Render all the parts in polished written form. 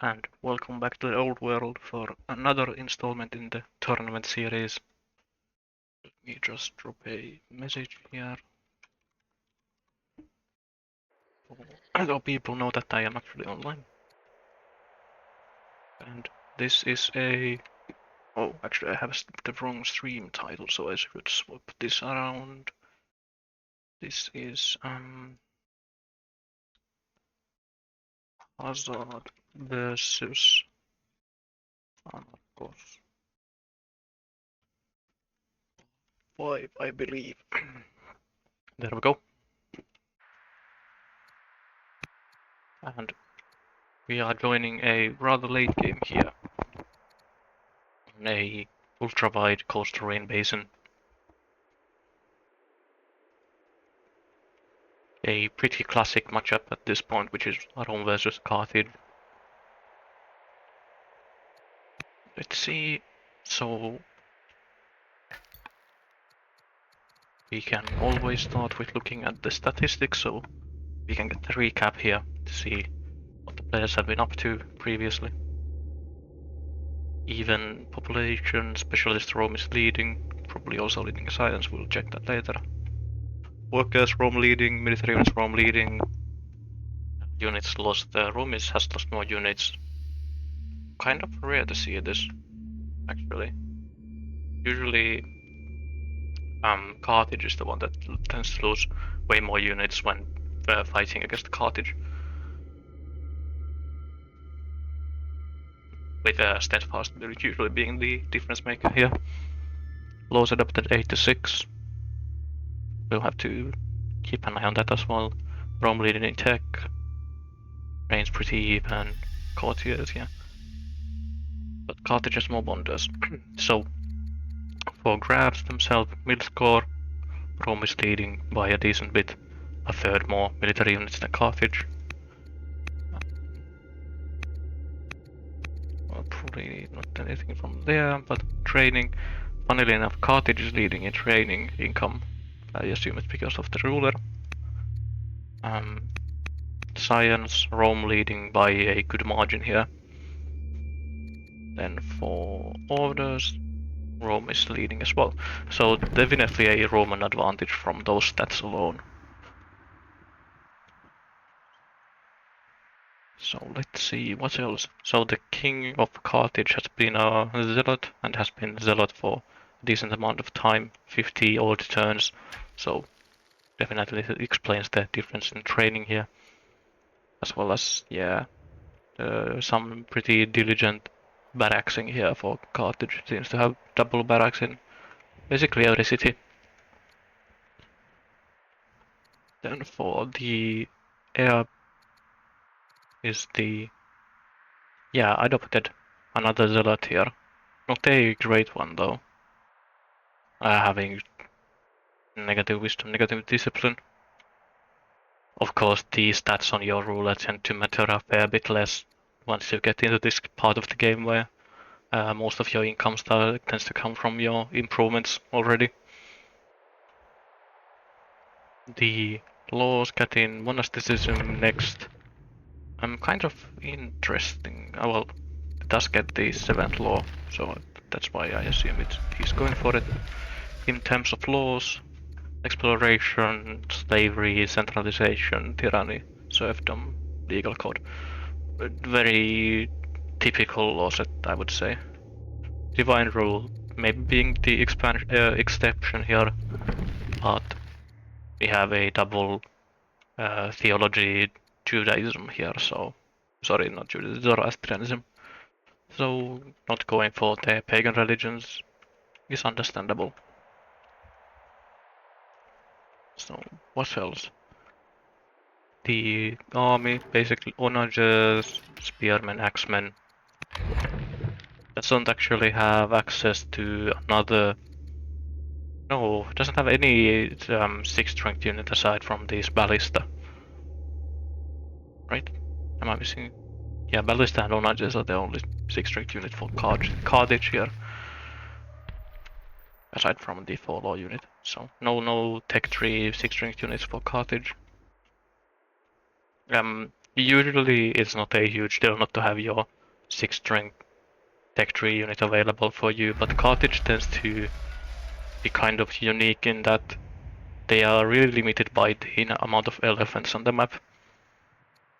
and welcome back to the old world for another installment in the tournament series. Let me just drop a message here so people know that I am actually online. And this is a... Oh, actually I have the wrong stream title, so I should swap this around. This is Hazard versus Anarkos 5, I believe. There we go. And we are joining a rather late game here on a ultra-wide coastal rain basin. A pretty classic matchup at this point, which is Rome versus Carthage. Let's see. So we can always start with looking at the statistics, so we can get the recap here to see what the players have been up to previously. Even population, specialist Rome is leading, probably also leading science, we'll check that later. Workers Rome leading, military units Rome leading. Units lost, Rome has lost more units. Kind of rare to see this, actually. Usually Carthage is the one that tends to lose way more units when fighting against Carthage. With Steadfast usually being the difference maker here. Laws adopted 8 to 6. We'll have to keep an eye on that as well. Rome leading in tech. Reigns pretty even. Courtiers, yeah. But Carthage has more wonders. So, for graphs themselves, middle score, Rome is leading by a decent bit. A third more military units than Carthage. Well, probably not anything from there, but training. Funnily enough, Carthage is leading in training income. I assume it's because of the ruler. Science, Rome leading by a good margin here. Then for orders, Rome is leading as well. So definitely a Roman advantage from those stats alone. So let's see what else. So the king of Carthage has been a zealot and has been zealot for a decent amount of time, 50 odd turns. So definitely explains the difference in training here. As well as, yeah, some pretty diligent barracksing here for Carthage. Seems to have double barracks in basically every city. Then for the air is the... Yeah, I adopted another zealot here. Not a great one though. Having negative wisdom, negative discipline. Of course, the stats on your ruler tend to matter a fair bit less once you get into this part of the game where most of your income tends to come from your improvements already. The laws getting monasticism next. Kind of interesting. Well, it does get the 7th law, so that's why I assume he's going for it. In terms of laws, exploration, slavery, centralization, tyranny, serfdom, legal code. Very typical law set, I would say. Divine rule maybe being the exception here, but we have a double theology Judaism here, so... Sorry, not Judaism, Zoroastrianism. So not going for the pagan religions is understandable. So what else? The army, basically onagers, spearmen, axemen. Doesn't actually have access to another... No, doesn't have any 6 strength unit aside from these ballista. Right? Am I missing? Yeah, ballista and onagers are the only 6 strength unit for Carthage here. Aside from the 4 law unit. So no tech tree 6 strength units for Carthage. Usually it's not a huge deal not to have your 6 strength tech tree unit available for you, but Carthage tends to be kind of unique in that they are really limited by the amount of elephants on the map.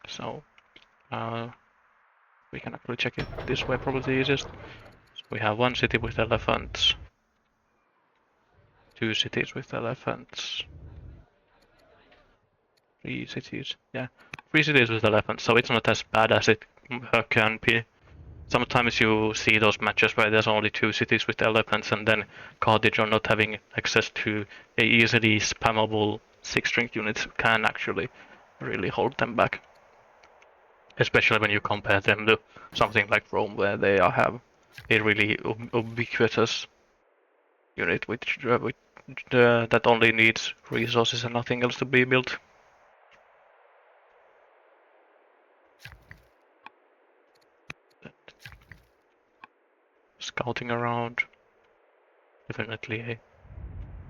So we can actually check it this way, probably the easiest. So we have one city with elephants, 2 cities with elephants, 3 cities, yeah, 3 cities with elephants, so it's not as bad as it can be. Sometimes you see those matches where there's only 2 cities with elephants and then Carthage are not having access to a easily spammable 6 strength units can actually really hold them back. Especially when you compare them to something like Rome where they have a really ubiquitous unit that only needs resources and nothing else to be built. Scouting around. Definitely.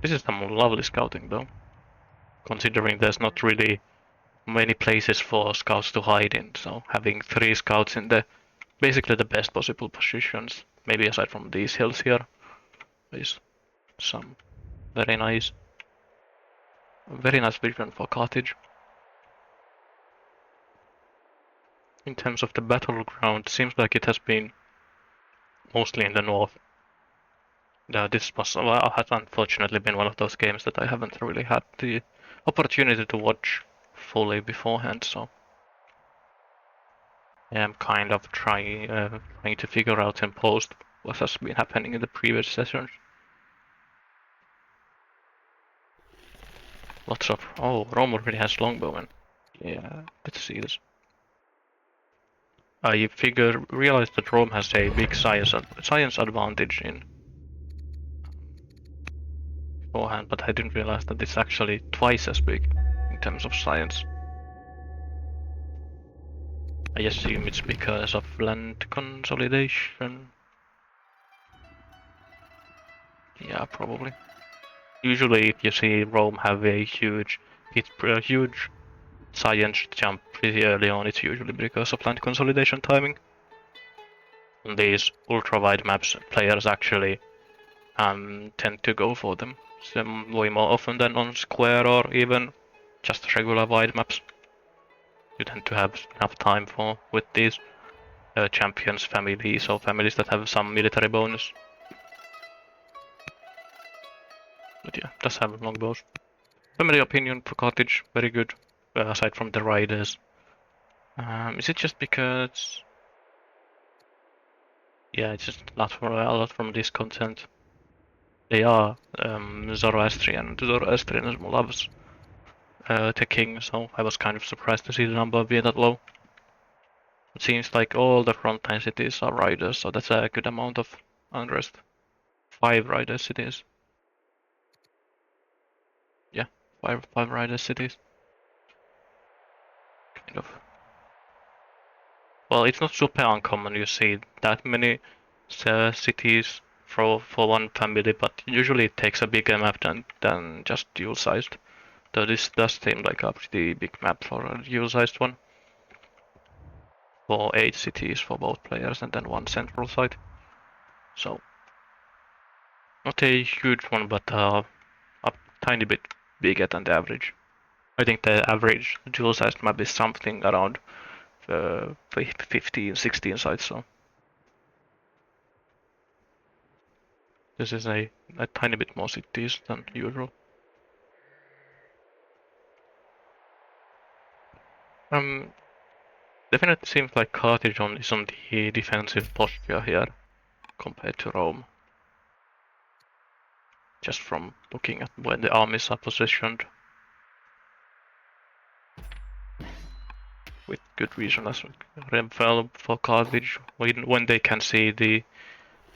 This is some lovely scouting though. Considering there's not really many places for scouts to hide in, so having 3 scouts in the basically the best possible positions, maybe aside from these hills here, is some very nice vision for Carthage. In terms of the battleground, seems like it has been mostly in the north. This has unfortunately been one of those games that I haven't really had the opportunity to watch fully beforehand, so yeah, I'm kind of trying to figure out in post what has been happening in the previous sessions. Lots of Rome already has longbowmen. Yeah, let's see this. I realized that Rome has a big science advantage in beforehand, but I didn't realize that it's actually twice as big in terms of science. I assume it's because of land consolidation. Yeah, probably. Usually, if you see Rome have a huge science jump pretty early on, it's usually because of land consolidation timing. On these ultra-wide maps, players actually tend to go for them way more often than on square or even just regular wide maps. You tend to have enough time with these champions families or families that have some military bonus. But yeah, does have longbows. Family opinion for Cottage, very good, aside from the riders. Is it just because... Yeah, it's just a lot from this content. They are Zoroastrian. Zoroastrianism loves the king, so I was kind of surprised to see the number being that low. It seems like all the frontline cities are riders, so that's a good amount of unrest. 5 rider cities. Yeah, five rider cities. Kind of. Well, it's not super uncommon you see that many cities for one family, but usually it takes a bigger map than just dual-sized. Though this does seem like a pretty big map for a dual-sized one. For 8 cities for both players and then one central site. So, not a huge one, but a tiny bit bigger than the average. I think the average dual-sized map is something around 15, 16 sites, so this is a tiny bit more cities than usual. Definitely seems like Carthage is on the defensive posture here compared to Rome. Just from looking at where the armies are positioned. With good reason as well for Carthage, when they can see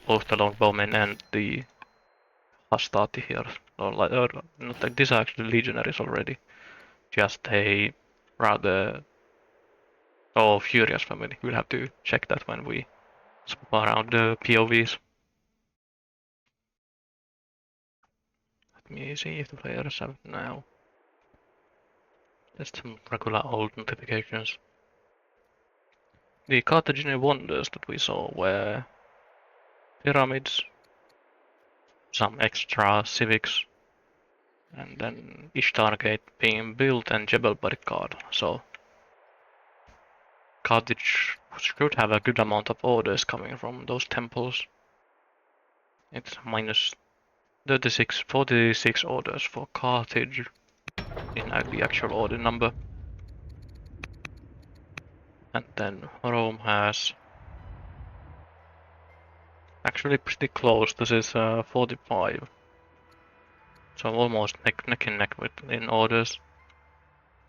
both the longbowmen and the Hastati here. Or not like these are actually legionaries already. Just a rather furious family. We'll have to check that when we swap around the POVs. Let me see if the players have now. Just some regular old notifications. The Carthaginian wonders that we saw were pyramids, some extra civics, and then Ishtar Gate being built and Jebel Barikad. So Carthage should have a good amount of orders coming from those temples. It's minus 46 orders for Carthage in the actual order number. And then Rome has actually pretty close. This is 45. So almost neck and neck in orders.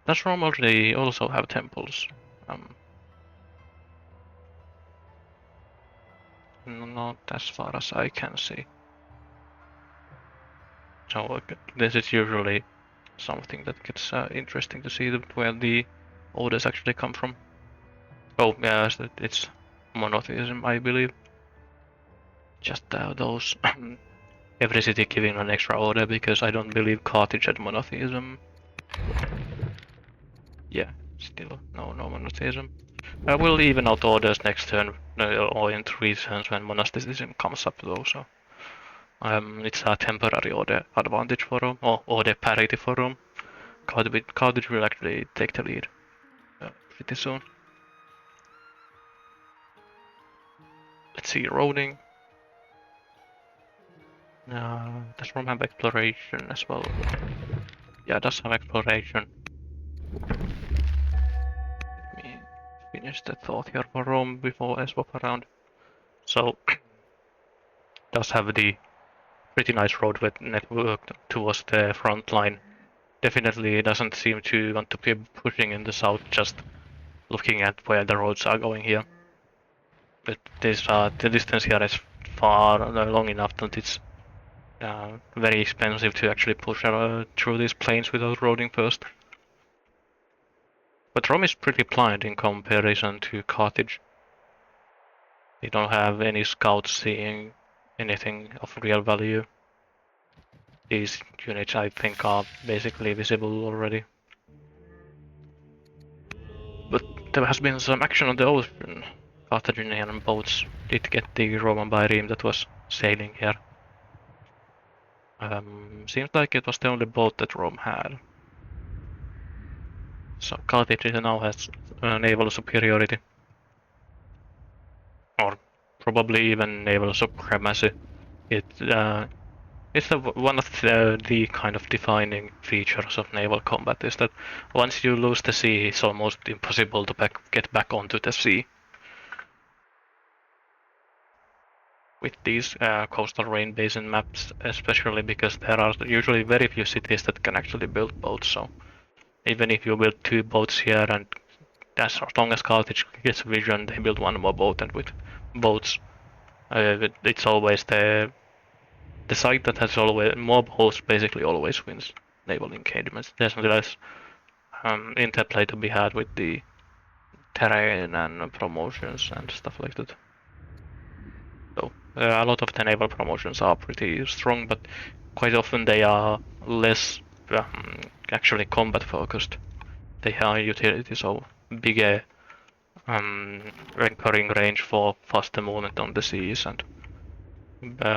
Does Rome already also have temples? Not as far as I can see. So this is usually something that gets interesting to see where the orders actually come from. Oh, yes, it's monotheism, I believe. Just those every city giving an extra order because I don't believe Carthage had monotheism. Yeah, still no monotheism. We'll even out orders next turn or in 3 turns when monasticism comes up though. So it's a temporary order advantage for Rome or order parity for Rome. Carthage will actually take the lead pretty soon. Let's see, roading. Does Rome have exploration as well? Yeah, it does have exploration. Let me finish the thought here for Rome before I swap around. So, does have the pretty nice road network towards the front line. Definitely doesn't seem to want to be pushing in the south, just looking at where the roads are going here. But the distance here is far long enough that it's very expensive to actually push through these plains without roading first. But Rome is pretty blind in comparison to Carthage. They don't have any scouts seeing anything of real value. These units, I think, are basically visible already. But there has been some action on the ocean. Carthaginian boats did get the Roman bireme that was sailing here. Seems like it was the only boat that Rome had. So Carthage now has naval superiority. Or probably even naval supremacy. It's one of the kind of defining features of naval combat is that once you lose the sea, it's almost impossible to get back onto the sea. With these coastal rain basin maps, especially because there are usually very few cities that can actually build boats. So even if you build 2 boats here, and as long as Carthage gets vision, they build 1 more boat, and with boats, it's always the side that has always more boats basically always wins naval engagements. There's less interplay to be had with the terrain and promotions and stuff like that. So a lot of the naval promotions are pretty strong, but quite often they are less actually combat focused. They are utility, so bigger recurring range for faster movement on the seas and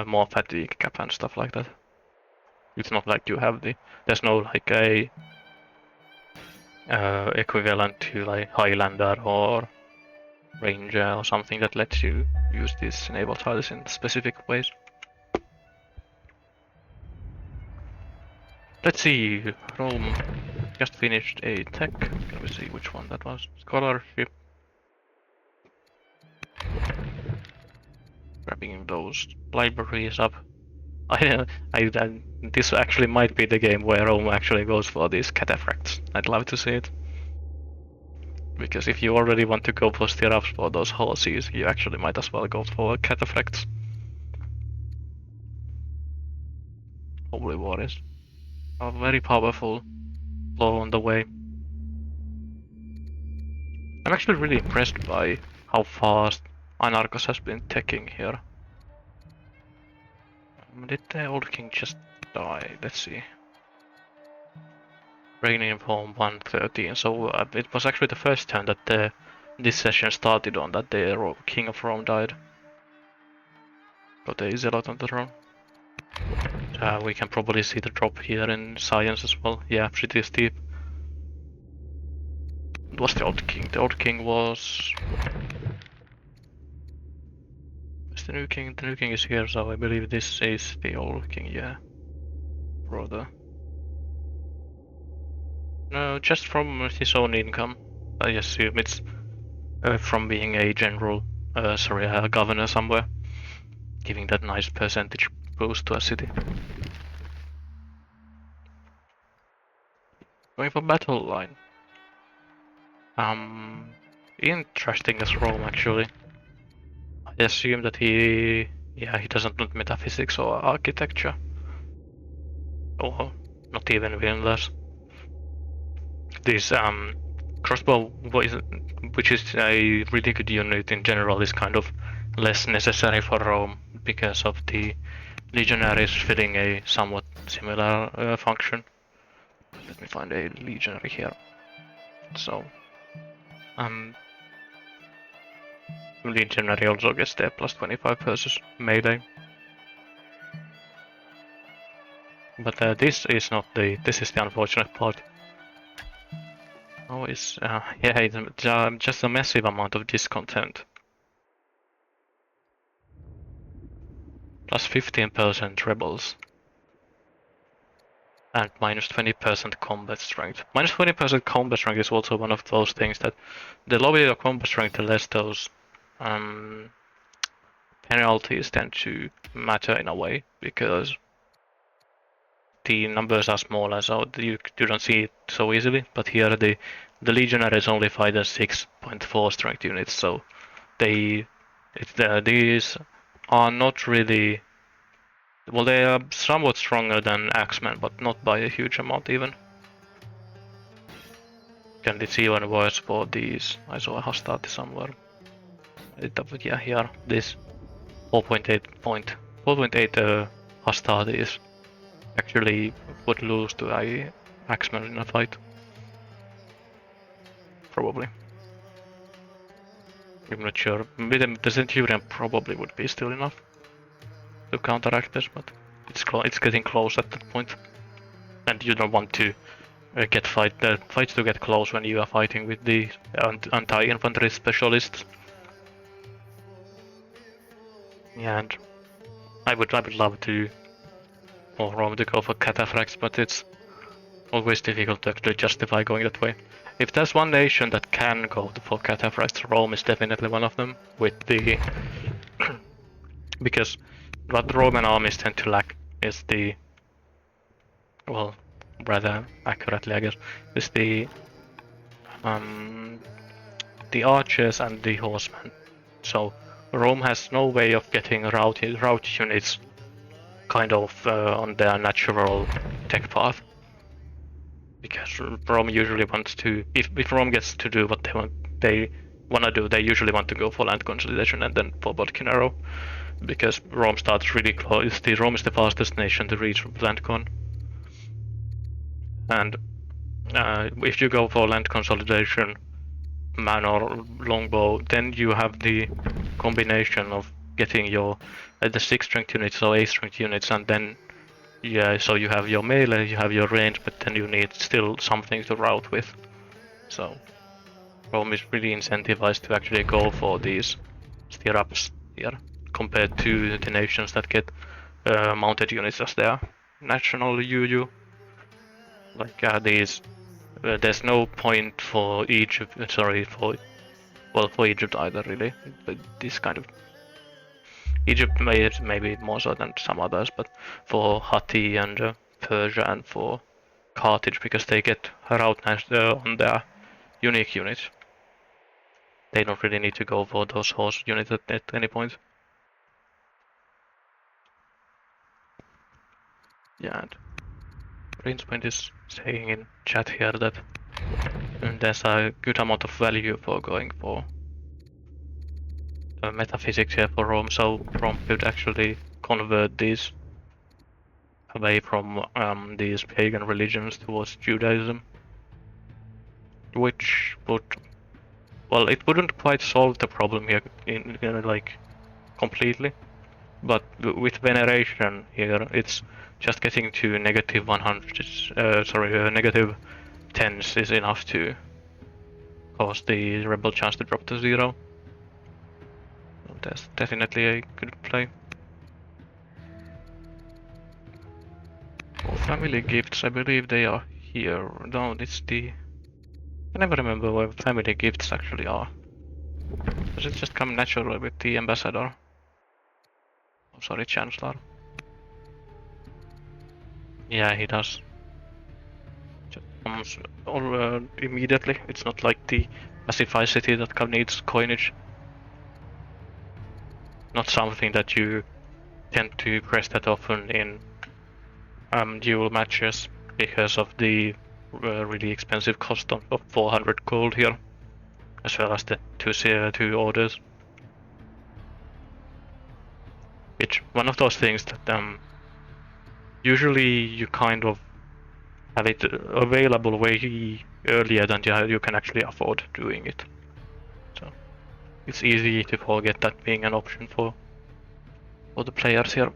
more fatigue cap and stuff like that. It's not like you have there's no like a equivalent to like Highlander or Ranger or something that lets you use these naval tiles in specific ways. Let's see, Rome just finished a tech. Can we see which one that was? Scholarship. Grabbing those libraries up. This actually might be the game where Rome actually goes for these cataphracts. I'd love to see it. Because if you already want to go for stirrups for those horses, you actually might as well go for cataphracts. Holy warriors. A very powerful blow on the way. I'm actually really impressed by how fast Anarkos has been teching here. Did the old king just die? Let's see. Reigning from 113, so it was actually the first turn that the this session started on that day King of Rome died. Got the Zealot on the throne. We can probably see the drop here in science as well. Yeah, pretty steep. It was the Old King. The Old King was... Where's the New King? The New King is here, so I believe this is the Old King, yeah. Brother. No, just from his own income. I assume it's from being a general, a governor somewhere. Giving that nice percentage boost to a city. Going for battle line. Interesting as Rome actually. I assume that he doesn't want metaphysics or architecture. Or not even villainless. This crossbow, which is a really good unit in general, is kind of less necessary for Rome because of the legionaries filling a somewhat similar function. Let me find a legionary here. So, legionary also gets their plus 25 versus melee. But this is not this is the unfortunate part. Oh, it's just a massive amount of discontent. Plus 15% rebels. And minus 20% combat strength. Minus 20% combat strength is also one of those things that the lower your combat strength, the less those penalties tend to matter in a way, because the numbers are smaller, so you don't see it so easily. But here the legionaries only fight as 6.4 strength units, so these are not really... Well, they are somewhat stronger than Axemen, but not by a huge amount even. Can it's even worse for these. I saw a Hastati somewhere. Yeah, here, this 4.8 Hastatis actually would lose to a Axemen in a fight. Probably. I'm not sure. The Centurion probably would be still enough to counteract this, but it's getting close at that point. And you don't want to get fights to get close when you are fighting with the anti-infantry specialists. Yeah, and I would love to for Rome to go for cataphracts, but it's always difficult to actually justify going that way. If there's one nation that can go for cataphracts, Rome is definitely one of them. With the because what the Roman armies tend to lack is the, well, rather accurately, I guess, is the archers and the horsemen. So Rome has no way of getting route units kind of on their natural tech path. Because Rome usually wants to, if Rome gets to do what they want to do, they usually want to go for land consolidation and then for Bodkin Arrow. Because Rome starts really close. Rome is the fastest nation to reach land con. And if you go for land consolidation, man or longbow, then you have the combination of getting your the 6 strength units or 8 strength units, and then so you have your melee, you have your range, but then you need still something to route with. So Rome is really incentivized to actually go for these stirrups here, compared to the nations that get mounted units as their national UU. Like these, there's no point for Egypt. For Egypt either, really. But this kind of Egypt maybe more so than some others, but for Hatti and Persia and for Carthage, because they get route on their unique units. They don't really need to go for those horse units at any point. Yeah, and Princepoint is saying in chat here that there's a good amount of value for going for metaphysics here for Rome, so Rome could actually convert these away from these pagan religions towards Judaism, which would well, it wouldn't quite solve the problem here like completely, but with veneration here, it's just getting to negative 100. Negative 10s is enough to cause the rebel chance to drop to 0. So that's definitely a good play. Oh, family gifts, I believe they are here. No, it's the... I never remember where family gifts actually are. Does it just come naturally with the ambassador? Oh, sorry, chancellor. Yeah, he does. Just comes immediately. It's not like the pacify city that needs coinage. Not something that you tend to crest that often in duel matches because of the really expensive cost of 400 gold here, as well as the two orders. It's one of those things that usually you kind of have it available way earlier than you can actually afford doing it. So it's easy to forget that being an option for the players here.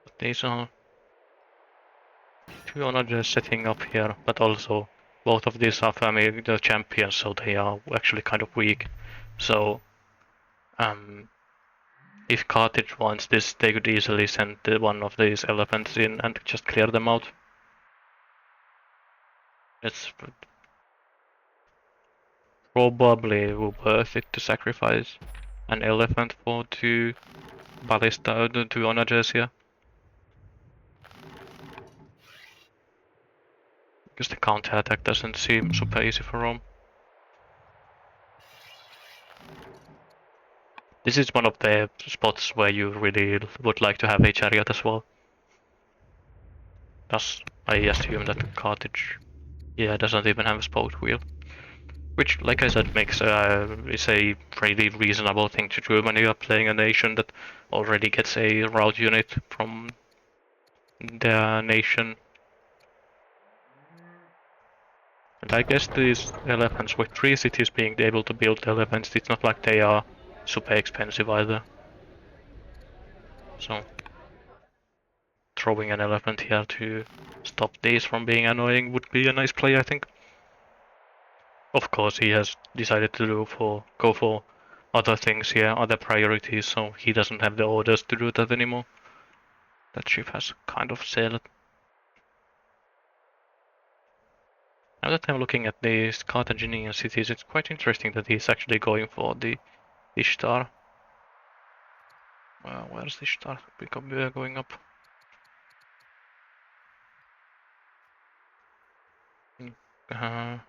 But these are two honors setting up here, but also both of these are family the champions, so they are actually kind of weak. So if Carthage wants this, they could easily send one of these elephants in and just clear them out. It's probably worth it to sacrifice an elephant for two ballista, two onagers here. Because the counter attack doesn't seem super easy for Rome. This is one of the spots where you really would like to have a chariot as well. Thus, I assume that Carthage, yeah, doesn't even have a spoke wheel. Which, like I said, makes is a really reasonable thing to do when you are playing a nation that already gets a route unit from their nation. And I guess these elephants, with 3 cities being able to build elephants, it's not like they are super expensive either. So throwing an elephant here to stop these from being annoying would be a nice play, I think. Of course, he has decided to go for other things here, other priorities, so he doesn't have the orders to do that anymore. That ship has kind of sailed. Now that I'm looking at these Carthaginian cities, it's quite interesting that he's actually going for the Ishtar. Where's Ishtar? Because we are going up. Uh,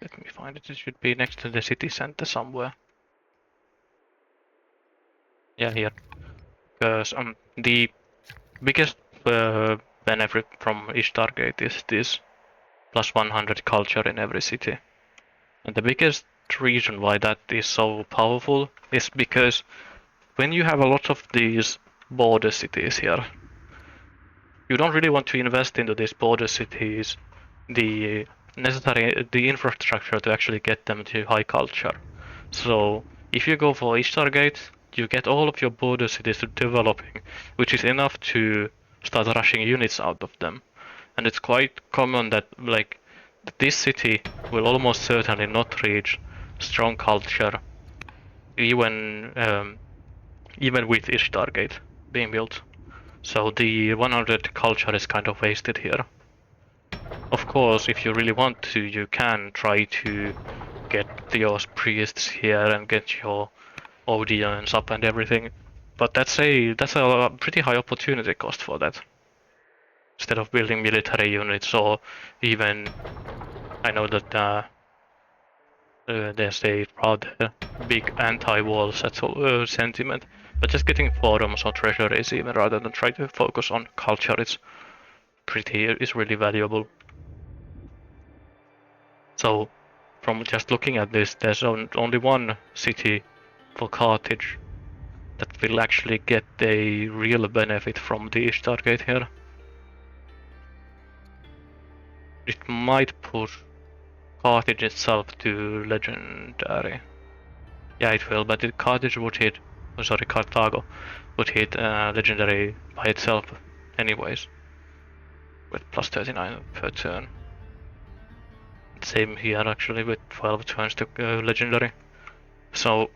Let me find it. It should be next to the city center somewhere. Yeah, here. Because the biggest benefit from Ishtar Gate is this plus 100 culture in every city. And the biggest reason why that is so powerful is because when you have a lot of these border cities here, you don't really want to invest into these border cities the the infrastructure to actually get them to high culture. So if you go for Ishtar Gate, you get all of your border cities developing, which is enough to start rushing units out of them. And it's quite common that like this city will almost certainly not reach strong culture, even even with Ishtar Gate being built. So the 100 culture is kind of wasted here. Of course, if you really want to, you can try to get your priests here and get your audience up and everything, but that's a pretty high opportunity cost for that. Instead of building military units, or even I know that there's a rather big anti-wall sentiment, but just getting forums or treasuries even rather than try to focus on culture is really valuable. So from just looking at this, there's only one city for Carthage that will actually get a real benefit from the Stargate here. It might push Carthage itself to legendary. Yeah, it will, but Carthage would hit. Oh, sorry, Carthago would hit legendary by itself, anyways, with plus 39 per turn. Same here actually, with 12 turns to legendary. So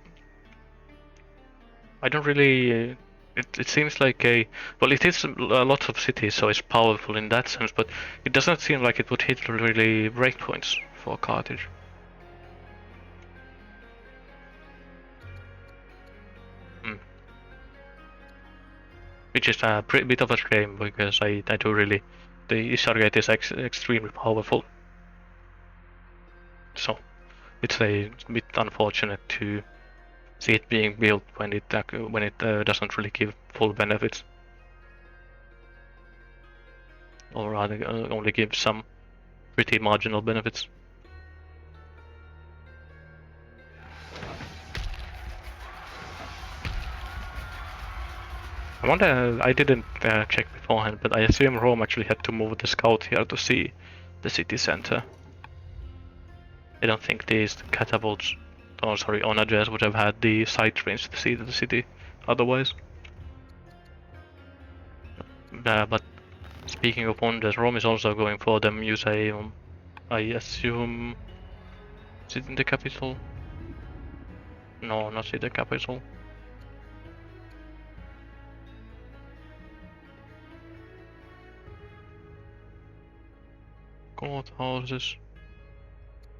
I don't really. It seems like a well, it hits lots of cities, so it's powerful in that sense. But it doesn't seem like it would hit really breakpoints for Carthage. Which is a bit of a shame because I do really. The Stargate is extremely powerful. So it's a bit unfortunate to see it being built when it doesn't really give full benefits, or rather only gives some pretty marginal benefits. I wonder, I didn't check beforehand, but I assume Rome actually had to move the scout here to see the city center. I don't think these catapults, oh sorry, onagers would have had the sight range to see the city otherwise. But speaking of wonders, Rome is also going for the museum. I assume... Is it in the capital? No, not in the capital. Courthouses.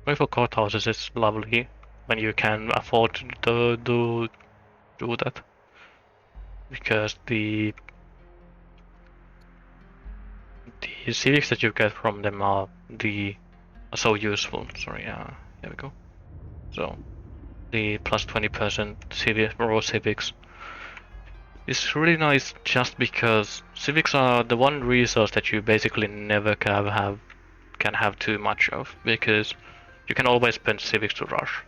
Going for courthouses is lovely when you can afford to do that, because the civics that you get from them are so useful. Sorry, here we go. So the plus 20% raw civics is really nice, just because civics are the one resource that you basically never can have too much of, because you can always spend civics to rush.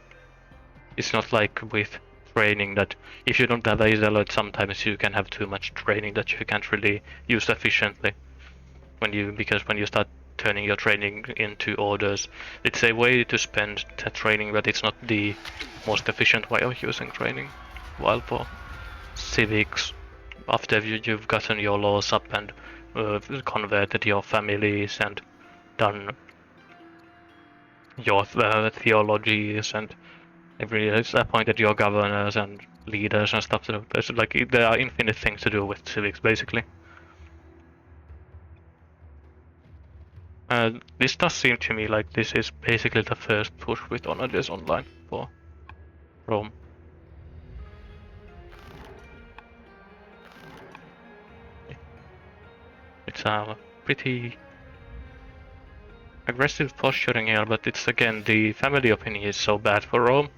It's not like with training that if you don't have a zealot, sometimes you can have too much training that you can't really use efficiently. Because when you start turning your training into orders, it's a way to spend that training, but it's not the most efficient way of using training. While for civics, after you've gotten your laws up and converted your families and done your theologies and it's appointed your governors and leaders and stuff. So there's there are infinite things to do with civics basically. This does seem to me like this is basically the first push with onagers online for Rome. It's a pretty aggressive posturing here, but it's again, the family opinion is so bad for Rome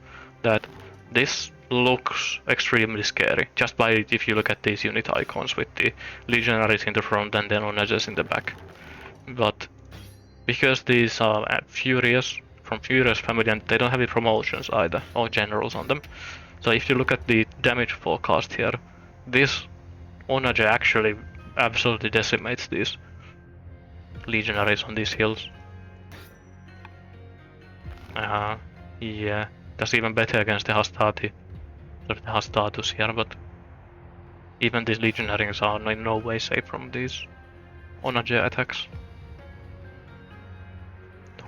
that this looks extremely scary, just by if you look at these unit icons with the legionaries in the front and then onagers in the back. But because these are from Furious family, and they don't have any promotions either, or generals on them. So if you look at the damage forecast here, this onager actually absolutely decimates these legionaries on these hills. Yeah, that's even better against the Hastatus here, but even these legionaries are in no way safe from these onager attacks.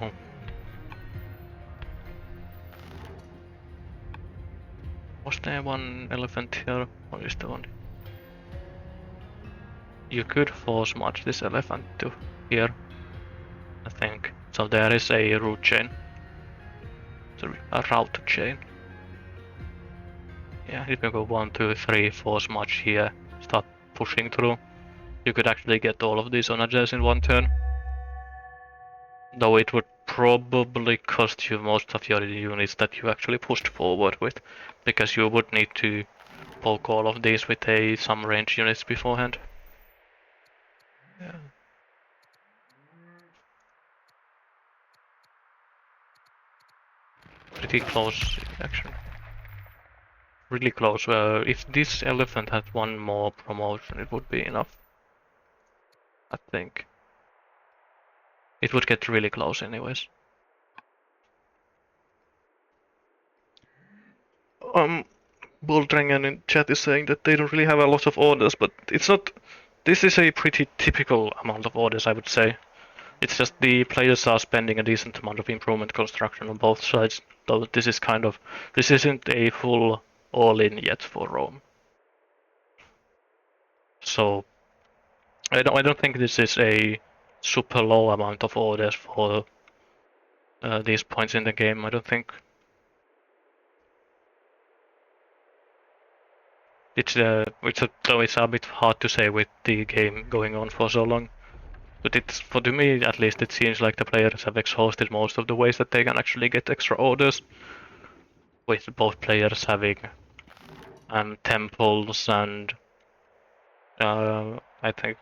No. Was there one elephant here? Or is there one? You could force march this elephant to here, I think. So there is a route chain. Sorry, a route chain. Yeah, if you go 1, 2, 3, force march here, start pushing through, you could actually get all of these onagers in one turn. Though it would probably cost you most of your units that you actually pushed forward with, because you would need to poke all of these with some range units beforehand. Yeah. Pretty close, actually. really close. If this elephant had one more promotion, it would be enough. I think. It would get really close anyways. Bulldragon in chat is saying that they don't really have a lot of orders, but it's not. This is a pretty typical amount of orders, I would say. It's just the players are spending a decent amount of improvement construction on both sides, though this is kind of. This isn't a full all-in yet for Rome. So I don't think this is a super low amount of orders for these points in the game. I don't think though it's a bit hard to say with the game going on for so long. But it's for to me at least it seems like the players have exhausted most of the ways that they can actually get extra orders. With both players having temples and I think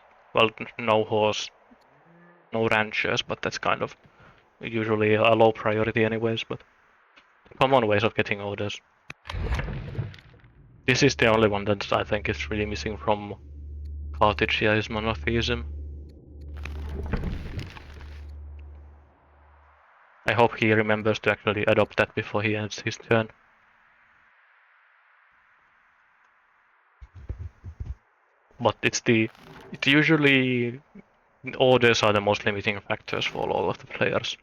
no horse, no ranches, but that's kind of usually a low priority anyways. But common ways of getting orders. This is the only one that I think is really missing from Carthage here is monotheism. I hope he remembers to actually adopt that before he ends his turn. But it's usually orders are the most limiting factors for all of the players.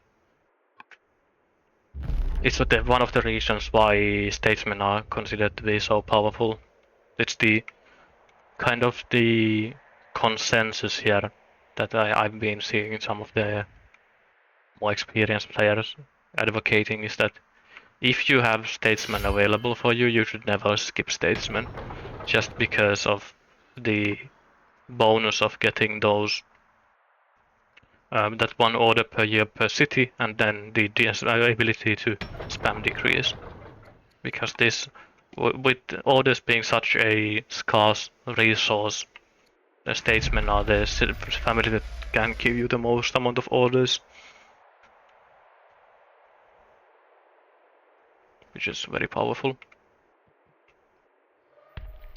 It's one of the reasons why statesmen are considered to be so powerful. It's the kind of the consensus here that I've been seeing some of the more experienced players advocating is that if you have statesmen available for you, you should never skip statesmen, just because of the bonus of getting those that one order per year per city, and then the ability to spam decrease. Because this, with orders being such a scarce resource, the statesmen are the family that can give you the most amount of orders, which is very powerful.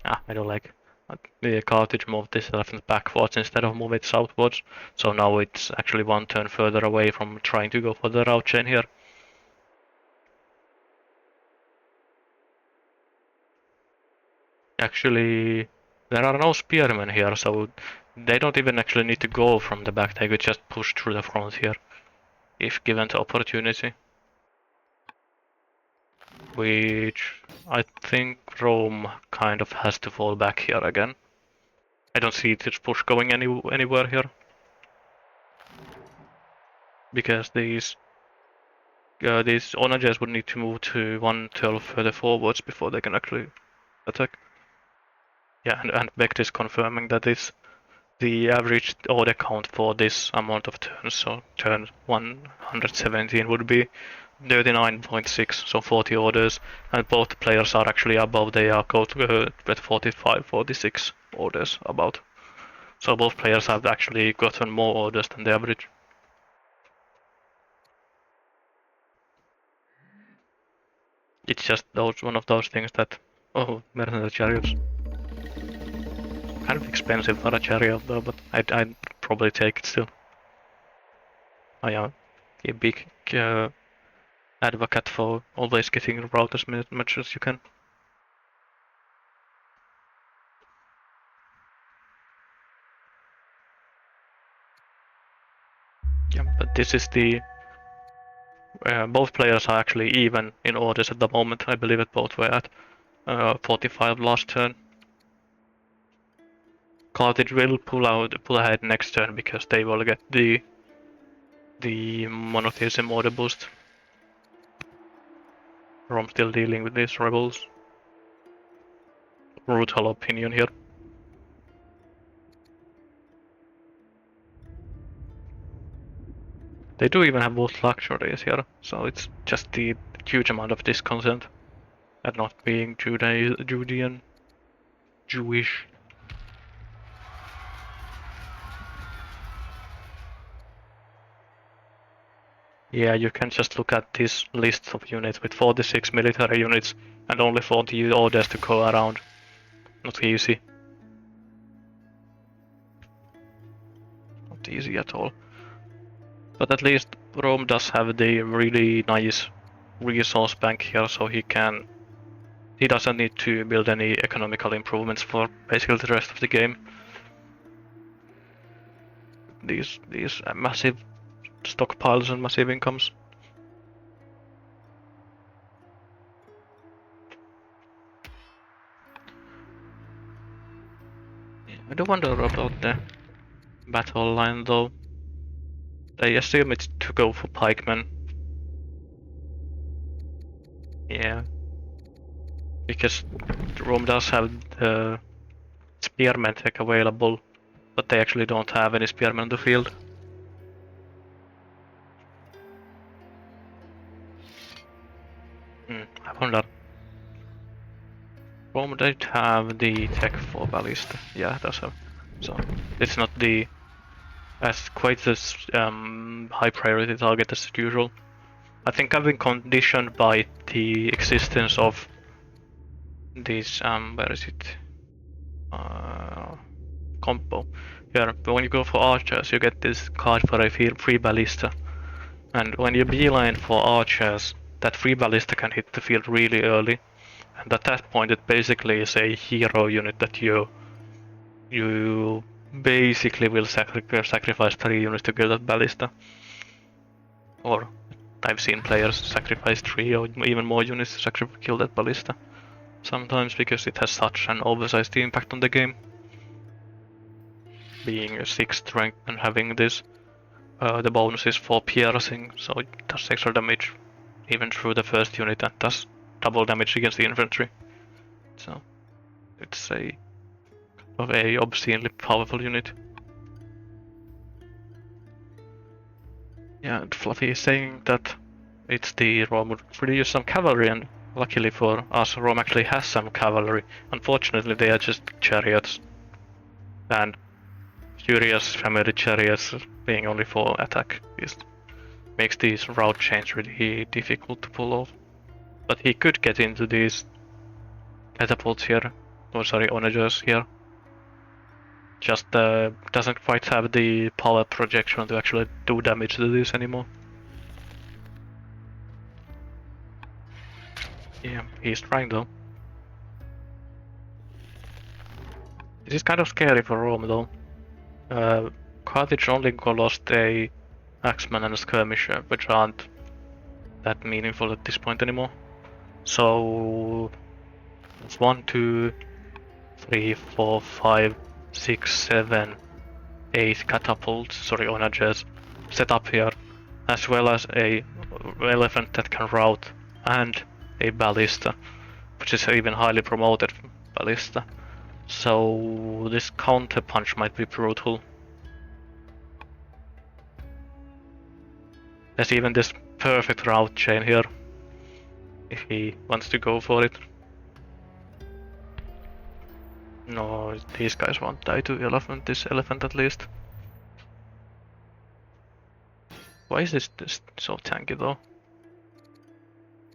I don't like the Carthage moved this elephant backwards instead of move it southwards, so now it's actually one turn further away from trying to go for the route chain here. Actually, there are no spearmen here, so they don't even actually need to go from the back, they could just push through the front here, if given the opportunity. Which I think Rome kind of has to fall back here again. I don't see this push going anywhere here. Because these onagers would need to move to 112 further forwards before they can actually attack. Yeah, and Becht is confirming that it's the average order count for this amount of turns, so turn 117 would be 39.6, so 40 orders, and both players are actually above, they are at 45, 46 orders about. So both players have actually gotten more orders than the average. It's just one of those things that, oh, mercenary chariots. Kind of expensive for a chariot though, but I'd probably take it still. I am a big advocate for always getting route as much as you can. Yeah, but this is the both players are actually even in orders at the moment. I believe it both were at 45 last turn. Carthage will pull ahead next turn because they will get the monotheism order boost. Rome still dealing with these rebels. Brutal opinion here. They do even have both luxuries here, so it's just the huge amount of discontent at not being Judean, Jewish. Yeah, you can just look at this list of units with 46 military units and only 40 orders to go around. Not easy. Not easy at all. But at least Rome does have the really nice resource bank here, so he doesn't need to build any economical improvements for basically the rest of the game. These massive stockpiles and massive incomes. I do wonder about the battle line though. I assume it's to go for pikemen. Yeah. Because Rome does have the spearmen tech available, but they actually don't have any spearmen in the field. I wonder. Rome did have the tech for ballista. Yeah, it does have. So it's not the as quite as high priority target as usual. I think I've been conditioned by the existence of these where is it? Combo. Here, but when you go for archers, you get this card for a free ballista, and when you beeline for archers, that free ballista can hit the field really early, and at that point it basically is a hero unit that you basically will sacrifice 3 units to get that ballista. Or I've seen players sacrifice 3 or even more units to kill that ballista. Sometimes because it has such an oversized impact on the game. Being a 6th rank and having this, the bonus is for piercing, so it does extra damage even through the first unit and does double damage against the infantry. So it's a obscenely powerful unit. Yeah, and Fluffy is saying that it's the Rome would really use some cavalry, and luckily for us, Rome actually has some cavalry. Unfortunately, they are just chariots. And Furious family chariots being only for attack makes these route chains really difficult to pull off. But he could get into these catapults here, onagers here. Just doesn't quite have the power projection to actually do damage to this anymore. Yeah, he's trying though. This is kind of scary for Rome though. Carthage only lost a axeman and a skirmisher, which aren't that meaningful at this point anymore. So it's 1, 2, 3, 4, 5, 6, 7, 8 catapults, onagers, set up here, as well as a elephant that can rout and a ballista, which is even highly promoted ballista. So this counter punch might be brutal. There's even this perfect route chain here, if he wants to go for it. No, these guys won't die to this elephant at least. Why is this so tanky though?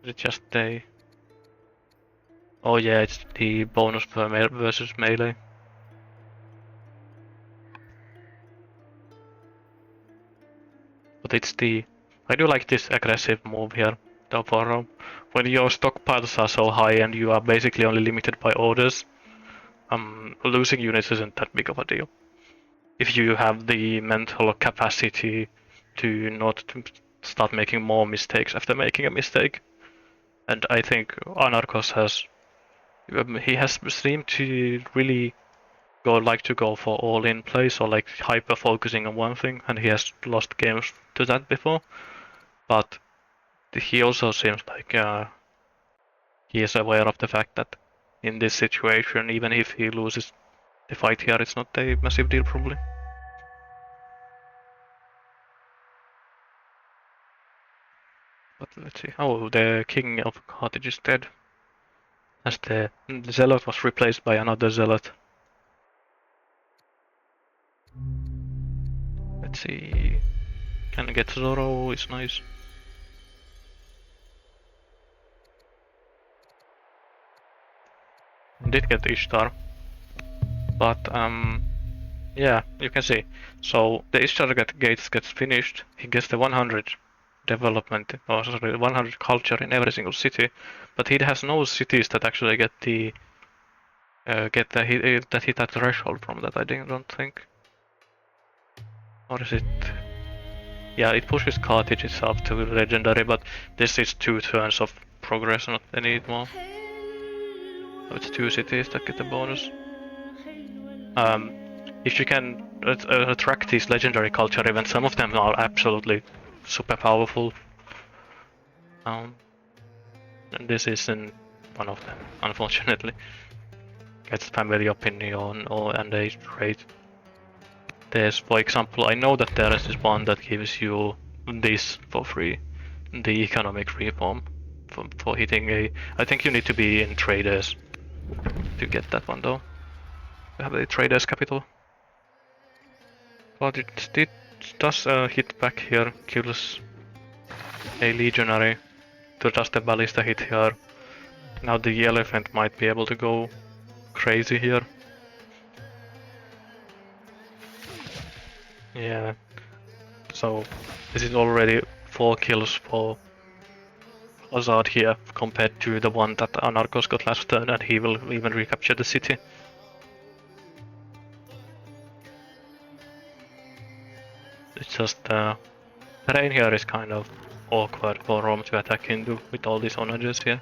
Is it just a... Oh yeah, it's the bonus per versus melee. But it's the... I do like this aggressive move here, though, for when your stockpiles are so high and you are basically only limited by orders, losing units isn't that big of a deal. If you have the mental capacity to not start making more mistakes after making a mistake. And I think Anarkos has seemed to really like to go for all-in plays or like hyper focusing on one thing, and he has lost games to that before. But he also seems like he is aware of the fact that in this situation, even if he loses the fight here, it's not a massive deal probably. But let's see. Oh, the king of Carthage is dead. As the zealot was replaced by another zealot. Let's see. Can I get Zoro? It's nice. Did get Ishtar, but yeah, you can see. So the Ishtar gates gets finished. He gets the 100 development, or sorry, 100 culture in every single city, but he has no cities that actually get the that hit that threshold from that. I don't think. Or is it? Yeah, it pushes Carthage itself to legendary, but this is 2 turns of progress, not any more. So it's 2 cities that get the bonus. If you can attract these legendary culture events, some of them are absolutely super powerful. And this isn't one of them, unfortunately. It's family opinion and a trait. There's, for example, I know that there is this one that gives you this for free, the economic reform for hitting a. I think you need to be in traders to get that one though. You have a traders capital. But it does hit back here, kills a legionary. To just a ballista hit here. Now the elephant might be able to go crazy here. Yeah. So this is already 4 kills for Hazard here compared to the one that Anarkos got last turn, and he will even recapture the city. It's just terrain here is kind of awkward for Rome to attack into with all these onages here.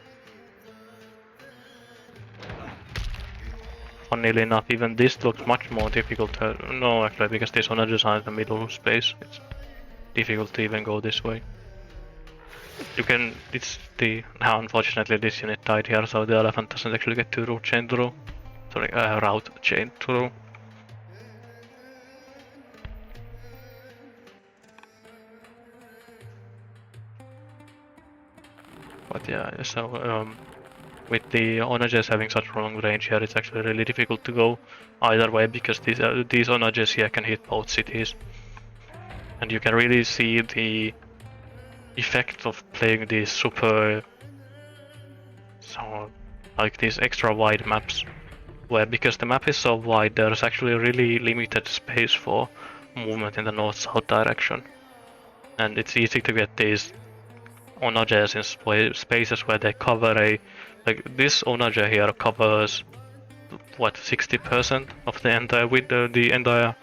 Funnily enough, even this looks much more difficult. No, actually, because these onages are in the middle space, it's difficult to even go this way. You can. It's the. Now, unfortunately, this unit died here, so the elephant doesn't actually get to route chain through. Sorry, route chain through. But yeah, so with the onages having such long range here, it's actually really difficult to go either way because these onages here can hit both cities, and you can really see the effect of playing these super, so like these extra wide maps, where because the map is so wide, there's actually really limited space for movement in the north-south direction, and it's easy to get these onages in spaces where they cover a, like this onage here covers what 60% of the entire width, the entire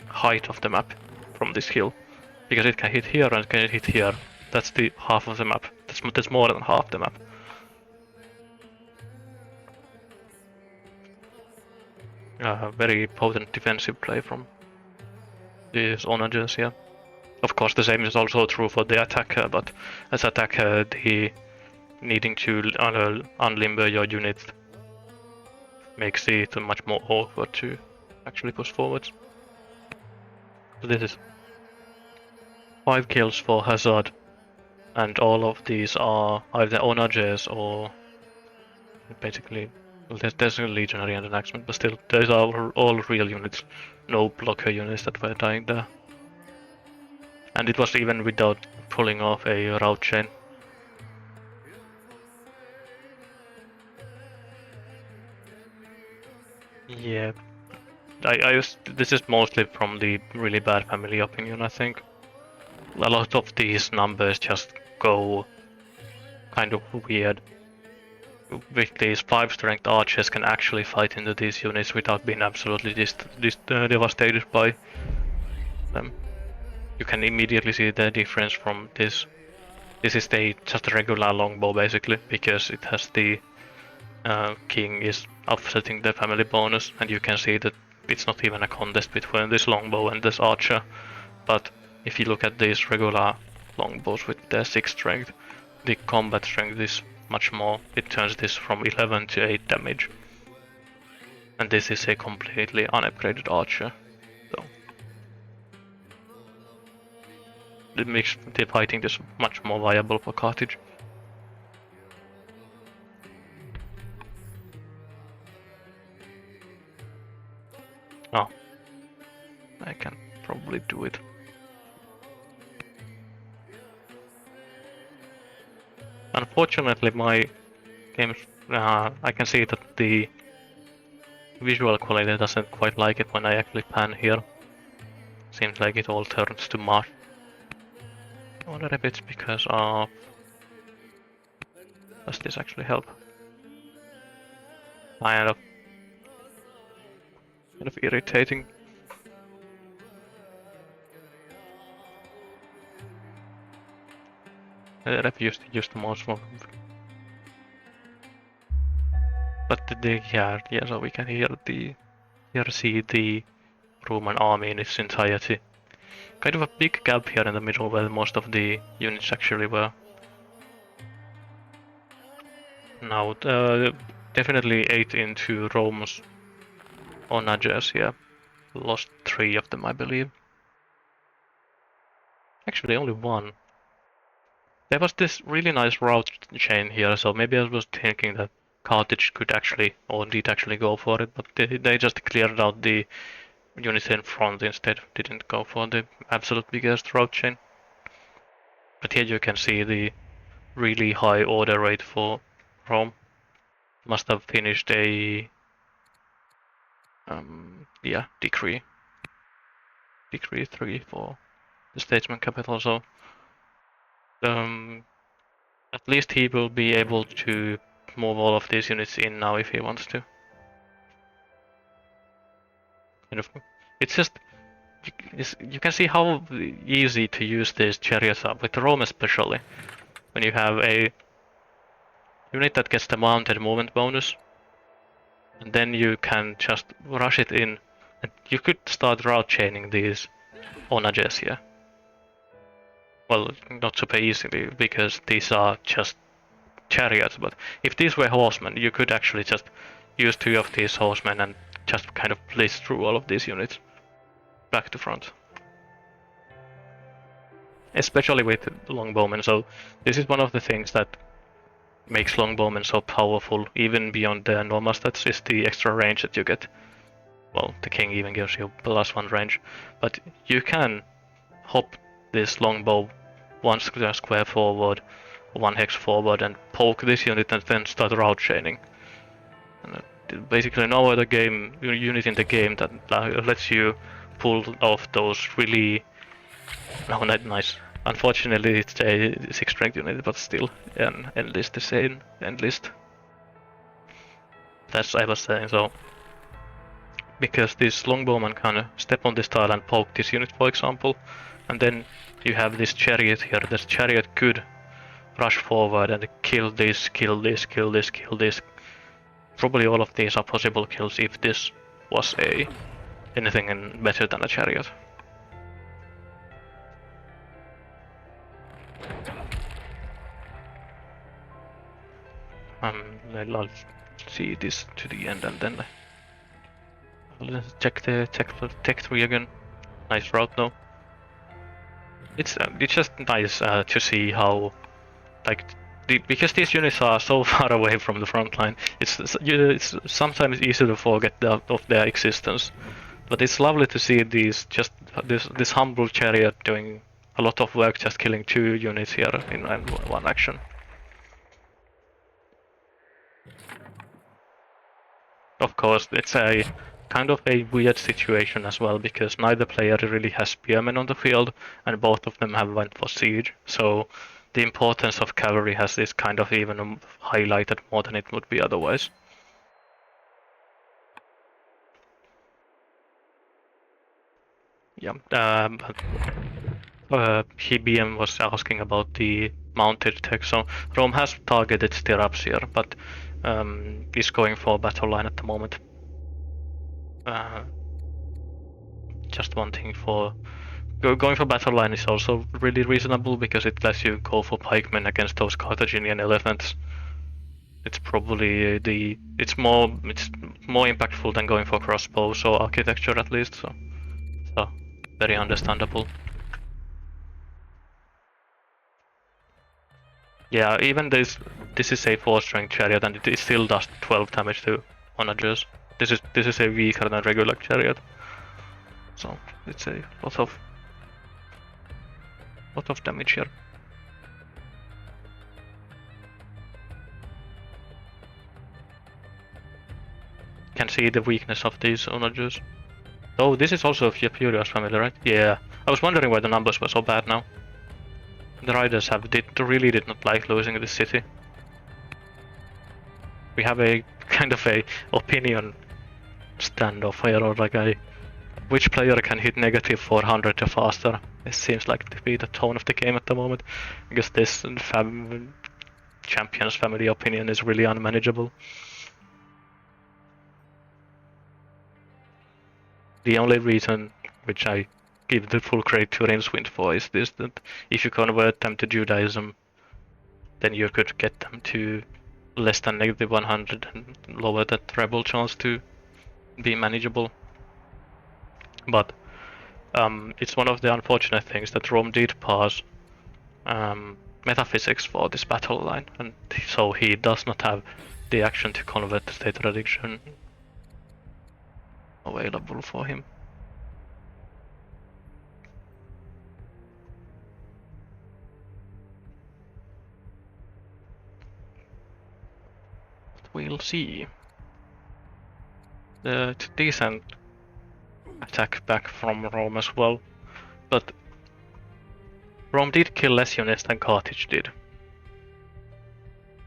height of the map from this hill, because it can hit here and it can hit here. That's the half of the map. That's more than half the map. Very potent defensive play from these onages here. Of course, the same is also true for the attacker, but as attacker, the needing to unlimber your unit makes it much more awkward to actually push forwards. So this is 5 kills for Hazard, and all of these are either onages or basically, well, there's a legionary and an axeman, but still, those are all real units, no blocker units that were dying there. And it was even without pulling off a route chain. Yeah, this is mostly from the really bad family opinion, I think. A lot of these numbers just go kind of weird. With these 5 strength archers can actually fight into these units without being absolutely devastated by them. You can immediately see the difference from this. This is just a regular longbow basically, because it has the king is offsetting the family bonus, and you can see that it's not even a contest between this longbow and this archer. But if you look at these regular longbows with their 6 strength, the combat strength is much more. It turns this from 11 to 8 damage. And this is a completely unupgraded archer. So it makes the fighting this much more viable for Carthage. Oh, I can probably do it. Unfortunately, my game's I can see that the visual quality doesn't quite like it when I actually pan here. Seems like it all turns to mush. I wonder if it's because of... Does this actually help? Kind of irritating. I refuse to use the mouse more. But yeah, so we can see the Roman army in its entirety. Kind of a big gap here in the middle where most of the units actually were. Now, definitely 8 into Rome's onages here. Lost 3 of them, I believe. Actually, only 1. There was this really nice route chain here, so maybe I was thinking that Carthage could actually, or did actually go for it, but they just cleared out the units in front instead. Didn't go for the absolute biggest route chain. But here you can see the really high order rate for Rome. Must have finished a decree 3 for the statesman capital, so at least he will be able to move all of these units in now if he wants to. It's just you can see how easy to use these chariots are with Rome especially. When you have a unit that gets the mounted movement bonus, and then you can just rush it in, and you could start route chaining these onages here. Well, not super easily because these are just chariots, but if these were horsemen, you could actually just use 2 of these horsemen and just kind of blitz through all of these units back to front. Especially with longbowmen, so this is one of the things that makes longbowmen so powerful, even beyond the normal stats, is the extra range that you get. Well, the king even gives you +1 range, but you can hop this longbow 1 square forward, 1 hex forward, and poke this unit and then start route chaining. And basically no other unit in the game that lets you pull off those really nice. Unfortunately, it's a 6 strength unit, but still, an enlist is an enlist. That's I was saying, so because this longbowman can step on this tile and poke this unit, for example, and then you have this chariot here. This chariot could rush forward and kill this, kill this, kill this, kill this. Probably all of these are possible kills if this was anything better than a chariot. I'll see this to the end and then I'll check the tech tree again. Nice route though. It's just nice to see how, like, because these units are so far away from the front line, it's sometimes easy to forget of their existence. But it's lovely to see this humble chariot doing a lot of work, just killing 2 units here in one action. Of course, it's a kind of a weird situation as well, because neither player really has spearmen on the field, and both of them have went for siege, so the importance of cavalry has this kind of even highlighted more than it would be otherwise. Yeah, BM was asking about the mounted tech, so Rome has targeted stirrups here, but is going for battle line at the moment. Just one thing for going for battle line is also really reasonable because it lets you go for pikemen against those Carthaginian elephants. It's probably it's more impactful than going for crossbows or architecture at least. So very understandable. Yeah, even this is a 4-strength chariot and it still does 12 damage to onagers. This is a weaker than regular chariot. So it's a lot of damage here. see the weakness of these onagers. Oh, this is also a Furious family, right? Yeah. I was wondering why the numbers were so bad now. The riders really did not like losing this city. We have a kind of a opinion standoff here, or like which player can hit negative 400 or faster. This seems like to be the tone of the game at the moment, because this Champions family opinion is really unmanageable. The only reason which I give the full credit to Rincewind for is this, that if you convert them to Judaism, then you could get them to less than negative 100 and lower that rebel chance to be manageable. But it's one of the unfortunate things that Rome did pass metaphysics for this battle line, and so he does not have the action to convert the state prediction available for him. But we'll see. It's a decent attack back from Rome as well, but Rome did kill less units than Carthage did,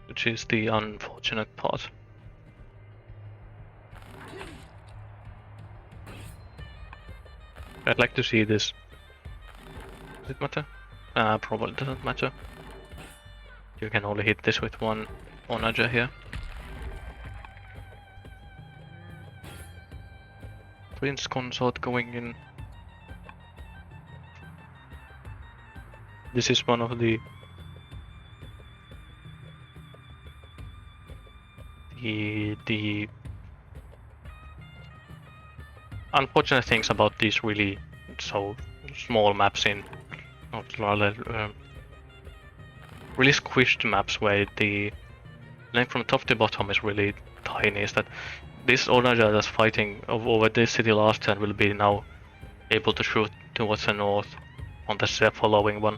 which is the unfortunate part. I'd like to see this. Does it matter? Probably doesn't matter. You can only hit this with one onager here. Prince Consort going in. This is one of the unfortunate things about these really so small maps in really squished maps where the length from top to bottom is really tiny, is that this onager that's fighting over this city last turn will be now able to shoot towards the north on the following one.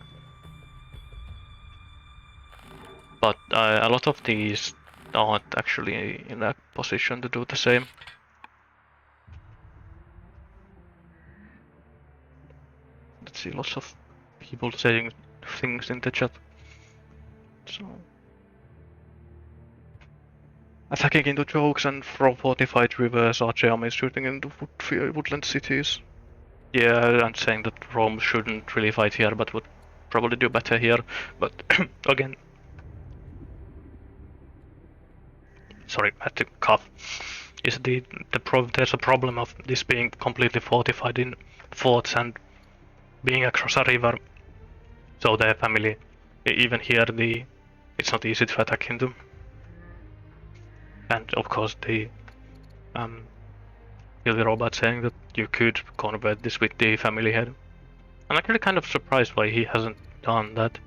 But a lot of these aren't actually in a position to do the same. Let's see, lots of people saying things in the chat. So, attacking into jokes and from fortified rivers, archer armies shooting into woodland cities. Yeah, and saying that Rome shouldn't really fight here, but would probably do better here. But again, sorry, I had to cough. Is there's a problem of this being completely fortified in forts and being across a river. So their family, even here, it's not easy to attack into. And of course the robot saying that you could convert this with the family head. I'm actually kind of surprised why he hasn't done that.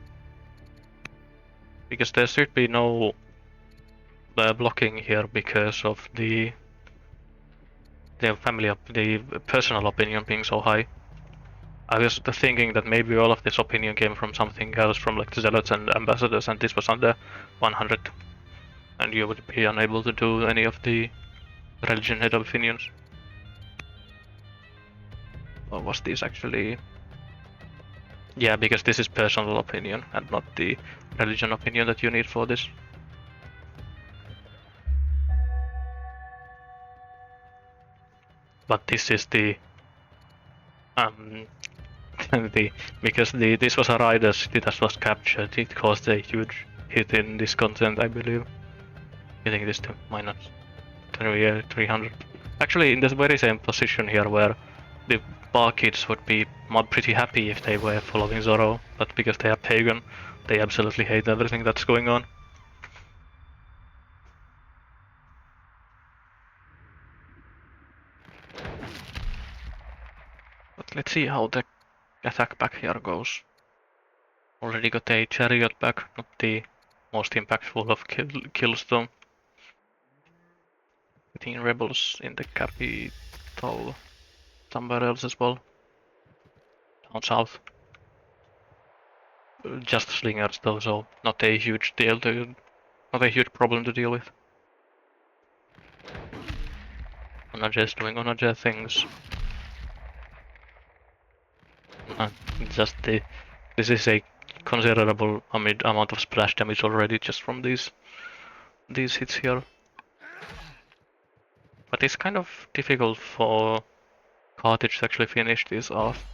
Because there should be no blocking here because of the family the personal opinion being so high. I was thinking that maybe all of this opinion came from something else, from like the zealots and ambassadors, and this was under 100, and you would be unable to do any of the religion head opinions. Or was this actually? Yeah, because this is personal opinion and not the religion opinion that you need for this. But this is the because this was a rider city that was captured, it caused a huge hit in this content, I believe. Getting this to minus 300. Actually, in this very same position here, where the bar kids would be pretty happy if they were following Zoro, but because they are pagan, they absolutely hate everything that's going on. But let's see how the attack back here goes. Already got a chariot back, not the most impactful of kills though. Getting rebels in the capital, somewhere else as well. Down south. Just slingers though, so not a huge deal not a huge problem to deal with. Onager doing Onager things. Just this is a considerable amount of splash damage already just from these hits here. But it's kind of difficult for Carthage to actually finish this off.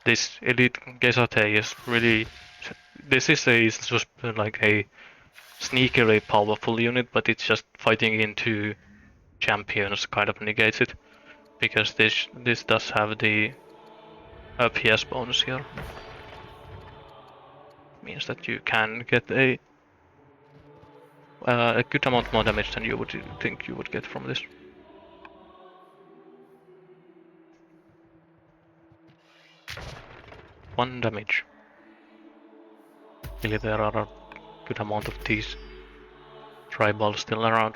This elite Gesate is really. This is just like a sneakily powerful unit, but it's just fighting into champions kind of negates it, because this does have the PS bonus here. Means that you can get a good amount more damage than you would think you would get from this. One damage. Really, there are a good amount of these tribals still around.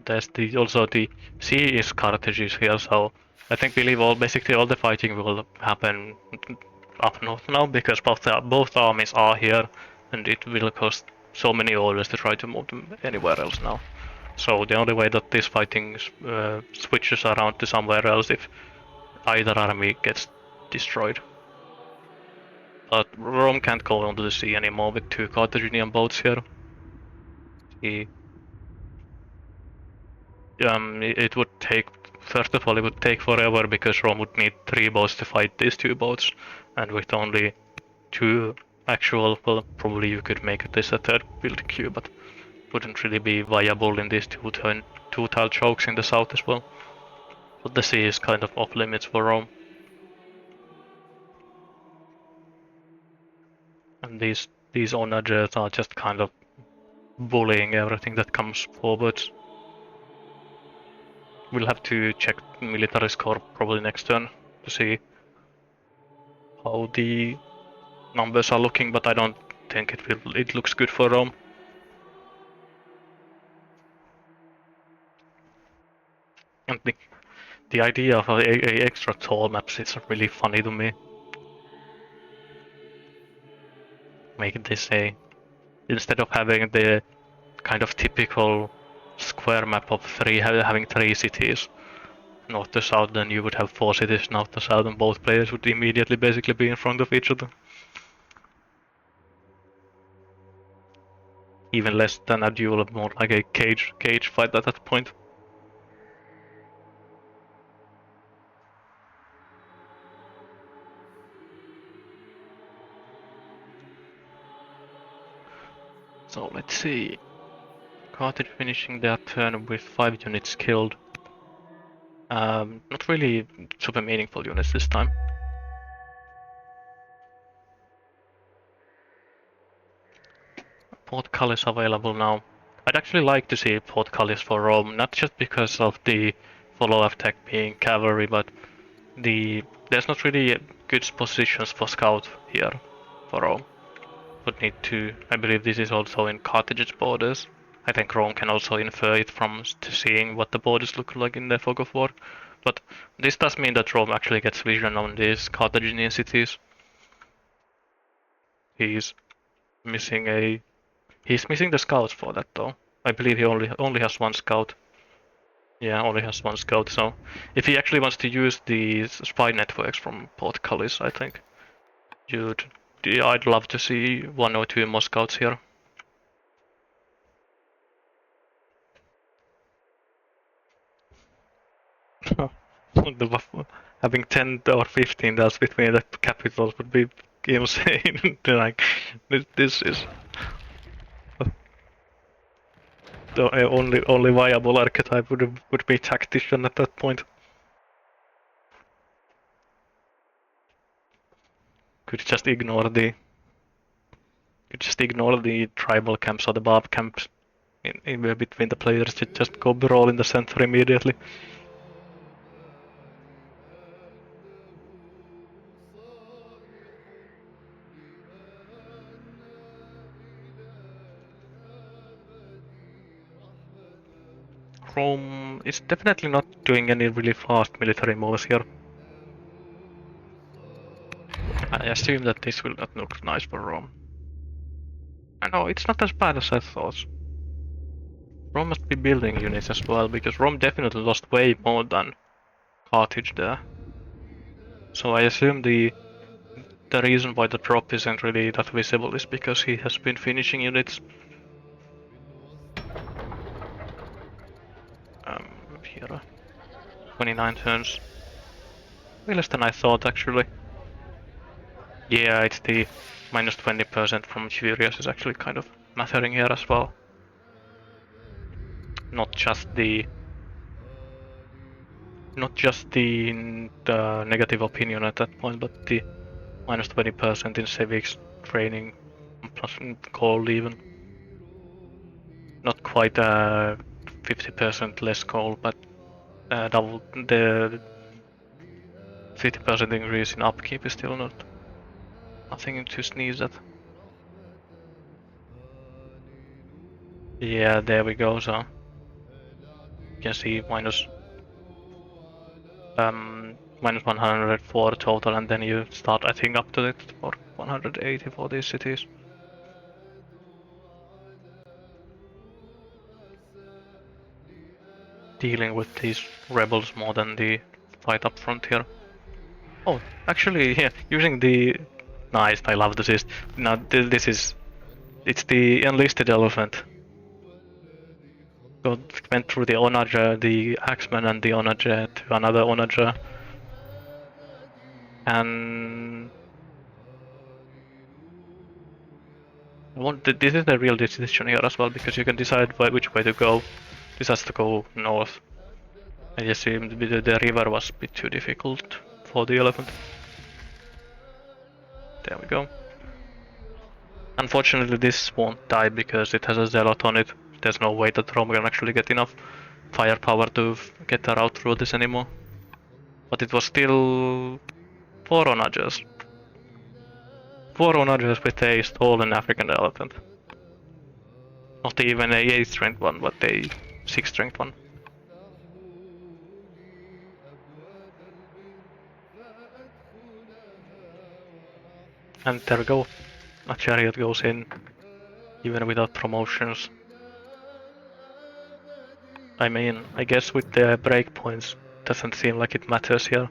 There's also the sea is Carthages here, so I believe basically all the fighting will happen up north now, because both armies are here, and it will cost so many orders to try to move them anywhere else now. So the only way that this fighting switches around to somewhere else if either army gets destroyed. But Rome can't go onto the sea anymore with 2 Carthaginian boats here. It would take, first of all, it would take forever because Rome would need 3 boats to fight these 2 boats, and with only 2 actual, well, probably you could make this a 3rd build queue, but wouldn't really be viable in these 2-tile chokes in the south as well. But the sea is kind of off limits for Rome. And these onagers are just kind of bullying everything that comes forwards. We'll have to check military score probably next turn to see how the numbers are looking, but I don't think it will. It looks good for Rome. And the idea of a extra tall maps is really funny to me. Make this instead of having the kind of typical square map of having 3 cities north to south, then you would have 4 cities north to south, and both players would immediately basically be in front of each other. Even less than a duel, more like a cage fight at that point. So let's see. Carthage finishing their turn with 5 units killed. Not really super meaningful units this time. Portcullis available now. I'd actually like to see Portcullis for Rome, not just because of the follow-up attack being cavalry, but there's not really good positions for scout here for Rome. Would need to. I believe this is also in Carthage's borders. I think Rome can also infer it from seeing what the borders look like in the Fog of War. But this does mean that Rome actually gets vision on these Carthaginian cities. He's missing the scouts for that though. I believe he only has 1 scout. Yeah, only has 1 scout. So if he actually wants to use these spy networks from Portcullis, I think I'd love to see 1 or 2 more scouts here. Having 10 or 15 deaths between the capitals would be insane. Like, this is the only viable archetype would be tactician at that point. Could just ignore the tribal camps or the barb camps in between the players. Just go brawl in the center immediately. Rome is definitely not doing any really fast military moves here. assume that this will not look nice for Rome. I know, it's not as bad as I thought. Rome must be building units as well, because Rome definitely lost way more than Carthage there. So I assume the reason why the drop isn't really that visible is because he has been finishing units. Here, 29 turns. Way less than I thought, actually. Yeah, it's the minus 20% from Furious is actually kind of mattering here as well. Not just the negative opinion at that point, but the minus 20% in civics, training, plus coal even. Not quite 50% less coal, but double the 50% increase in upkeep is still nothing to sneeze at. Yeah, there we go. So you can see minus 104 total, and then you start adding up to it for 180 for these cities. Dealing with these rebels more than the fight up front here. Oh, actually, yeah, using the... Nice, I love this. Now, this is... It's the enlisted elephant. Went through the onager, the axeman and the onager to another onager. And... This is the real decision here as well, because you can decide which way to go. This has to go north. I assumed the river was a bit too difficult for the elephant. There we go. Unfortunately, this won't die because it has a zealot on it. There's no way that Rome can actually get enough firepower to get a route through this anymore. But it was still 4 onagers. 4 onagers with a stolen African elephant. Not even a 8 strength one, but a 6 strength one. And there we go. A chariot goes in, even without promotions. I mean, I guess with the breakpoints, doesn't seem like it matters here.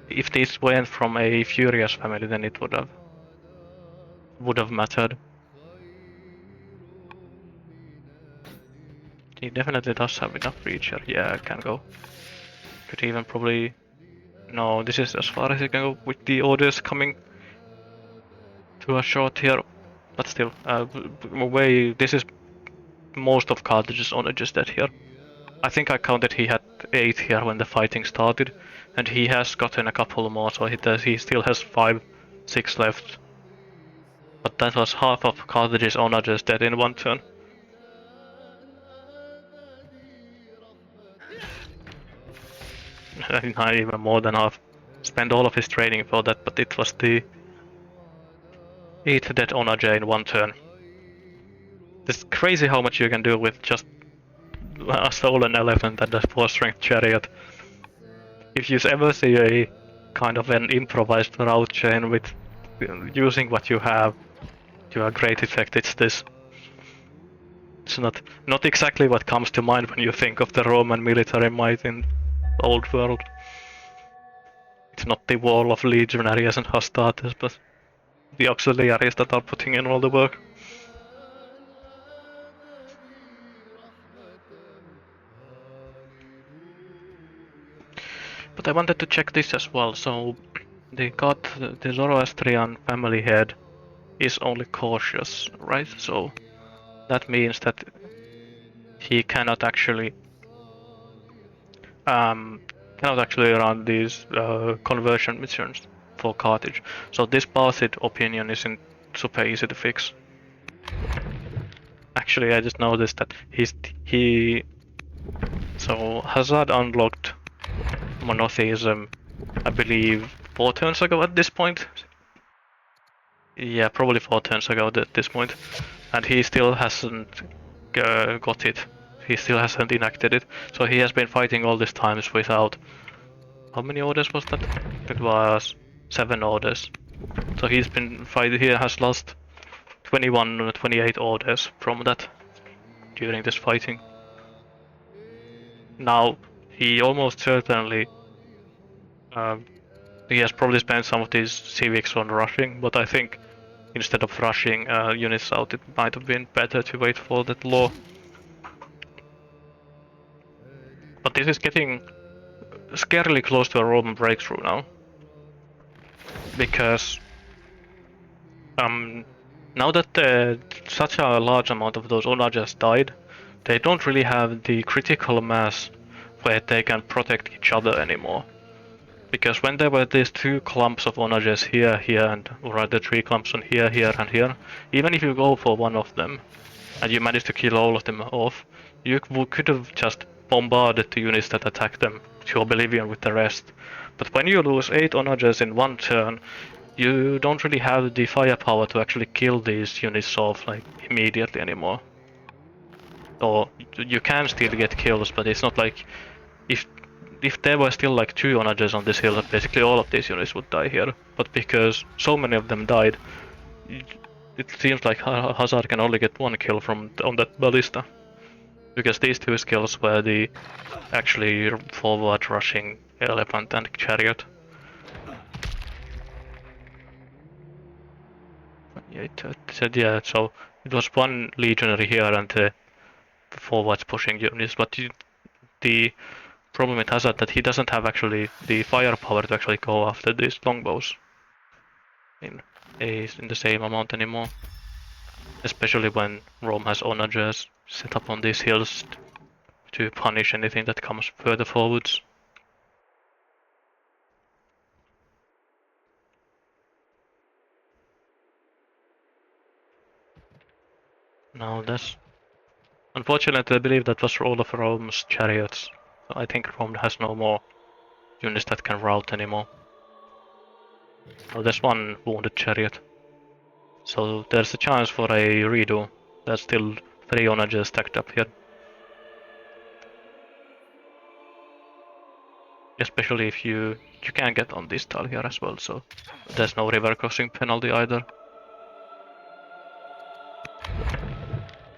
If this went from a Furious family, then it would have mattered. He definitely does have enough reach here. Yeah, can go. Could even probably... No, this is as far as he can go with the orders coming to a short here. But still, this is most of Carthage's onagers dead here. I think I counted he had 8 here when the fighting started, and he has gotten a couple more, so he still has 5, 6 left. But that was half of Carthage's onagers dead in one turn. Not even more than half. Spent all of his training for that, but it was the 8 dead onager in one turn. It's crazy how much you can do with just a stolen elephant and a 4-strength chariot. If you ever see a kind of an improvised route chain with using what you have to a great effect, it's this. It's not exactly what comes to mind when you think of the Roman military might in Old World. It's not the wall of legionaries and Hastings, but the auxiliaries that are putting in all the work. But I wanted to check this as well. So the Zoroastrian family head is only cautious, right? So that means that he cannot actually run these conversion missions for Carthage. So this Barcid opinion isn't super easy to fix. Actually, I just noticed that so Hazard unlocked monotheism, I believe 4 turns ago at this point. Yeah, probably 4 turns ago at this point, and he still hasn't got it. He still hasn't enacted it, so he has been fighting all these times without... How many orders was that? It was 7 orders. So he's been fighting. He has lost 21 or 28 orders from that during this fighting. Now he almost certainly he has probably spent some of these civics on rushing, but I think instead of rushing units out, it might have been better to wait for that law. But this is getting scarily close to a Roman breakthrough now, because now that such a large amount of those onagers died, they don't really have the critical mass where they can protect each other anymore. Because when there were these two clumps of onagers here, here, and or rather three clumps on here, here, and here, even if you go for one of them, and you manage to kill all of them off, you could have just bombarded the units that attack them to oblivion with the rest. But when you lose 8 onagers in one turn, you don't really have the firepower to actually kill these units off like immediately anymore. Or you can still get kills, but it's not like if there were still like 2 onagers on this hill, basically all of these units would die here. But because so many of them died, it seems like Hazard can only get 1 kill from on that ballista. Because these 2 skills were the actually forward rushing elephant and chariot. Yeah, it said yeah, so it was 1 legionary here and the forwards pushing units, but the problem with Hazard that he doesn't have actually the firepower to actually go after these longbows in the same amount anymore. Especially when Rome has onagers set up on these hills to punish anything that comes further forwards. Now that's unfortunately I believe that was all of Rome's chariots. So I think Rome has no more units that can rout anymore. Oh, there's 1 wounded chariot. So there's a chance for a redo. There's still 3 onagers stacked up here. Especially if you can get on this tile here as well, so there's no river crossing penalty either.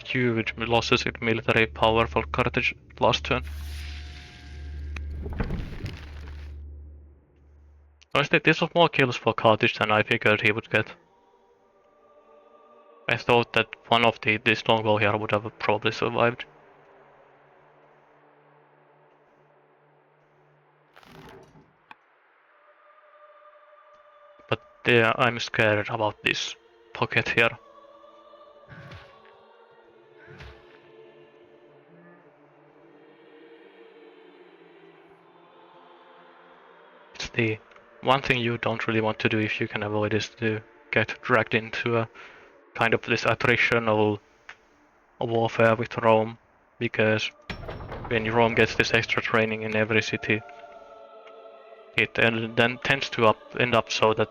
Huge losses in military power for Carthage last turn. Honestly, this was more kills for Carthage than I figured he would get. I thought that one of this longbow here would have probably survived. But I'm scared about this pocket here. It's the one thing you don't really want to do if you can avoid is to get dragged into a kind of this attritional warfare with Rome, because when Rome gets this extra training in every city, it then tends to end up so that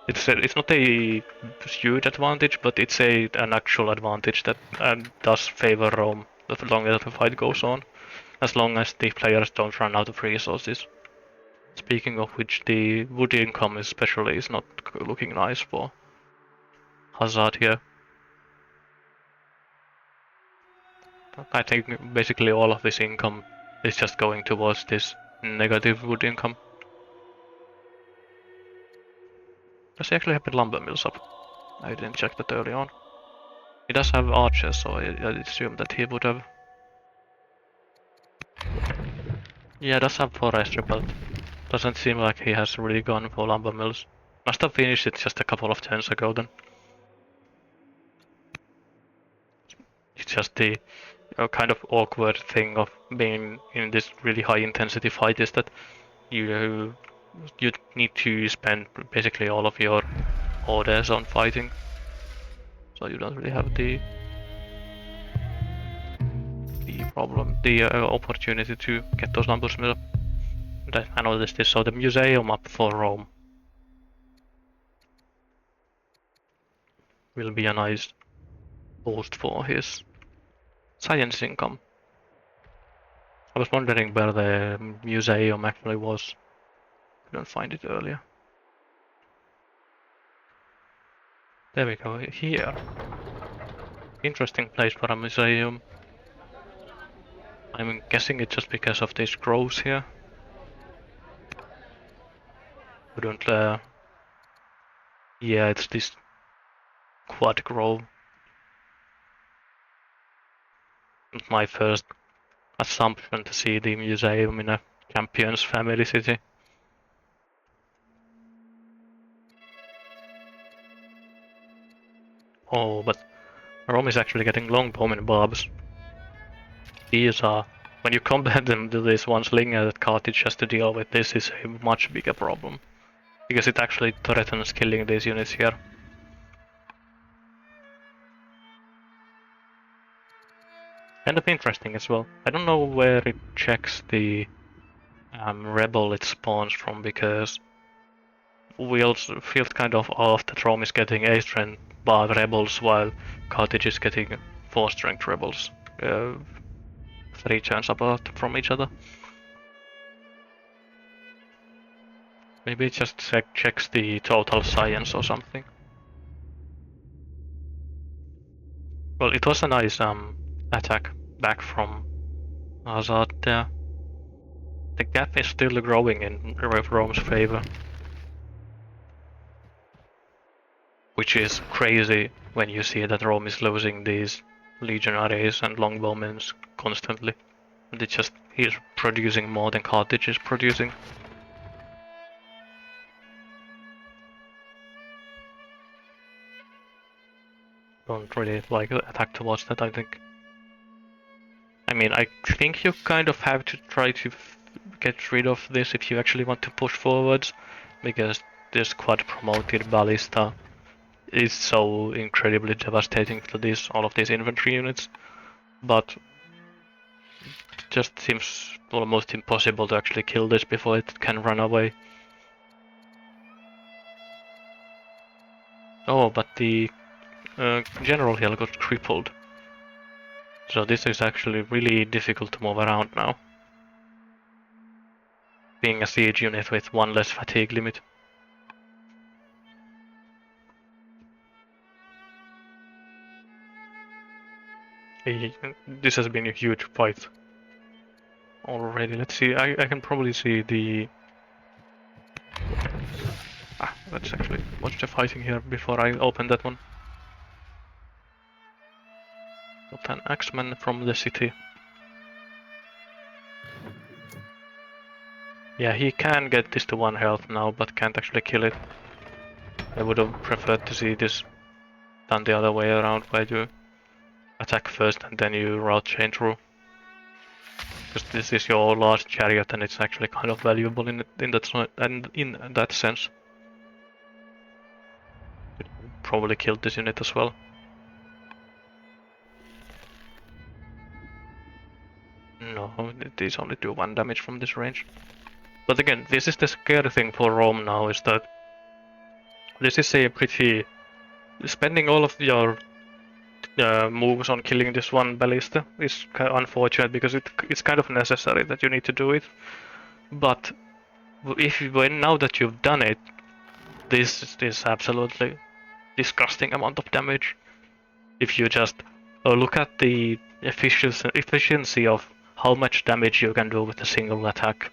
it's not a huge advantage, but it's an actual advantage that does favor Rome the longer the fight goes on, as long as the players don't run out of resources. Speaking of which, the wood income especially is not looking nice for Hazard here. I think basically all of this income is just going towards this negative wood income. Does he actually have lumber mills up? I didn't check that early on. He does have archers, so I assume that he would have. Yeah, does have forestry, but doesn't seem like he has really gone for lumber mills. Must have finished it just a couple of turns ago then. It's just the kind of awkward thing of being in this really high intensity fight is that you need to spend basically all of your orders on fighting, so you don't really have the opportunity to get those numbers mill. I noticed this. So the museum up for Rome will be a nice boost for his science income. I was wondering where the museum actually was. Couldn't find it earlier. There we go, here. Interesting place for a museum. I'm guessing it's just because of these groves here. Wouldn't, yeah, it's this quad grove. Not my first assumption to see the museum in a champion's family city. Oh, but Rome is actually getting longbowmen barbs. These are, when you compare them to this one slinger that Carthage has to deal with, this is a much bigger problem. Because it actually threatens killing these units here. Kind of interesting as well. I don't know where it checks the rebel it spawns from, because we also feel kind of off that Rome is getting A strength bar rebels while Carthage is getting 4 strength rebels. 3 turns apart from each other. Maybe it just checks the total science or something. Well, it was a nice attack back from Hazard there. The gap is still growing in Rome's favor. Which is crazy when you see that Rome is losing these legionaries and longbowmen constantly. And it just is producing more than Carthage is producing. Don't really like the attack towards that, I think. I mean, I think you kind of have to try to get rid of this if you actually want to push forwards, because this quad promoted ballista is so incredibly devastating to all of these infantry units, but it just seems almost impossible to actually kill this before it can run away. Oh, but the general here got crippled, so this is actually really difficult to move around now, being a siege unit with 1 less fatigue limit. This has been a huge fight already. Let's see, I can probably see the... let's actually watch the fighting here before I open that one. Got an axeman from the city. Yeah, he can get this to 1 health now, but can't actually kill it. I would have preferred to see this done the other way around, where you attack first and then you route chain through. Because this is your last chariot and it's actually kind of valuable in that sense. It probably killed this unit as well. No, these only do 1 damage from this range. But again, this is the scary thing for Rome now, is that this is a pretty... Spending all of your moves on killing this one ballista is kind of unfortunate, because it's kind of necessary that you need to do it. But now that you've done it, this is absolutely disgusting amount of damage. If you just look at the efficiency of how much damage you can do with a single attack.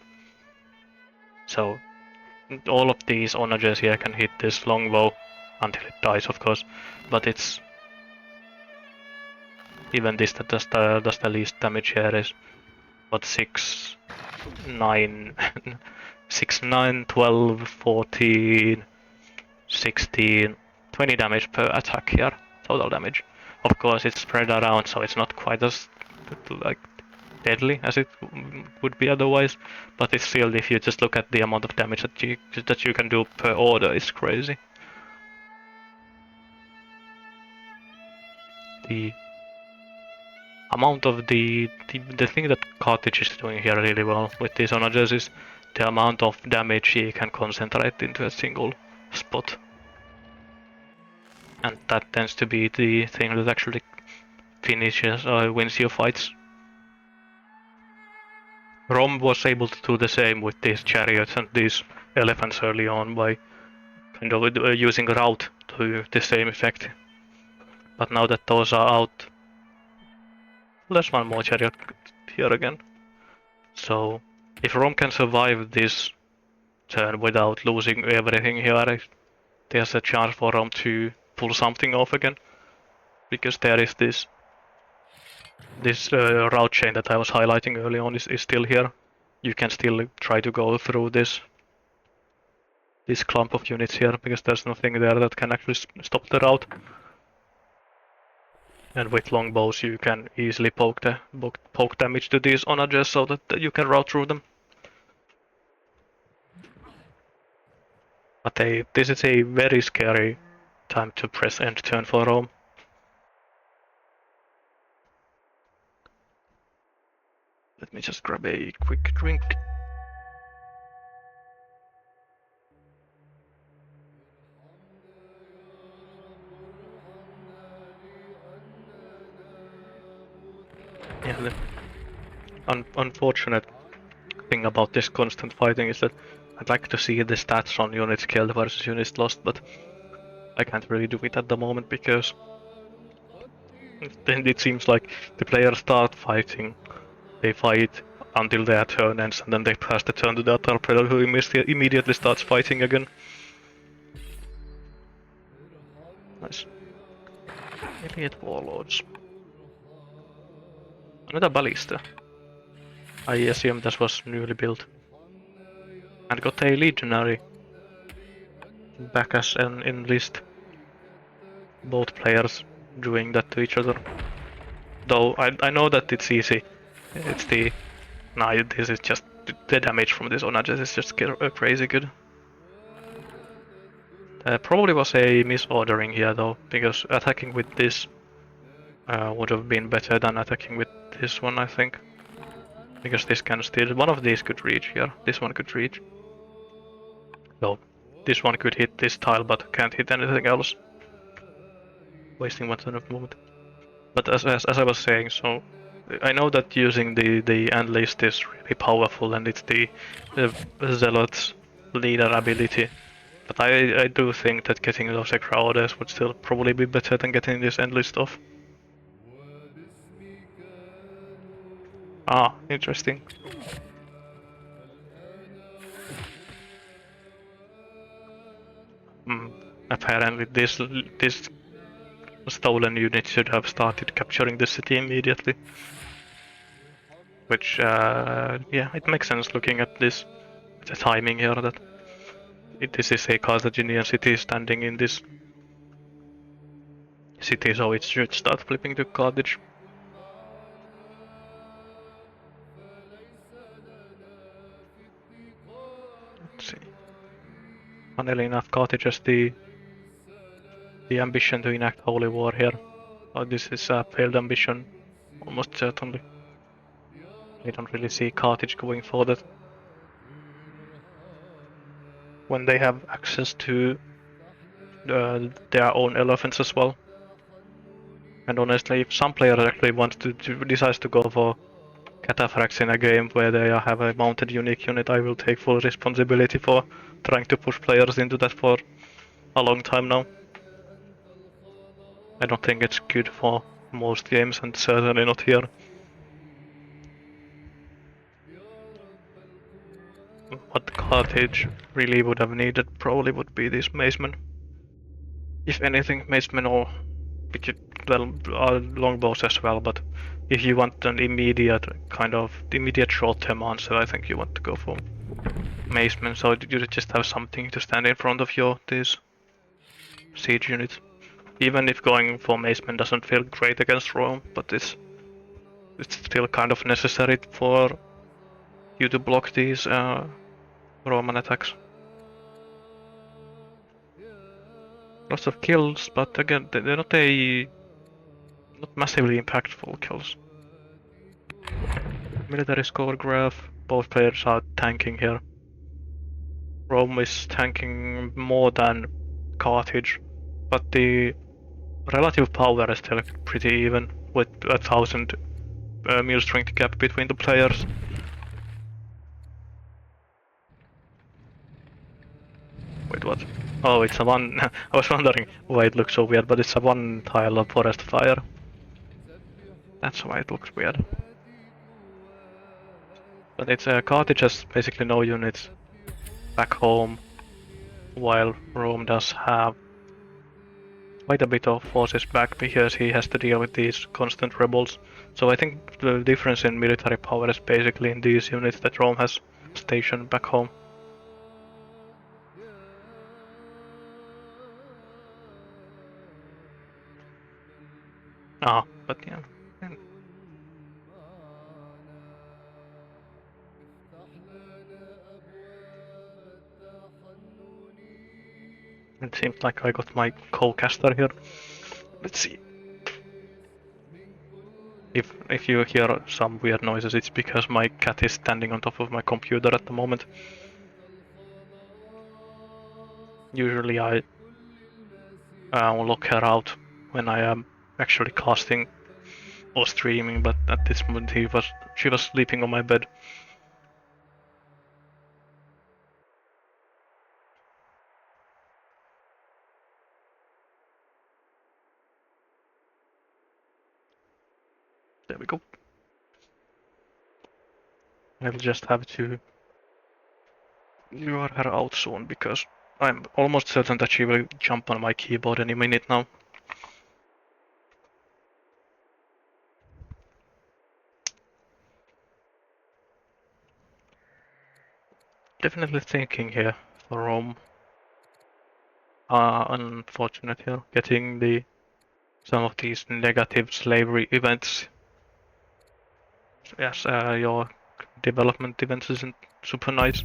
So all of these onagers here can hit this longbow until it dies, of course, but it's even this that does the least damage here is what, 6, 9, 6, 9, 12, 14, 16, 20 damage per attack here, total damage. Of course it's spread around, so it's not quite as like deadly as it would be otherwise, but it's still, if you just look at the amount of damage that you can do per order, it's crazy. The amount of the thing that Carthage is doing here really well with these onagers is the amount of damage he can concentrate into a single spot. And that tends to be the thing that actually finishes or wins your fights. Rome was able to do the same with these chariots and these elephants early on by kind of using route do the same effect. But now that those are out, there's one more chariot here again. So if Rome can survive this turn without losing everything here, there's a chance for Rome to pull something off again. Because there is this route chain that I was highlighting early on is still here. You can still try to go through this clump of units here, because there's nothing there that can actually stop the route. And with longbows you can easily poke damage to these onagers so that you can route through them. But this is a very scary time to press end turn for Rome. Let me just grab a quick drink. Yeah, the unfortunate thing about this constant fighting is that I'd like to see the stats on units killed versus units lost, but I can't really do it at the moment because then it seems like the players start fighting, they fight until their turn ends, and then they pass the turn to the other player who immediately starts fighting again. Nice. Elite warlords. Another ballista. I assume this was newly built. And got a legionary back as an enlist. Both players doing that to each other. Though I know that it's easy. It's the... Nah, this is just... The damage from this onagers is just crazy good. Probably was a misordering here though, because attacking with this would have been better than attacking with this one, I think. Because this can still... One of these could reach here. This one could reach. So this one could hit this tile but can't hit anything else. Wasting one turn of movement. But as I was saying, so I know that using the end list is really powerful and it's the zealot's leader ability. But I do think that getting those extra orders would still probably be better than getting this end list off. Ah, interesting. Apparently this stolen unit should have started capturing the city immediately. Which, yeah, it makes sense looking at this, the timing here, that this is a Carthaginian city standing in this city, so it should start flipping to Carthage. Let's see. Funnily enough, Carthage has the ambition to enact holy war here. Oh, this is a failed ambition, almost certainly. I don't really see Carthage going for that. When they have access to their own elephants as well. And honestly, if some player actually wants to decides to go for cataphracts in a game where they have a mounted unique unit, I will take full responsibility for trying to push players into that for a long time now. I don't think it's good for most games, and certainly not here. What Carthage really would have needed probably would be these macemen. If anything, macemen or longbows as well, but if you want an immediate short-term answer, I think you want to go for macemen, so you just have something to stand in front of these siege units. Even if going for macemen doesn't feel great against Rome, but it's still kind of necessary for you to block these Roman attacks. Lots of kills, but again, they're not massively impactful kills. Military score graph, both players are tanking here. Rome is tanking more than Carthage, but the relative power is still pretty even, with 1,000 mil strength gap between the players. Wait, what? Oh, it's a one. I was wondering why it looks so weird, but it's a one tile of forest fire. That's why it looks weird. But it's a Carthage has basically no units back home, while Rome does have quite a bit of forces back because he has to deal with these constant rebels. So I think the difference in military power is basically in these units that Rome has stationed back home. Ah, but yeah. It seems like I got my co-caster here. Let's see. If you hear some weird noises, it's because my cat is standing on top of my computer at the moment. Usually I lock her out when I am actually casting or streaming, but at this moment she was sleeping on my bed. There we go. I'll just have to lure her out soon because I'm almost certain that she will jump on my keyboard any minute now. Definitely thinking here for Rome. Unfortunate here, getting some of these negative slavery events. Yes, your development events isn't super nice.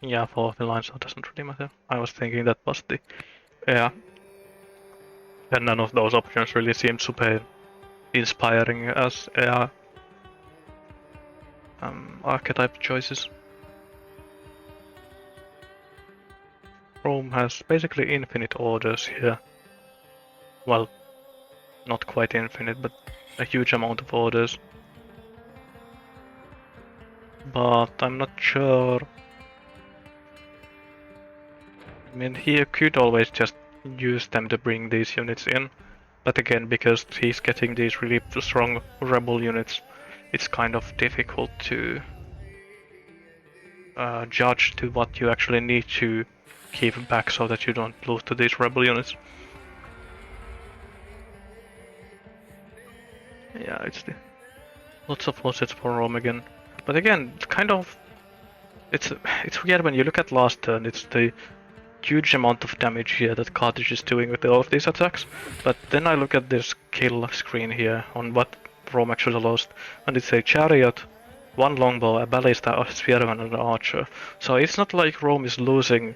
Yeah, for the lines, so it doesn't really matter. I was thinking that was the, yeah, and none of those options really seemed super inspiring as archetype choices. Rome has basically infinite orders here. Well, not quite infinite, but a huge amount of orders. But I'm not sure. I mean, he could always just use them to bring these units in. But again, because he's getting these really strong rebel units, it's kind of difficult to judge to what you actually need to keep back so that you don't lose to these rebel units. Yeah, it's lots of losses for Rome again. But again, kind of, it's weird when you look at last turn. It's the huge amount of damage here that Carthage is doing with all of these attacks. But then I look at this kill screen here on what Rome actually lost, and it's a chariot, one longbow, a ballista, a spearman, and an archer. So it's not like Rome is losing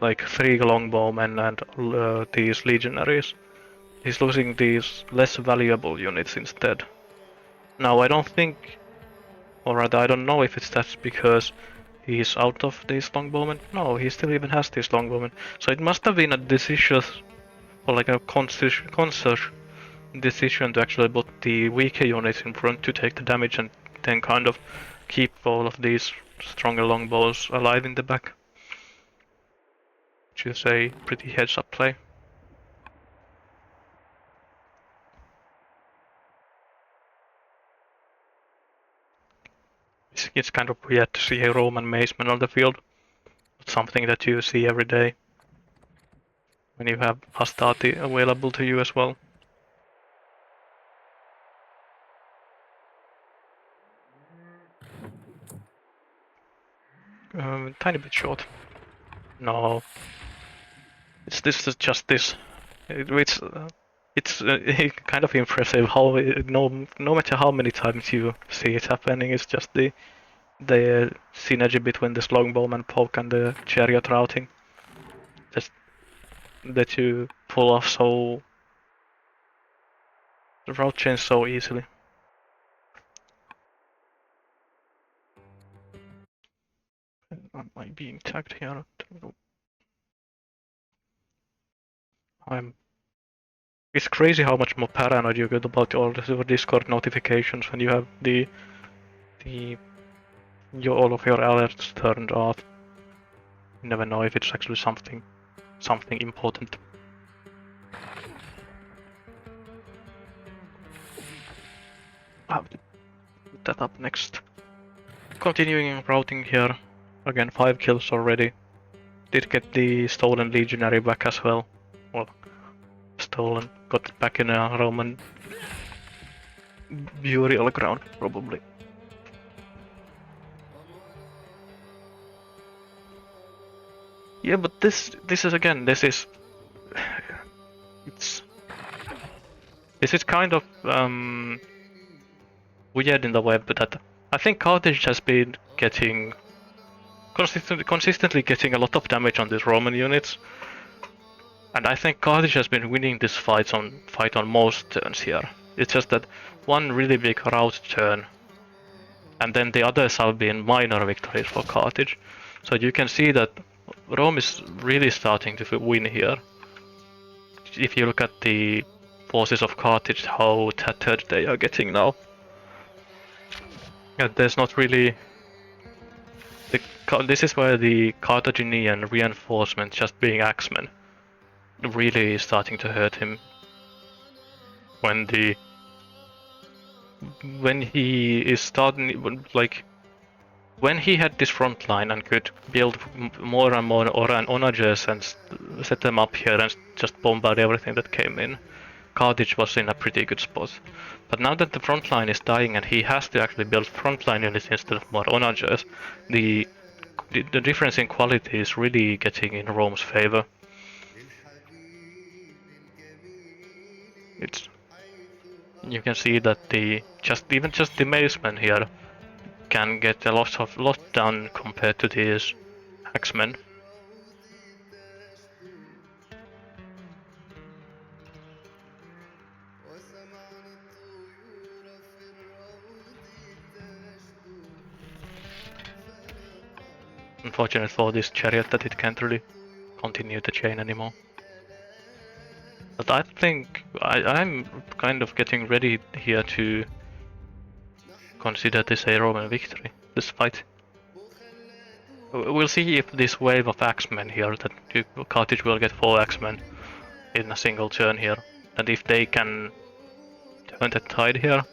like 3 longbowmen and these legionaries. He's losing these less valuable units instead. Now I don't think, or rather I don't know if that's because he's out of these longbowmen. No, he still even has these longbowmen. So it must have been a decision, or like a conscious decision to actually put the weaker units in front to take the damage and then kind of keep all of these stronger longbows alive in the back. Which is a pretty heads up play. It's kind of weird to see a Roman maceman on the field. It's something that you see every day when you have Hastati available to you as well. Tiny bit short. No, it's just this. It's kind of impressive how no matter how many times you see it happening, it's just the synergy between this longbowman poke and the chariot routing. Just that you pull off so the route change so easily. Am I being tagged here? I'm It's crazy how much more paranoid you get about all the Discord notifications when you have the all of your alerts turned off. You never know if it's actually something important. I'll put that up next. Continuing routing here. Again, 5 kills already. Did get the stolen legionary back as well. Well, stolen. Got it back in a Roman burial ground, probably. Yeah, but this is again, this is kind of weird in the web that I think Carthage has been getting consistently getting a lot of damage on these Roman units, and I think Carthage has been winning this fight on most turns here. It's just that one really big rout turn, and then the others have been minor victories for Carthage. So you can see that Rome is really starting to win here. If you look at the forces of Carthage, how tattered they are getting now. Yeah, there's not really... This is where the Carthaginian reinforcement, just being axemen, really is starting to hurt him. When he is starting, like, when he had this front line and could build more and more onagers and set them up here and just bombard everything that came in, Carthage was in a pretty good spot. But now that the front line is dying and he has to actually build front line units instead of more onagers, the difference in quality is really getting in Rome's favor. You can see that even just the macemen here can get a lot done compared to these axemen. Unfortunate for this chariot that it can't really continue the chain anymore. But I think I'm kind of getting ready here to consider this a Roman victory, this fight. We'll see if this wave of axemen here, that Carthage will get 4 axemen in a single turn here, and if they can turn the tide here.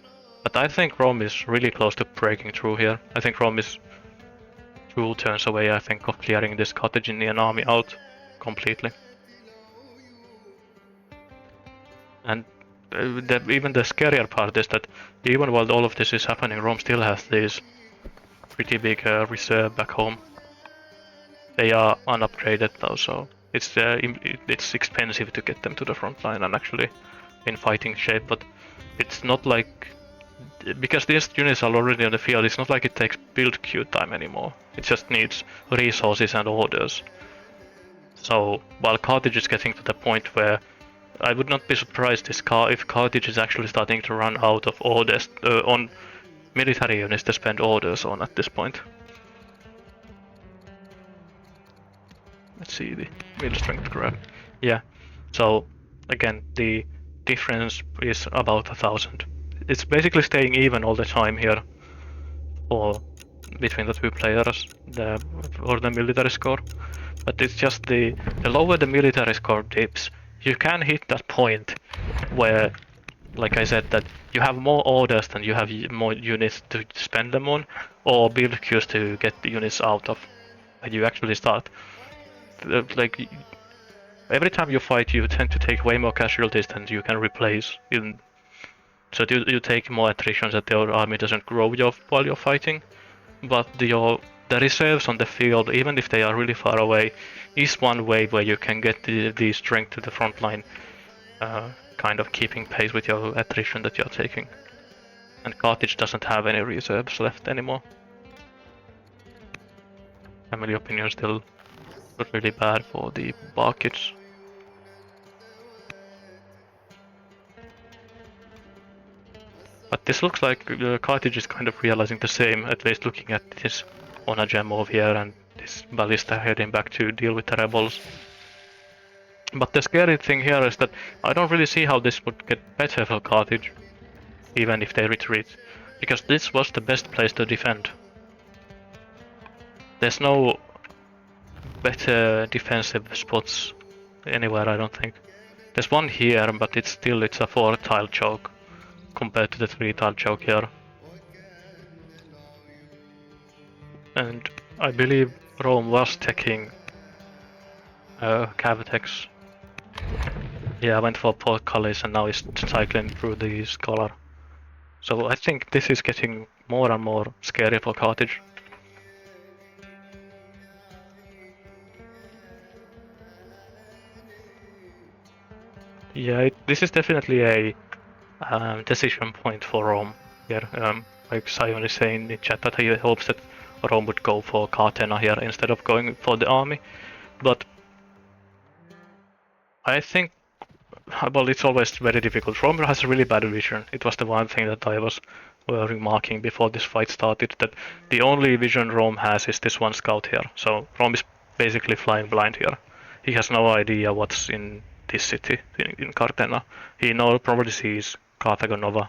But I think Rome is really close to breaking through here. I think Rome is 2 turns away, I think, of clearing this Carthaginian army out completely. And even the scarier part is that even while all of this is happening, Rome still has this pretty big reserve back home. They are unupgraded though, so it's expensive to get them to the front line and actually in fighting shape. But it's not like, because these units are already on the field, it's not like it takes build queue time anymore. It just needs resources and orders. So while Carthage is getting to the point where I would not be surprised if Carthage is actually starting to run out of orders on military units to spend orders on at this point. Let's see the mill strength graph. Yeah, so again the difference is about 1,000. It's basically staying even all the time here, or between the 2 players, or the military score. But it's just the lower the military score dips, you can hit that point where, like I said, that you have more orders than you have more units to spend them on, or build queues to get the units out of. And you actually start, like, every time you fight, you tend to take way more casualties than you can replace. So you take more attrition that your army doesn't grow while you're fighting, but the reserves on the field, even if they are really far away, is one way where you can get the strength to the front line, kind of keeping pace with your attrition that you're taking. And Carthage doesn't have any reserves left anymore. Family opinion still really bad for the Barkids. But this looks like Carthage is kind of realizing the same, at least looking at this Onager move here and this Ballista heading back to deal with the rebels. But the scary thing here is that I don't really see how this would get better for Carthage, even if they retreat, because this was the best place to defend. There's no better defensive spots anywhere, I don't think. There's one here, but it's a 4-tile choke compared to the 3-tile choke here. And I believe Rome was taking Cavitex. Yeah, I went for Portcullis and now he's cycling through the Scholar. So I think this is getting more and more scary for Carthage. Yeah, this is definitely a decision point for Rome here. Like Sion is saying in chat that he hopes that Rome would go for Cartena here instead of going for the army. But I think, well, it's always very difficult. Rome has a really bad vision. It was the one thing that I was remarking before this fight started, that the only vision Rome has is this one scout here. So Rome is basically flying blind here. He has no idea what's in this city, in Cartena. He probably sees Carthago Nova.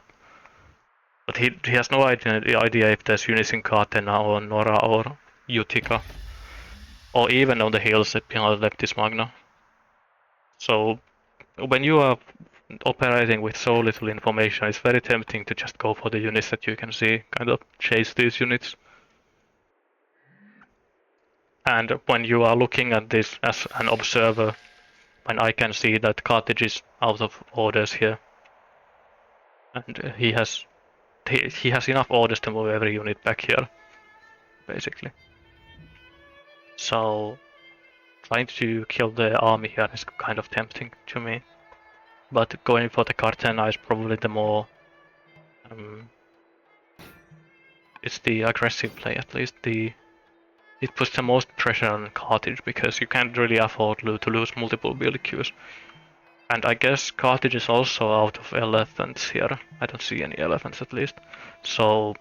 But he has no idea if there's units in Cartena or Nora or Utica. Or even on the hills behind Leptis Magna. So when you are operating with so little information, it's very tempting to just go for the units that you can see, kind of chase these units. And when you are looking at this as an observer, when I can see that Carthage is out of orders here, and he has enough orders to move every unit back here, basically. So trying to kill the army here is kind of tempting to me. But going for the Cartena is probably the more it's the aggressive play, at least. It puts the most pressure on Carthage because you can't really afford to lose multiple build queues. And I guess Carthage is also out of elephants here. I don't see any elephants at least. So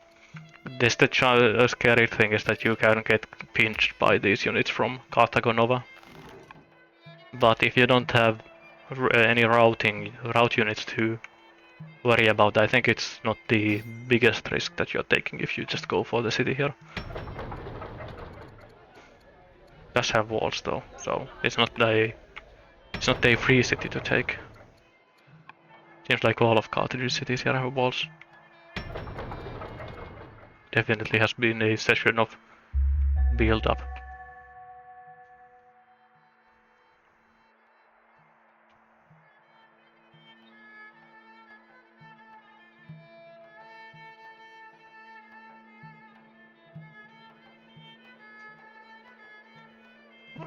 this the scary thing is that you can get pinched by these units from Carthago Nova. But if you don't have any route units to worry about, I think it's not the biggest risk that you're taking if you just go for the city here. It does have walls though, so it's not a free city to take. Seems like all of Carthage's cities here have walls. Definitely has been a session of build up.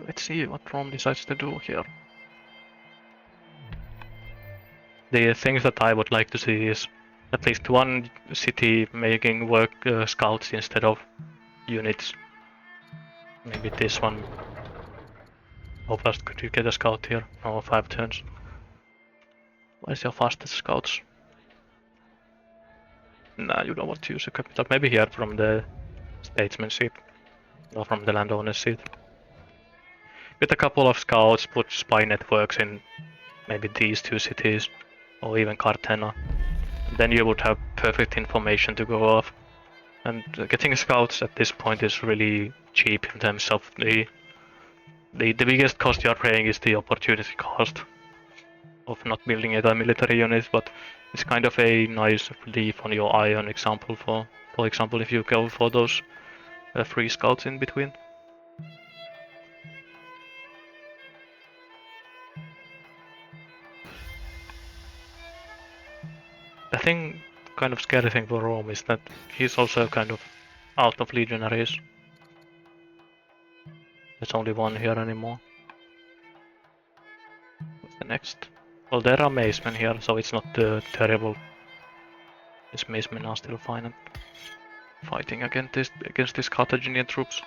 Let's see what Rome decides to do here. The things that I would like to see is at least one city making work scouts instead of units. Maybe this one. How fast could you get a scout here? Oh, 5 turns. What is your fastest scouts? Nah, you don't want to use a capital. Maybe here from the statesman seat. Or from the landowner seat. With a couple of scouts, put spy networks in maybe these two cities. Or even Cartena. Then you would have perfect information to go off. And getting scouts at this point is really cheap in terms of the biggest cost you are paying is the opportunity cost of not building a military unit, but it's kind of a nice relief on your iron example for example if you go for those free scouts in between. The thing, kind of scary thing for Rome is that he's also kind of out of legionaries. There's only one here anymore. What's the next? Well, there are macemen here, so it's not terrible. These macemen are still fine and fighting against these Carthaginian troops.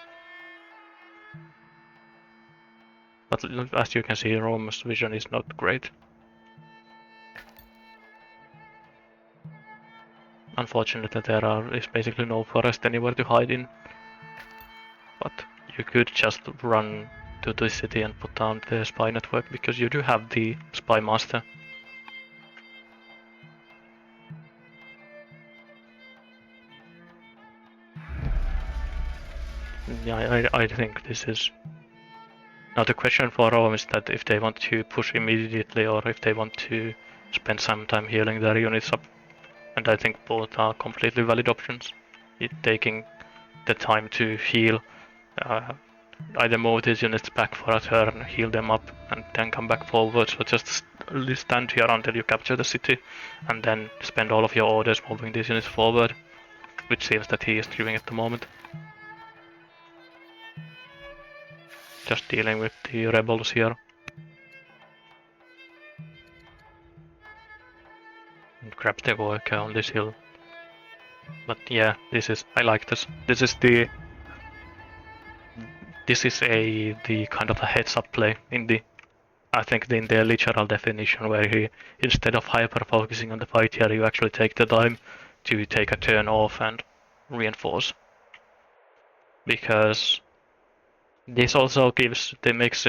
But as you can see, Rome's vision is not great. Unfortunately, there is basically no forest anywhere to hide in. But you could just run to the city and put down the spy network, because you do have the spy master. Yeah, I think this is... Now the question for Rome is that if they want to push immediately or if they want to spend some time healing their units up. And I think both are completely valid options. Taking the time to heal, either move these units back for a turn, heal them up, and then come back forward. So just stand here until you capture the city, and then spend all of your orders moving these units forward, which seems that he is doing at the moment. Just dealing with the rebels here. And grab the worker on this hill. But yeah, I like this. This is the kind of a heads up play in the, I think in the literal definition, where he, instead of hyper focusing on the fight here, you actually take the time to take a turn off and reinforce. Because this also makes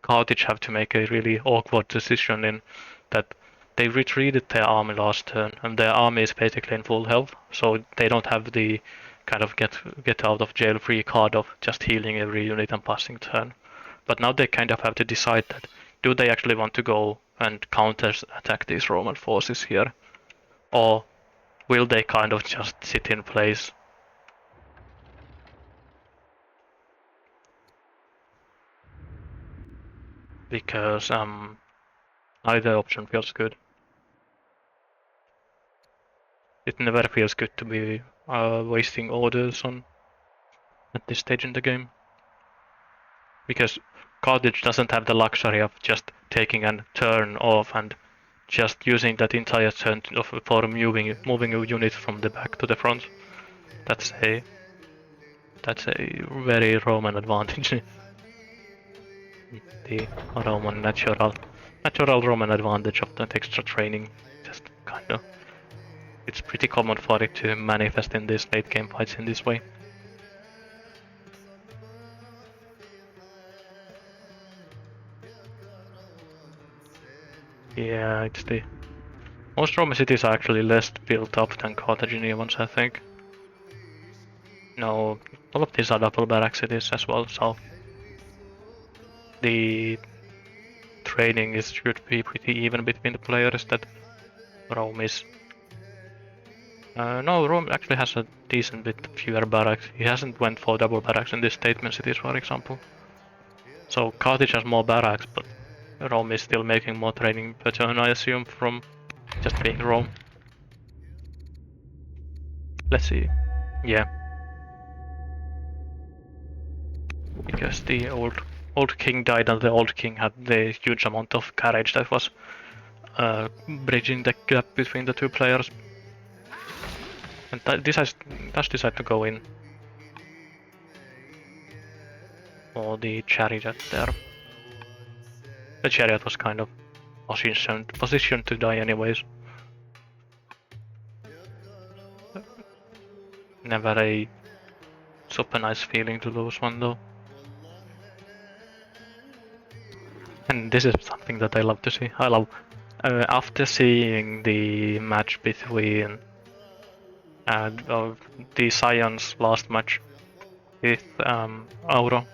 Carthage have to make a really awkward decision in that they retreated their army last turn, and their army is basically in full health, so they don't have the kind of get out of jail free card of just healing every unit and passing turn. But now they kind of have to decide that, do they actually want to go and counter attack these Roman forces here, or will they kind of just sit in place? Because either option feels good. It never feels good to be wasting orders on at this stage in the game. Because Carthage doesn't have the luxury of just taking a turn off and just using that entire turn for moving a unit from the back to the front. That's a very Roman advantage. The Roman natural Roman advantage of that extra training. Just kind of, it's pretty common for it to manifest in these late game fights in this way. Yeah, it's the... Most Roman cities are actually less built up than Carthaginian ones, I think. No, all of these are double barrack cities as well, so... The training should be pretty even between the players that Rome is... no, Rome actually has a decent bit fewer barracks. He hasn't went for double barracks in these statement cities, for example. So Carthage has more barracks, but Rome is still making more training per turn, I assume, from just being Rome. Let's see. Yeah. Because the old king died, and the old king had the huge amount of courage that was bridging the gap between the two players. And does decide to go in. Or the chariot there. The chariot was kind of positioned to die anyways. Never a super nice feeling to lose one though. And this is something that I love to see. I love, after seeing the match between the Scions last match with Auro,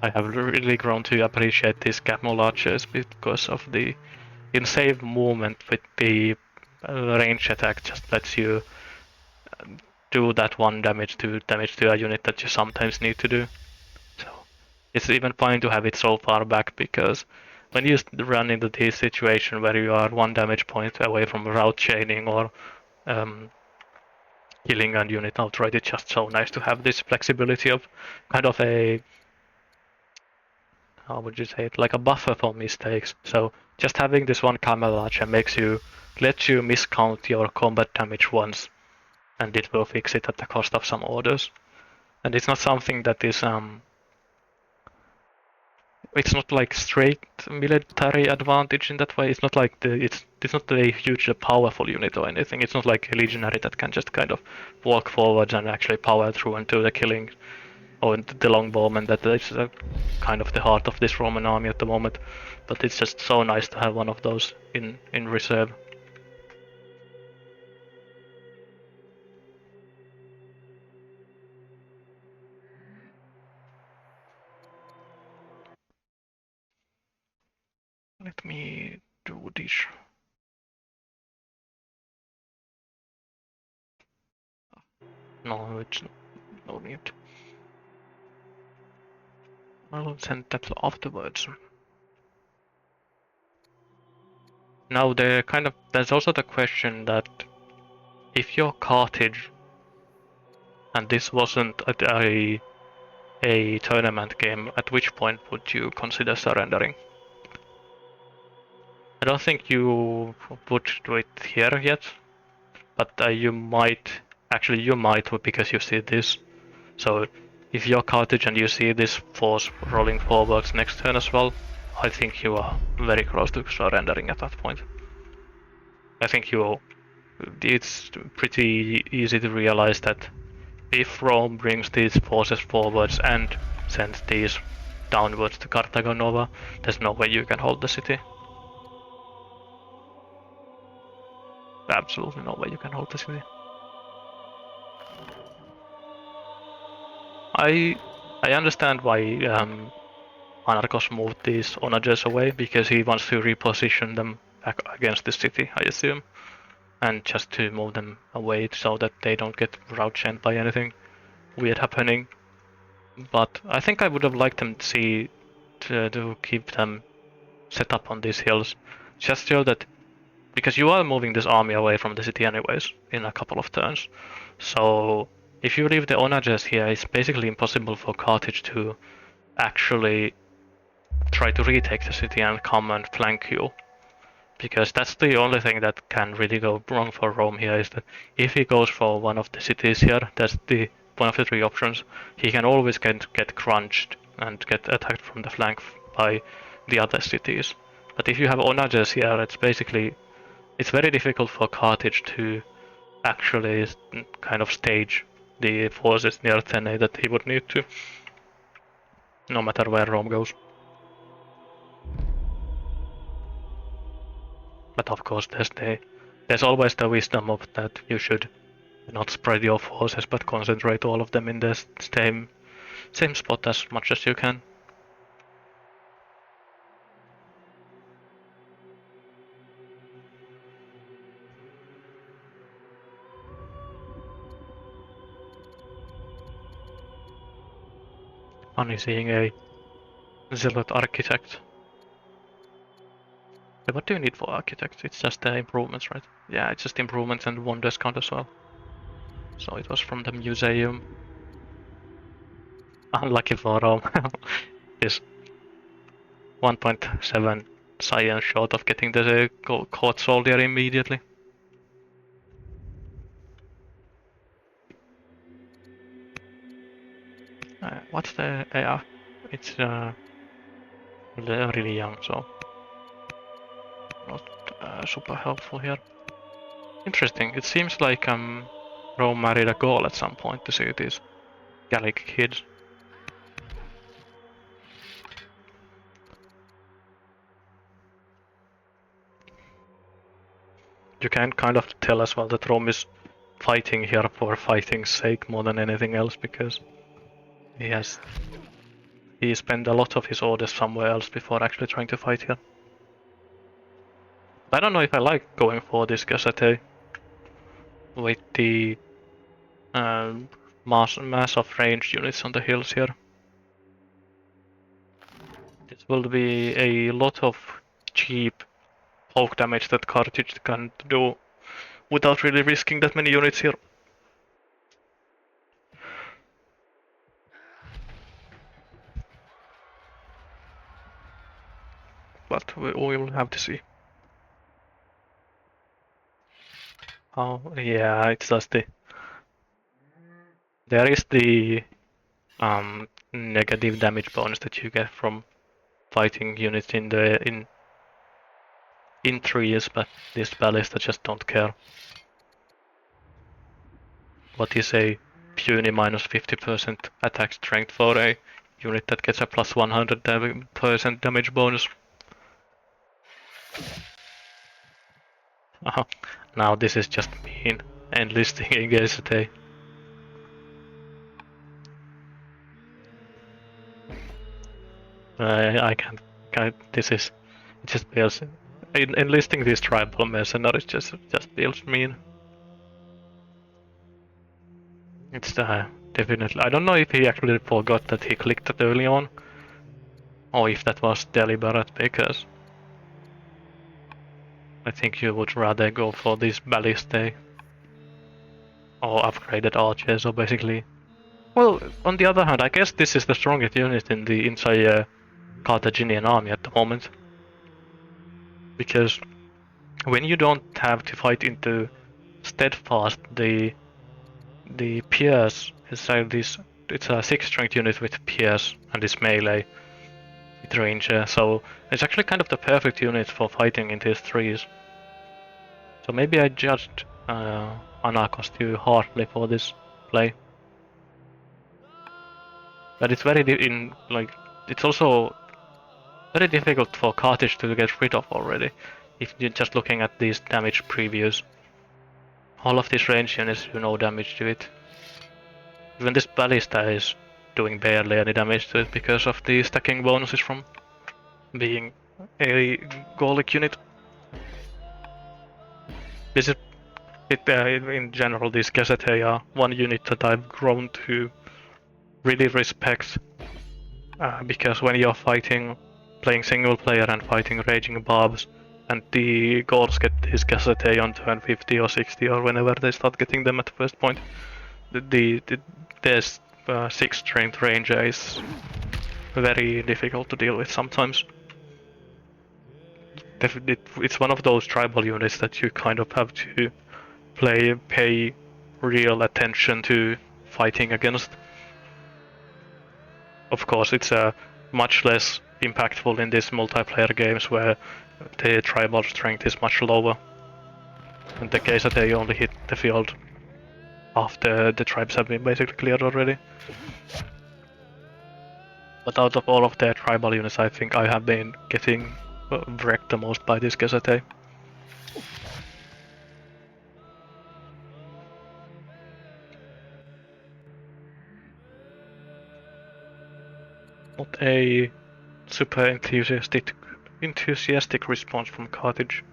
I have really grown to appreciate these camel archers because of the insane movement with the range attack. Just lets you do that one damage to a unit that you sometimes need to do. So it's even fine to have it so far back, because when you run into this situation where you are one damage point away from route chaining or killing a unit outright, it's just so nice to have this flexibility of kind of a, how would you say it, like a buffer for mistakes. So just having this one camel archer lets you miscount your combat damage once, and it will fix it at the cost of some orders. And it's not something that is it's not like straight military advantage in that way. It's not like it's not a huge powerful unit or anything. It's not like a legionary that can just kind of walk forward and actually power through and do the killing. or the longbowmen, that is kind of the heart of this Roman army at the moment. But it's just so nice to have one of those in reserve. Let me do this. No, it's no need. I'll send that afterwards. Now there's also the question that if you're Carthage and this wasn't a tournament game, at which point would you consider surrendering? I don't think you would do it here yet, but you might because you see this. So if you're Carthage and you see this force rolling forwards next turn as well, I think you are very close to surrendering at that point. I think it's pretty easy to realize that if Rome brings these forces forwards and sends these downwards to Carthago Nova, there's no way you can hold the city. Absolutely no way you can hold the city. I understand why Anarkos moved these onagers away, because he wants to reposition them back against the city, I assume, and just to move them away so that they don't get route chained by anything weird happening. But I think I would have liked them to keep them set up on these hills, just so that, because you are moving this army away from the city anyways in a couple of turns. So if you leave the onagers here, it's basically impossible for Carthage to actually try to retake the city and come and flank you. Because that's the only thing that can really go wrong for Rome here, is that if he goes for one of the cities here, that's the one of the three options, he can always get crunched and get attacked from the flank by the other cities. But if you have onagers here, it's very difficult for Carthage to actually kind of stage the forces near Athene that he would need to, no matter where Rome goes. But of course, there's always the wisdom of that you should not spread your forces, but concentrate all of them in the same spot as much as you can. Only seeing a zealot architect. But what do you need for architects? It's just the improvements, right? Yeah, it's just improvements and one discount as well. So it was from the museum. Unlucky for Rome. This 1.7 science short of getting the court soldier immediately. What's the AR? It's really young, so not super helpful here. Interesting. It seems like Rome married a Gaul at some point to see these Gallic kids. You can kind of tell as well that Rome is fighting here for fighting's sake more than anything else, because he spent a lot of his orders somewhere else before actually trying to fight here. I don't know if I like going for this Gazette with the mass of ranged units on the hills here. This will be a lot of cheap poke damage that Carthage can do without really risking that many units here. But we will have to see. Oh, yeah, it's just there is the negative damage bonus that you get from fighting units in trees, but these ballista just don't care. What is a puny minus 50% attack strength for a unit that gets a plus 100% damage bonus. Now this is just mean enlisting against a. I can't. This is it just feels enlisting these tribal mercenaries just feels mean. It's definitely. I don't know if he actually forgot that he clicked that early on, or if that was deliberate, because I think you would rather go for these ballistae or upgraded archers, or basically. Well, on the other hand, I guess this is the strongest unit in the entire Carthaginian army at the moment, because when you don't have to fight into steadfast, the Pierce is this. It's a 6 strength unit with Pierce and this melee with Ranger, so it's actually kind of the perfect unit for fighting in these threes. So maybe I judged Anarkos too harshly for this play. But it's very it's also very difficult for Carthage to get rid of already. If you're just looking at these damage previews, all of these range units do no damage to it. Even this ballista is doing barely any damage to it because of the stacking bonuses from being a Gallic unit. This is in general, these Gazetei are one unit that I've grown to really respect, because when you're playing single player and fighting raging barbs, and the Gauls get these Gazetei on turn 50 or 60 or whenever they start getting them at the first point, there's 6 strength ranger is very difficult to deal with sometimes. It's one of those tribal units that you kind of have to pay real attention to fighting against. Of course, it's much less impactful in these multiplayer games where the tribal strength is much lower. In the case that they only hit the field after the tribes have been basically cleared already. But out of all of their tribal units, I think I have been getting wrecked the most by this Gazetei. Not a super enthusiastic response from Carthage,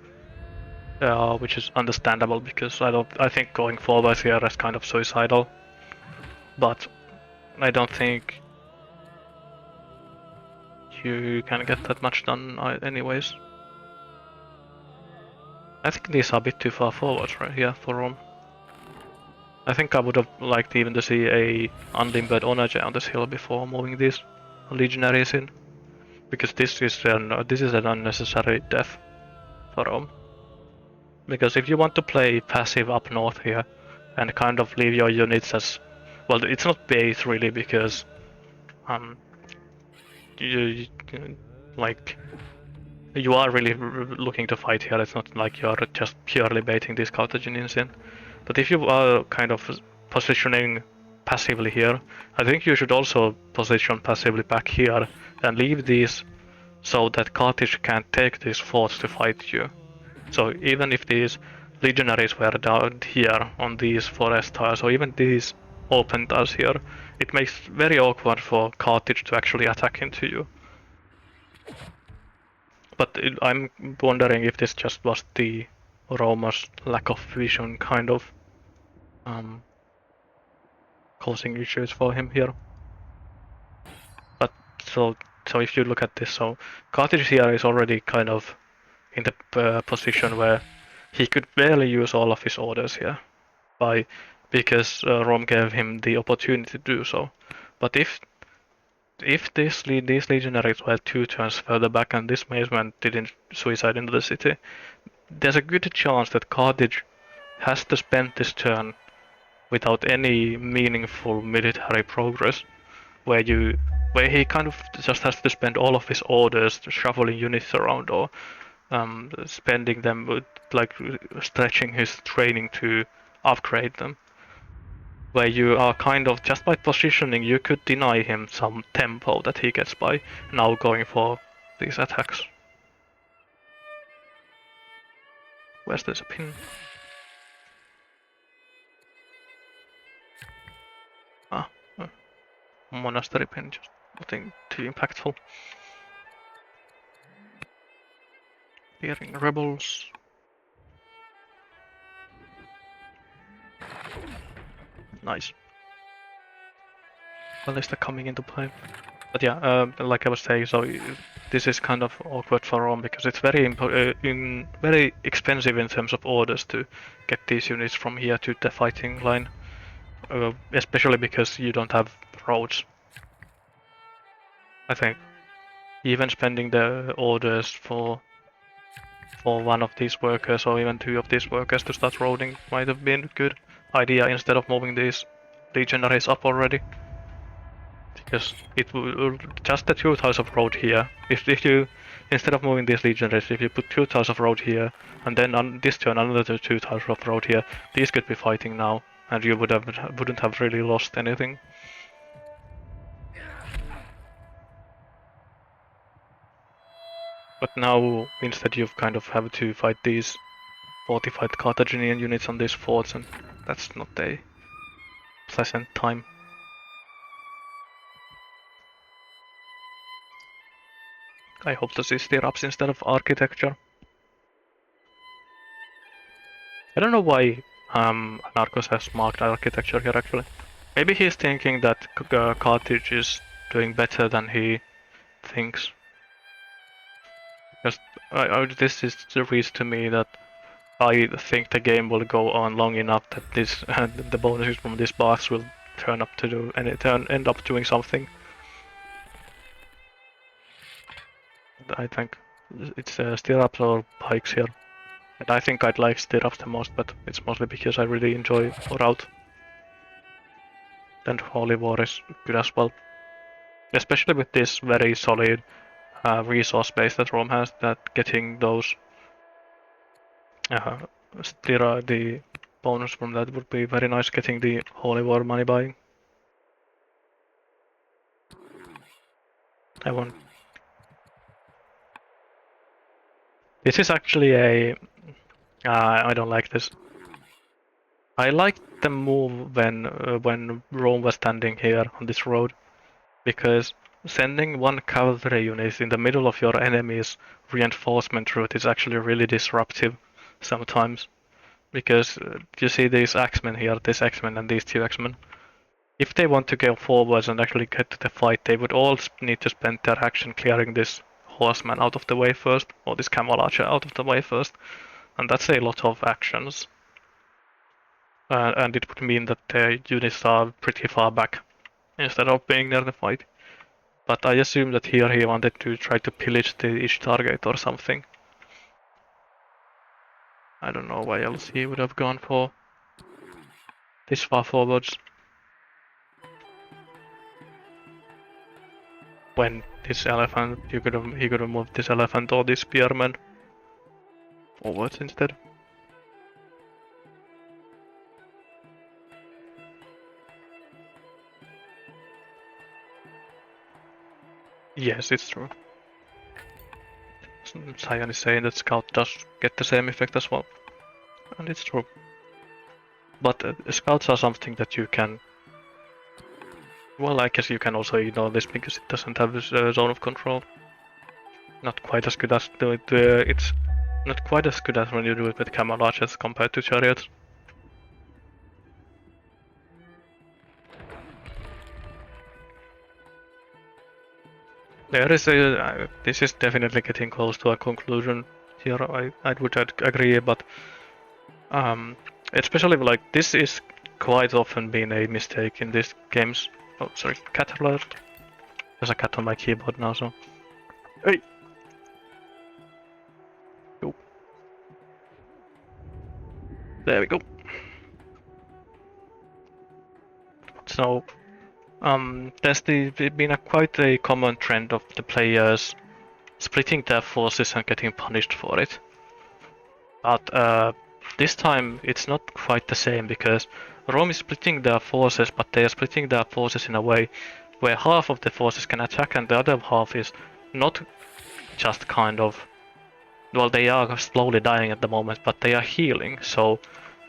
which is understandable because I think going forward here is kind of suicidal. But I don't think you can get that much done anyways. I think these are a bit too far forward right here for Rome. I think I would have liked even to see a unlimbered Onager on this hill before moving these legionaries in, because this is an unnecessary death for Rome. Because if you want to play passive up north here and kind of leave your units as well, it's not base really, because you are really looking to fight here. It's not like you're just purely baiting these Carthaginians in. But if you are kind of positioning passively here, I think you should also position passively back here and leave these so that Carthage can't take these forts to fight you. So even if these legionaries were down here on these forest tiles, or even these open tiles here, it makes it very awkward for Carthage to actually attack into you. But I'm wondering if this just was the Roma's lack of vision kind of causing issues for him here. But so if you look at this, so Carthage here is already kind of in the position where he could barely use all of his orders here, because Rome gave him the opportunity to do so. But if these legionaries were 2 turns further back and this mazeman didn't suicide into the city, there's a good chance that Carthage has to spend this turn without any meaningful military progress, where he kind of just has to spend all of his orders shuffling units around, or spending them with, like, stretching his training to upgrade them. where you are kind of, just by positioning, you could deny him some tempo that he gets by now going for these attacks. Where's this pin? Ah, monastery pin, just nothing too impactful. Clearing rebels. Nice. Ballista coming into play. But yeah, like I was saying, so this is kind of awkward for Rome because it's very expensive in terms of orders to get these units from here to the fighting line, especially because you don't have roads. I think even spending the orders for one of these workers or even two of these workers to start roading might have been a good idea instead of moving these legionaries up already. Because it will just the 2 tiles of road here. If you instead of moving these legionaries, if you put 2 tiles of road here and then on this turn another 2 tiles of road here, these could be fighting now, and you wouldn't have really lost anything. But now instead you've kind of have to fight these fortified Carthaginian units on these forts, and that's not a pleasant time. I hope to see stirrups instead of architecture. I don't know why Anarkos has marked architecture here actually. Maybe he's thinking that Carthage is doing better than he thinks. Because this is the reason to me that I think the game will go on long enough that this the bonuses from this boss will turn up to do and end up doing something. I think it's stirrups or pikes here. And I think I'd like stirrups the most, but it's mostly because I really enjoy route. And Holy War is good as well. Especially with this very solid resource base that Rome has, that getting those the bonus from that would be very nice, getting the Holy War money buying. I won. This is actually a... I don't like this. I liked the move when Rome was standing here on this road, because sending one cavalry unit in the middle of your enemy's reinforcement route is actually really disruptive sometimes. Because you see these axemen here, this axeman and these two axemen. If they want to go forwards and actually get to the fight, they would all need to spend their action clearing this horseman out of the way first, or this camel archer out of the way first. And that's a lot of actions. And it would mean that the units are pretty far back instead of being near the fight. But I assume that here he wanted to try to pillage each target or something. I don't know why else he would have gone for this far forwards. When this elephant, he could have moved this elephant or this spearman forwards instead. Yes, it's true. Cyan is saying that Scout does get the same effect as well. And it's true. But Scouts are something that you can... Well, I guess you can also ignore this because it doesn't have this zone of control. Not quite as good as it's not quite as good as when you do it with camel archers compared to chariots. There is a... this is definitely getting close to a conclusion here, I would agree, but especially like this is quite often been a mistake in these games. Oh, sorry, cat alert. There's a cat on my keyboard now, so... Hey! Go. There we go. So, there's been quite a common trend of the players splitting their forces and getting punished for it. But this time it's not quite the same because Rome is splitting their forces, but they are splitting their forces in a way where half of the forces can attack and the other half is not just kind of... Well, they are slowly dying at the moment, but they are healing, so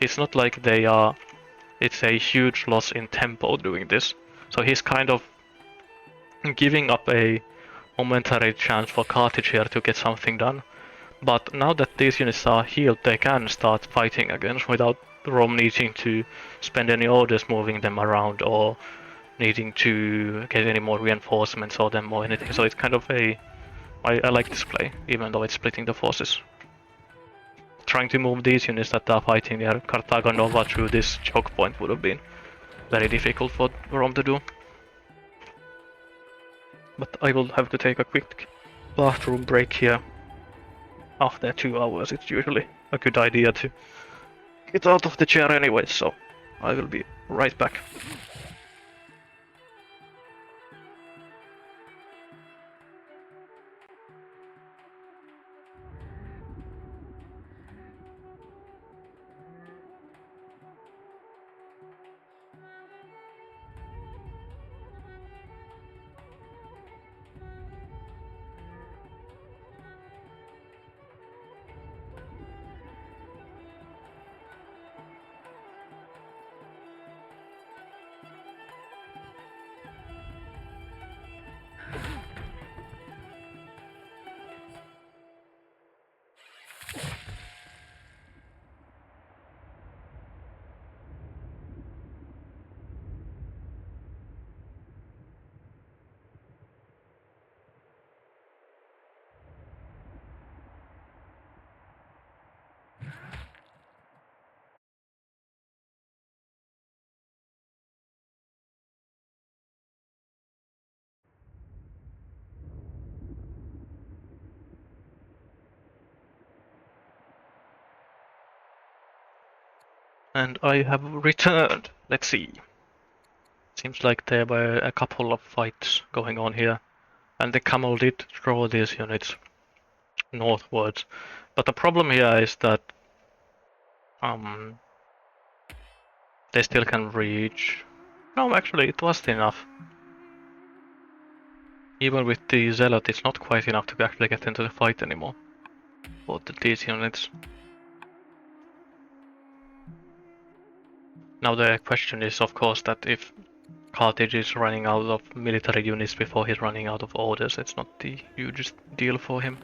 it's not like they are... It's a huge loss in tempo doing this. So he's kind of giving up a momentary chance for Carthage here to get something done. But now that these units are healed, they can start fighting again without Rome needing to spend any orders moving them around or needing to get any more reinforcements or them or anything. So it's kind of a... I like this play, even though it's splitting the forces. Trying to move these units that are fighting near Carthago Nova through this choke point would have been very difficult for Rome to do. But I will have to take a quick bathroom break here. After 2 hours, it's usually a good idea to get out of the chair anyway, so I will be right back. And I have returned. Let's see. Seems like there were a couple of fights going on here. And the camel did throw these units northwards. But the problem here is that they still can reach. No, actually it was enough. Even with the zealot, it's not quite enough to actually get into the fight anymore. For these units. Now the question is, of course, that if Carthage is running out of military units before he's running out of orders, it's not the hugest deal for him.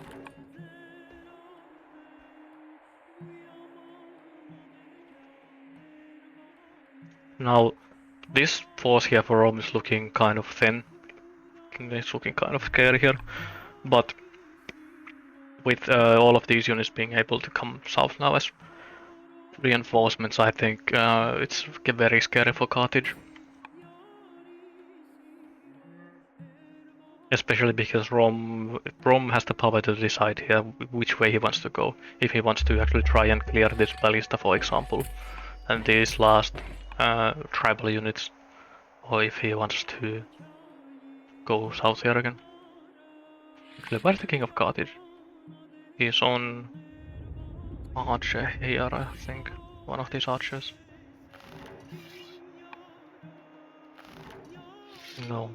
Now, this force here for Rome is looking kind of thin. It's looking kind of scary here. But with all of these units being able to come south now as reinforcements, I think it's very scary for Carthage. Especially because Rome has the power to decide here which way he wants to go. If he wants to actually try and clear this ballista, for example, and these last tribal units, or if he wants to go south here again. Actually, where's the King of Carthage? He's on Archer here, I think. One of these archers. No.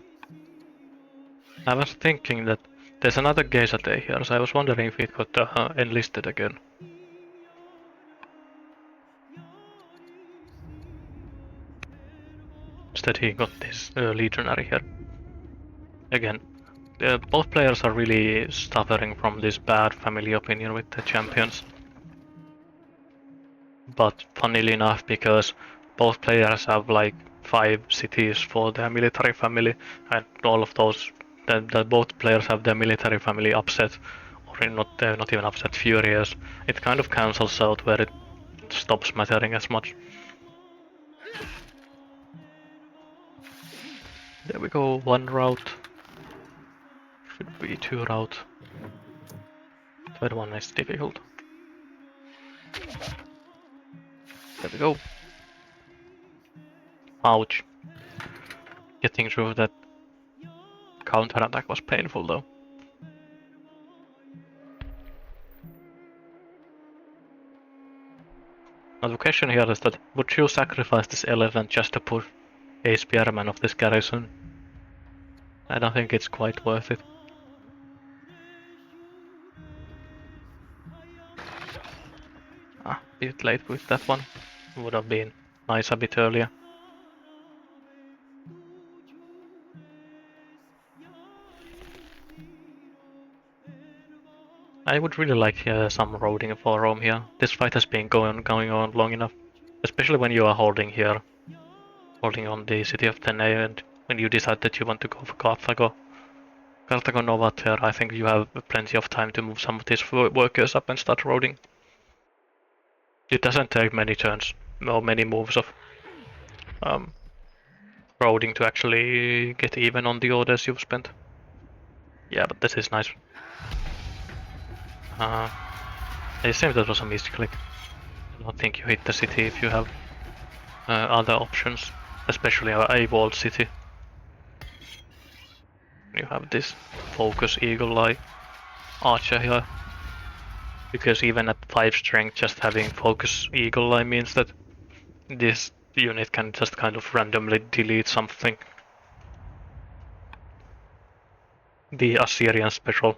I was thinking that there's another Geisate here, so I was wondering if it got enlisted again. Instead he got this legionary here. Again, both players are really suffering from this bad family opinion with the champions. But funnily enough, because both players have like 5 cities for their military family, and all of those, that both players have their military family upset, or not even upset, furious, it kind of cancels out where it stops mattering as much. There we go, 1 route. Should be 2 route. Third one is difficult. There we go. Ouch. Getting through that counterattack was painful though. Now the question here is that would you sacrifice this elephant just to push a spearman of this garrison? I don't think it's quite worth it. Ah, bit late with that one. Would have been nice a bit earlier. I would really like some roading for Rome here. This fight has been going on long enough. Especially when you are holding on the city of Tenay, and when you decide that you want to go for Carthago Nova there, I think you have plenty of time to move some of these workers up and start roading. It doesn't take many turns or many moves of roading to actually get even on the orders you've spent. Yeah, but this is nice. It seems that was a misclick. I don't think you hit the city if you have other options, especially a walled city. You have this focus eagle-eye archer here, because even at 5 strength, just having focus eagle-eye means that this unit can just kind of randomly delete something. The Assyrian special.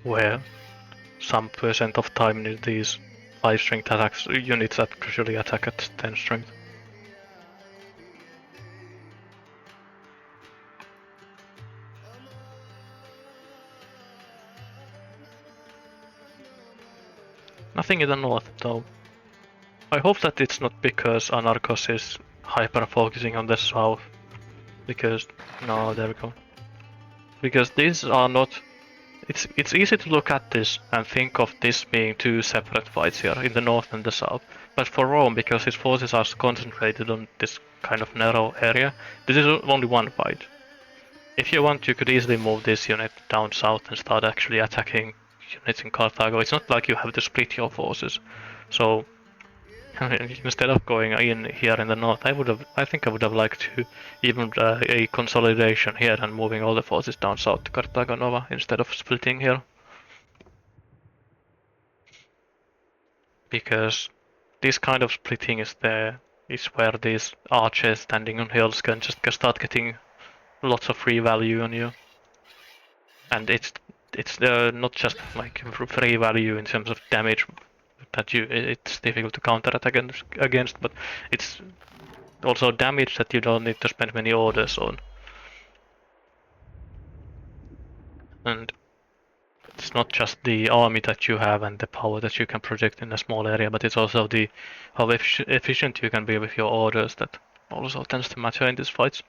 Where some percent of time these 5 strength attacks units actually attack at 10 strength. Nothing in the north though. I hope that it's not because Anarkos is hyper focusing on the south. Because no, there we go. Because these are not. It's easy to look at this and think of this being two separate fights here in the north and the south. But for Rome, because his forces are concentrated on this kind of narrow area, this is only one fight. If you want, you could easily move this unit down south and start actually attacking units in Carthago. It's not like you have to split your forces. So instead of going in here in the north, I think I would have liked to even a consolidation here and moving all the forces down south to Carthago Nova instead of splitting here. Because this kind of splitting is where these archers standing on hills can just start getting lots of free value on you. And it's not just like free value in terms of damage that it's difficult to counterattack against, but it's also damage that you don't need to spend many orders on. And it's not just the army that you have and the power that you can project in a small area, but it's also how efficient you can be with your orders that also tends to matter in these fights.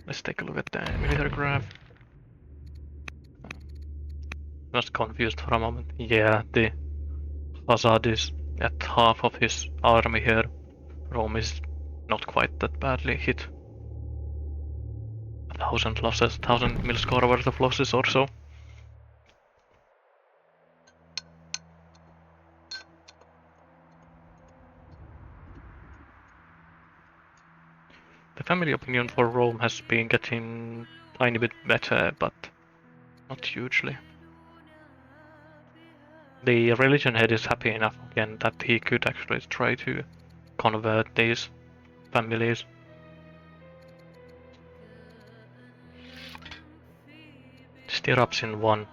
Let's take a look at the military graph. Just confused for a moment. Yeah, the Hazard is at half of his army here. Rome is not quite that badly hit. 1,000 losses, 1,000 mil score worth of losses or so. The family opinion for Rome has been getting a tiny bit better, but not hugely. The religion head is happy enough again that he could actually try to convert these families. Stirrups in 1.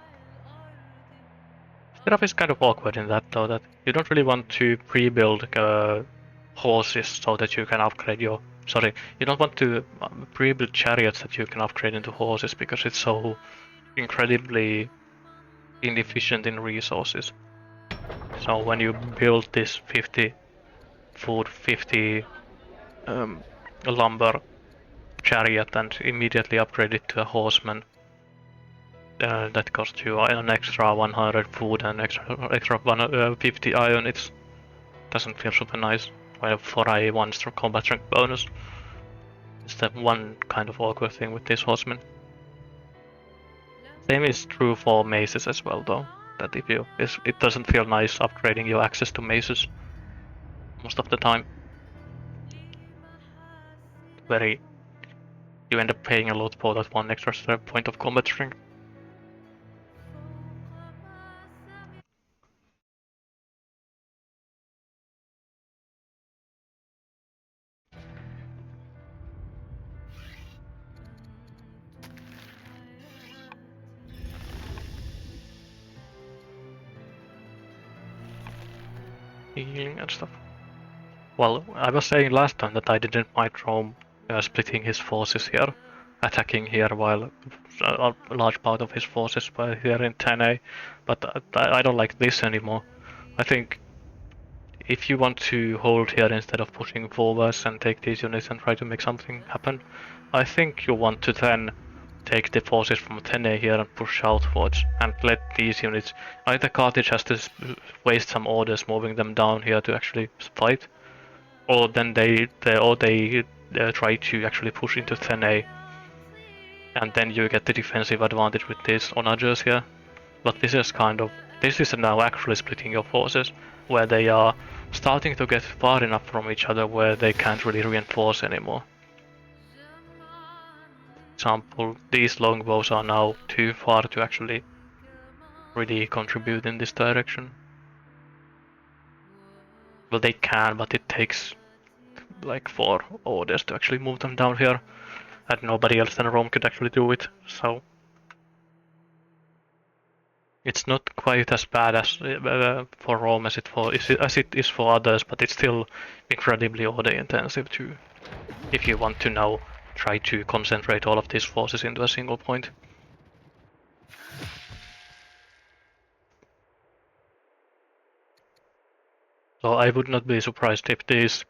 Stirrup is kind of awkward in that though, that you don't really want to pre-build horses so that you can upgrade your... Sorry, you don't want to pre-build chariots that you can upgrade into horses because it's so incredibly inefficient in resources. So when you build this 50 food, 50 lumber chariot and immediately upgrade it to a horseman, that costs you an extra 100 food and extra 50 iron. It doesn't feel super nice for a 1 combat strength bonus. It's the one kind of awkward thing with this horseman. Same is true for maces as well though, that it doesn't feel nice upgrading your access to maces most of the time. very... You end up paying a lot for that one extra point of combat strength. Healing and stuff. Well, I was saying last time that I didn't mind Rome splitting his forces here, attacking here while a large part of his forces were here in 10A, but I don't like this anymore. I think if you want to hold here instead of pushing forwards and take these units and try to make something happen, I think you want to then take the forces from 10A here and push outwards and let these units... Either Carthage has to waste some orders moving them down here to actually fight, or then they try to actually push into 10A, and then you get the defensive advantage with these onagers here. But this is now actually splitting your forces, where they are starting to get far enough from each other where they can't really reinforce anymore. For example, these longbows are now too far to actually really contribute in this direction. Well, they can, but it takes like 4 orders to actually move them down here, and nobody else than Rome could actually do it, so it's not quite as bad as for Rome as it is for others, but it's still incredibly order intensive too, if you want to now try to concentrate all of these forces into a single point. So I would not be surprised if there's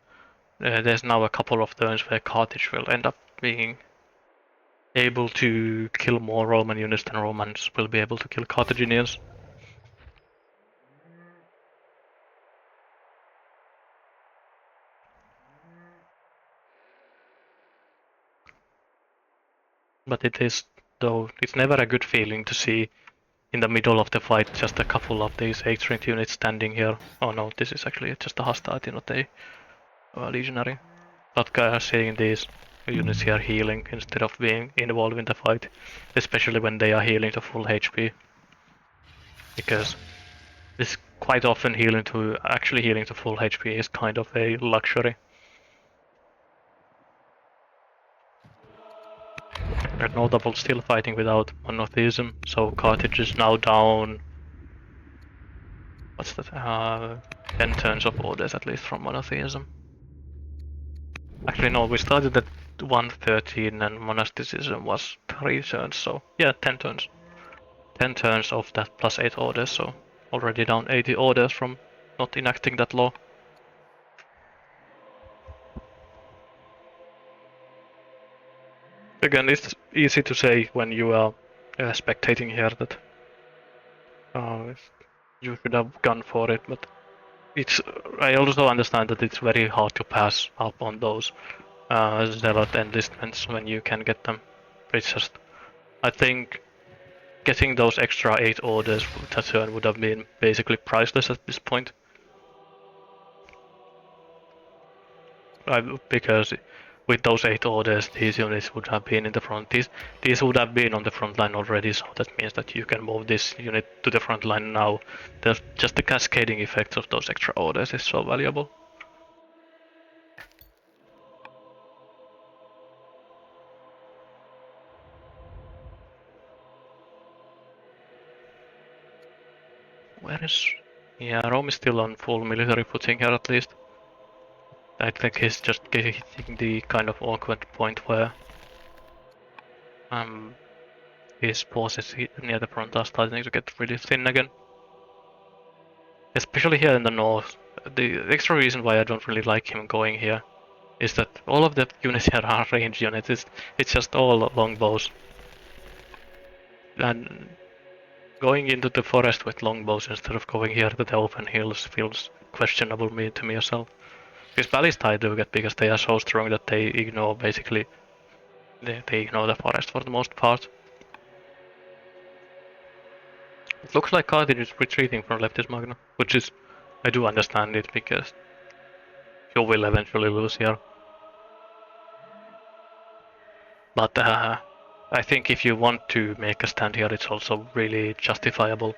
now a couple of turns where Carthage will end up being able to kill more Roman units than Romans will be able to kill Carthaginians. But it's never a good feeling to see in the middle of the fight just a couple of these 8th strength units standing here. Oh no, this is actually just a hostility, not a legionary. But seeing these units here healing instead of being involved in the fight, especially when they are healing to full HP. Because this quite often healing to full HP is kind of a luxury. Red Notable still fighting without monotheism, so Carthage is now down. What's that? 10 turns of orders at least from monotheism. Actually, no, we started at 113 and monasticism was 3 turns, so yeah, 10 turns. 10 turns of that plus 8 orders, so already down 80 orders from not enacting that law. Again, it's easy to say when you are spectating here that you should have gone for it, but I also understand that it's very hard to pass up on those zealot enlistments when you can get them. It's just, I think getting those extra 8 orders per turn would have been basically priceless at this point. Because with those 8 orders, these units would have been in the front. These would have been on the front line already, so that means that you can move this unit to the front line now. Just the cascading effects of those extra orders is so valuable. Where is... Yeah, Rome is still on full military footing here at least. I think he's just hitting the kind of awkward point where his forces near the front are starting to get really thin again. Especially here in the north. The extra reason why I don't really like him going here is that all of the units here are range units. It's just all longbows. And going into the forest with longbows instead of going here to the open hills feels questionable to me yourself. Because ballistae do get because they are so strong that they ignore basically they ignore the forest for the most part. It looks like Carthage is retreating from Leptis Magna, which is I do understand it because you will eventually lose here. But I think if you want to make a stand here, it's also really justifiable.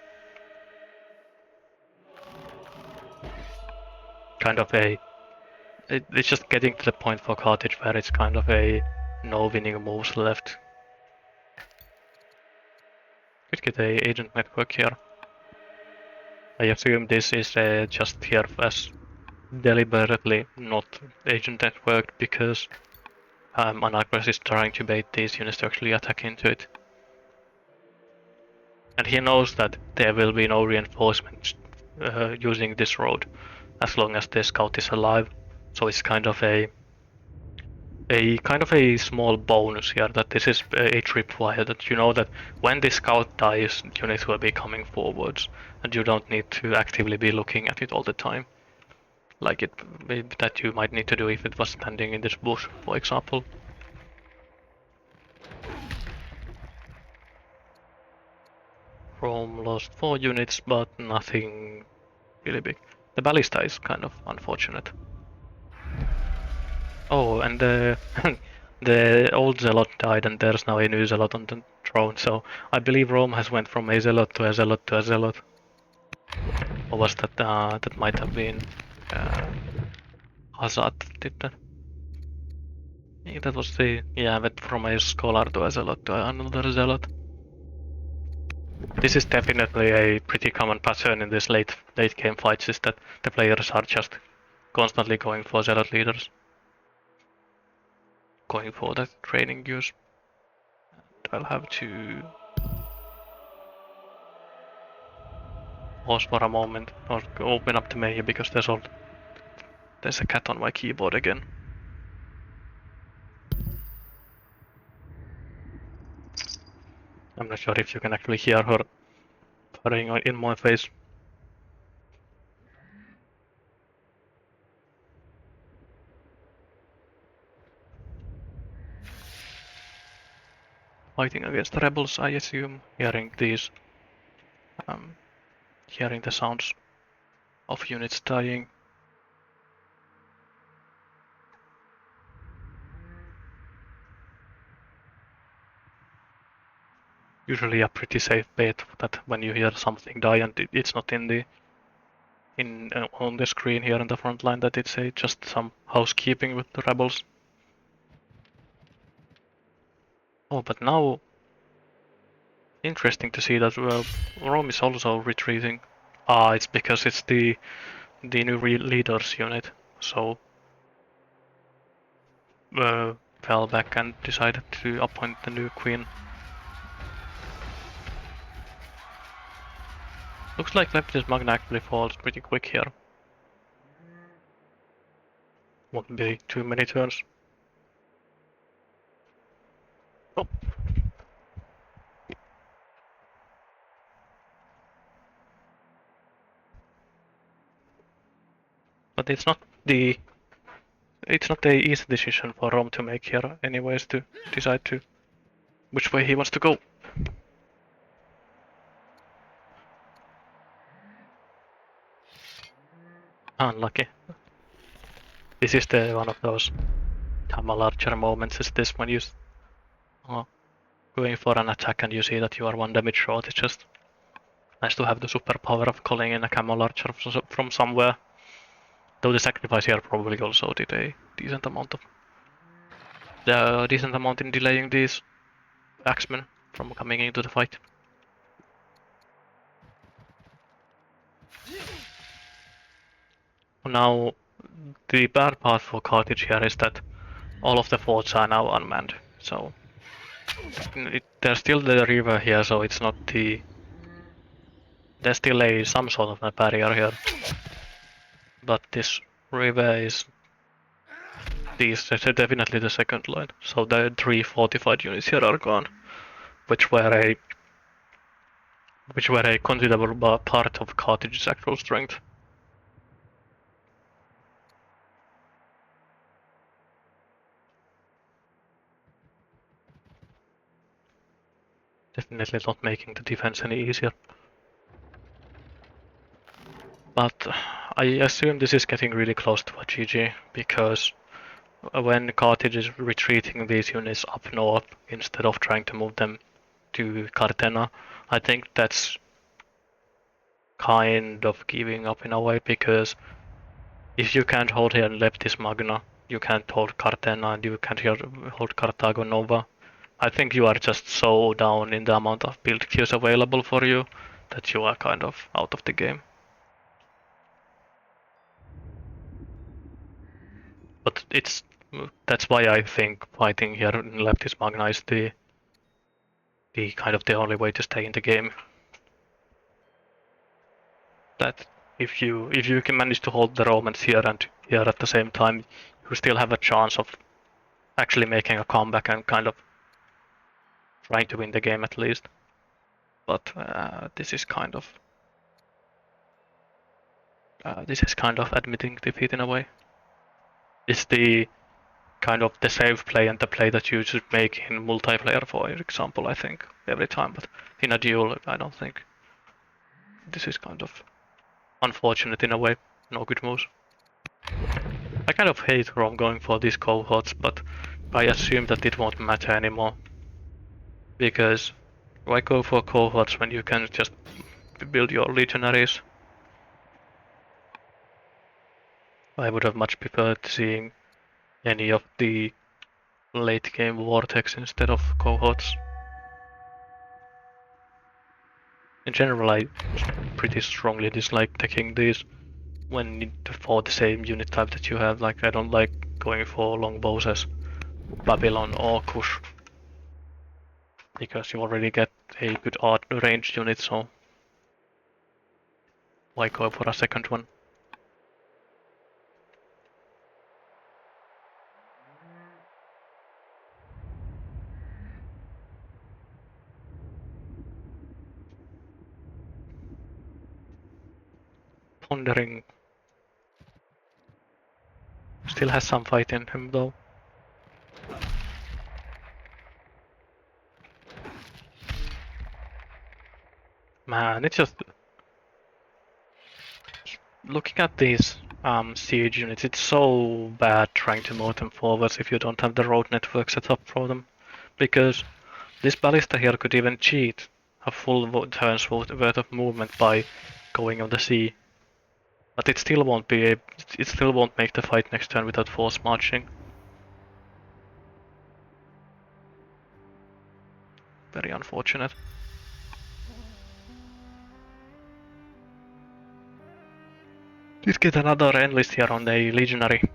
Kind of it's just getting to the point for Carthage where it's kind of a no winning moves left. Could get a agent network here. I assume this is just here as deliberately not agent network because Anarkos is trying to bait these units to actually attack into it. And he knows that there will be no reinforcements using this road as long as the scout is alive. So it's kind of a small bonus here that this is a tripwire, that you know that when the scout dies, units will be coming forwards, and you don't need to actively be looking at it all the time, like that you might need to do if it was standing in this bush, for example. Rome lost 4 units, but nothing really big. The ballista is kind of unfortunate. Oh, and the old zealot died, and there's now a new zealot on the throne. So I believe Rome has went from a zealot to a zealot to a zealot. Or was that that might have been Hazard did that? Yeah, that was went from a scholar to a zealot to another zealot. This is definitely a pretty common pattern in this late game fights, is that the players are just constantly going for zealot leaders. Going for that training use. I'll have to pause for a moment or open up the menu because there's a cat on my keyboard again. I'm not sure if you can actually hear her purring in my face. Fighting against the rebels, I assume, hearing these, hearing the sounds of units dying. Usually a pretty safe bet that when you hear something die and it's not in the on the screen here in the front line, that it's just some housekeeping with the rebels. Oh, but now interesting to see that Rome is also retreating. Ah, it's because it's the new leaders unit, so fell back and decided to appoint the new queen. Looks like Leptis Magna actually falls pretty quick here. Won't be too many turns. Oh. But it's not the easy decision for Rome to make here, anyways, to decide to which way he wants to go. Unlucky. This is one of those camel archer moments. Is this when you going for an attack and you see that you are 1 damage short? It's just nice to have the superpower of calling in a camel archer from somewhere. Though the sacrifice here probably also did a decent amount in delaying these axemen from coming into the fight. Now, the bad part for Carthage here is that all of the forts are now unmanned, so there's still the river here, so it's not there's still some sort of a barrier here, but this river is definitely the second line, so the 3 fortified units here are gone, which were a considerable part of Carthage's actual strength. Definitely not making the defense any easier. But I assume this is getting really close to a GG, because when Carthage is retreating these units up north instead of trying to move them to Cartena, I think that's kind of giving up in a way, because if you can't hold here in Leptis Magna, you can't hold Cartena, and you can't hold Carthago Nova. I think you are just so down in the amount of build queues available for you that you are kind of out of the game. But that's why I think fighting here in Leptis Magna is the kind of the only way to stay in the game. That if you can manage to hold the Romans here and here at the same time, you still have a chance of actually making a comeback and kind of trying to win the game at least. But this is kind of admitting defeat in a way. It's the kind of the safe play and the play that you should make in multiplayer, for example, I think, every time. But in a duel, I don't think. This is kind of unfortunate in a way. No good moves. I kind of hate Rome going for these cohorts, but I assume that it won't matter anymore. Because why go for cohorts when you can just build your legionaries? I would have much preferred seeing any of the late game vortex instead of cohorts. In general, I pretty strongly dislike taking these when for the same unit type that you have. Like, I don't like going for longbows as Babylon or Kush, because you already get a good art ranged unit, so why go for a second one? Pondering still has some fight in him though. Man, it's just looking at these siege units, it's so bad trying to move them forwards if you don't have the road network set up for them, because this ballista here could even cheat a full turn's worth of movement by going on the sea, but it still won't make the fight next turn without force marching. Very unfortunate. Did get another enlist here on the legionary.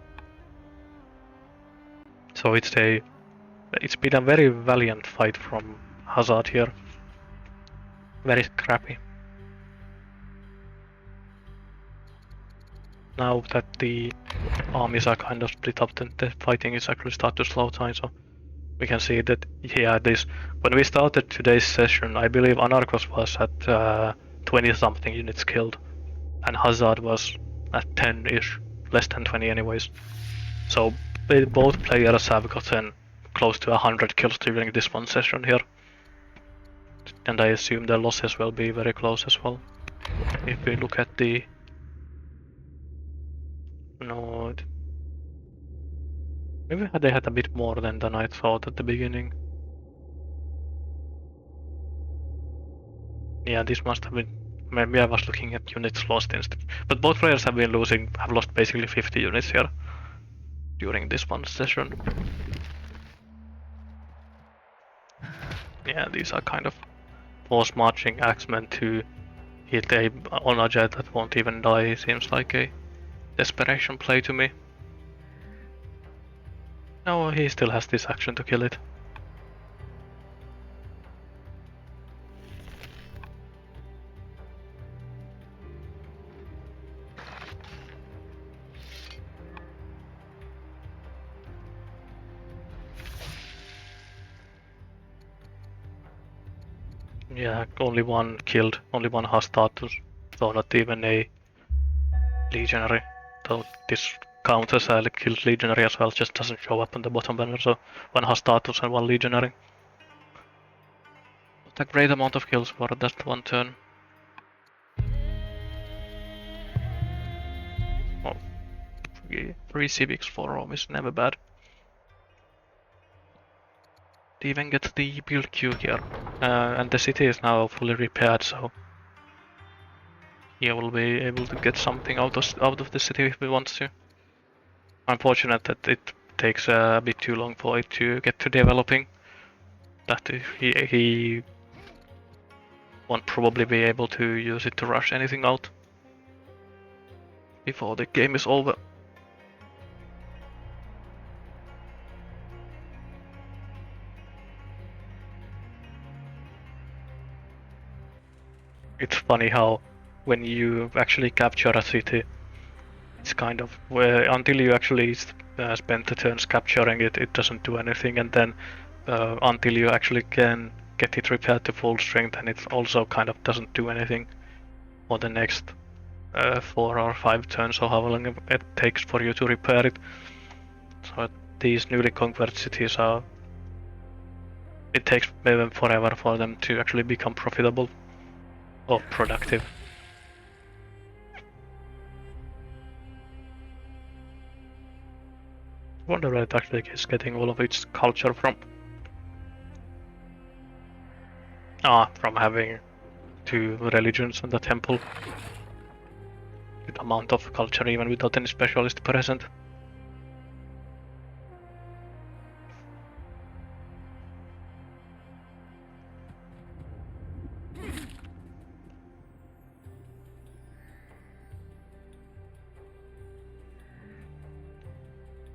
So it's been a very valiant fight from Hazard here. Very scrappy. Now that the armies are kind of split up, then the fighting is actually start to slow down, so we can see that, yeah, when we started today's session, I believe Anarkos was at 20 something units killed, and Hazard was at 10-ish, less than 20 anyways. So both players have gotten close to 100 kills during this one session here, and I assume the losses will be very close as well. If we look at the maybe they had a bit more than I thought at the beginning. Yeah, this must have been. Maybe I was looking at units lost instead. But both players have lost basically 50 units here during this one session. Yeah, these are kind of force marching axemen to hit on a jet that won't even die. Seems like a desperation play to me. No, he still has this action to kill it. Yeah, only one killed, only one has status, so not even a legionary. So this counts as a killed legionary as well, just doesn't show up on the bottom banner, so one has status and one legionary. Not a great amount of kills for that one turn. Oh, 3 civics for Rome is never bad. even get the build queue here. And the city is now fully repaired, so he will be able to get something out of the city if he wants to. Unfortunate that it takes a bit too long for it to get to developing. That he won't probably be able to use it to rush anything out before the game is over. It's funny how when you actually capture a city, it's kind of where until you actually spend the turns capturing it, it doesn't do anything, and then until you actually can get it repaired to full strength, and it also kind of doesn't do anything for the next 4 or 5 turns, or how long it takes for you to repair it. So these newly conquered cities are. It takes maybe forever for them to actually become profitable or productive. I wonder where it actually is getting all of its culture from. From having 2 religions in the temple. Good amount of culture even without any specialist present.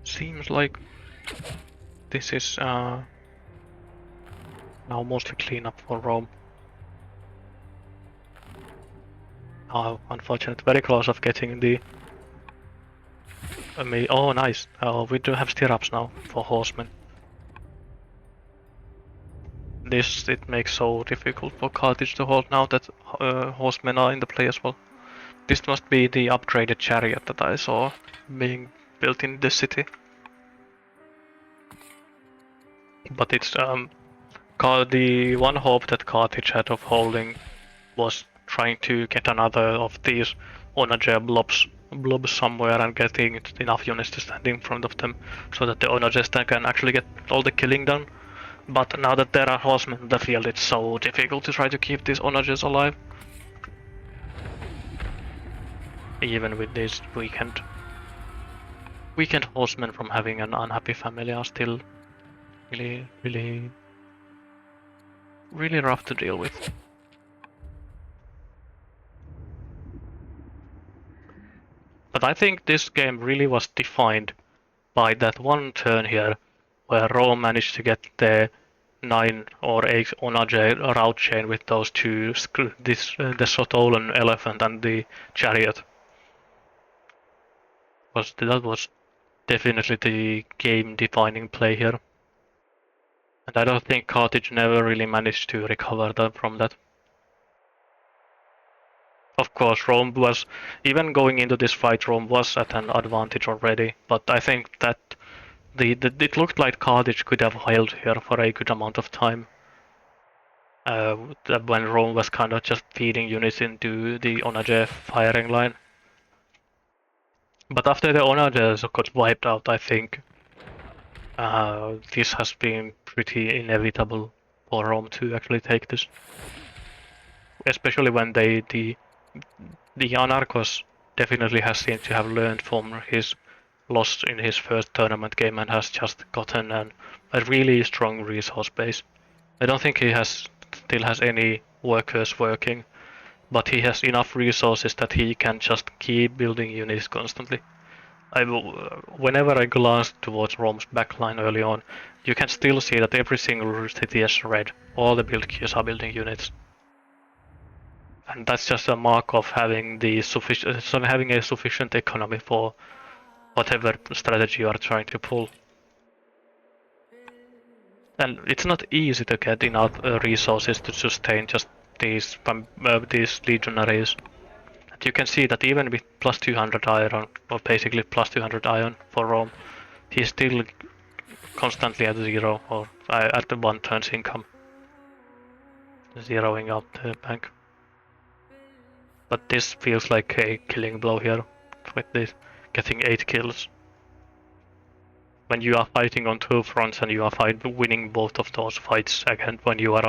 Seems like this is now mostly cleanup for Rome. Unfortunate, very close of getting the. Oh, nice. We do have stirrups now for horsemen. It makes so difficult for Carthage to hold now that horsemen are in the play as well. This must be the upgraded chariot that I saw being built in the city. But it's the one hope that Carthage had of holding was trying to get another of these onager blobs somewhere and getting enough units to stand in front of them so that the onagers can actually get all the killing done. But now that there are horsemen in the field, it's so difficult to try to keep these onagers alive. Even with these weakened horsemen from having an unhappy family are still really rough to deal with. But I think this game really was defined by that one turn here where Rome managed to get the 9 or 8 onager route chain with those 2, the stolen elephant and the chariot. That was definitely the game-defining play here. And I don't think Carthage never really managed to recover from that. Of course, Rome was, even going into this fight, Rome was at an advantage already, but I think that it looked like Carthage could have held here for a good amount of time. When Rome was kind of just feeding units into the onager firing line. But after the onagers got wiped out, I think this has been pretty inevitable for Rome to actually take this. Especially when the Anarkos definitely has seemed to have learned from his loss in his first tournament game and has just gotten a really strong resource base. I don't think he still has any workers working, but he has enough resources that he can just keep building units constantly. Whenever I glance towards Rome's backline early on, you can still see that every single city is red. All the build queues are building units. And that's just a mark of having a sufficient economy for whatever strategy you are trying to pull. And it's not easy to get enough resources to sustain just these legionaries. And you can see that even with plus 200 iron, or basically plus 200 iron for Rome, he's still constantly at 0, or at the 1 turn's income. Zeroing out the bank. But this feels like a killing blow here, with this getting 8 kills. when you are fighting on two fronts and you are winning both of those fights again when you are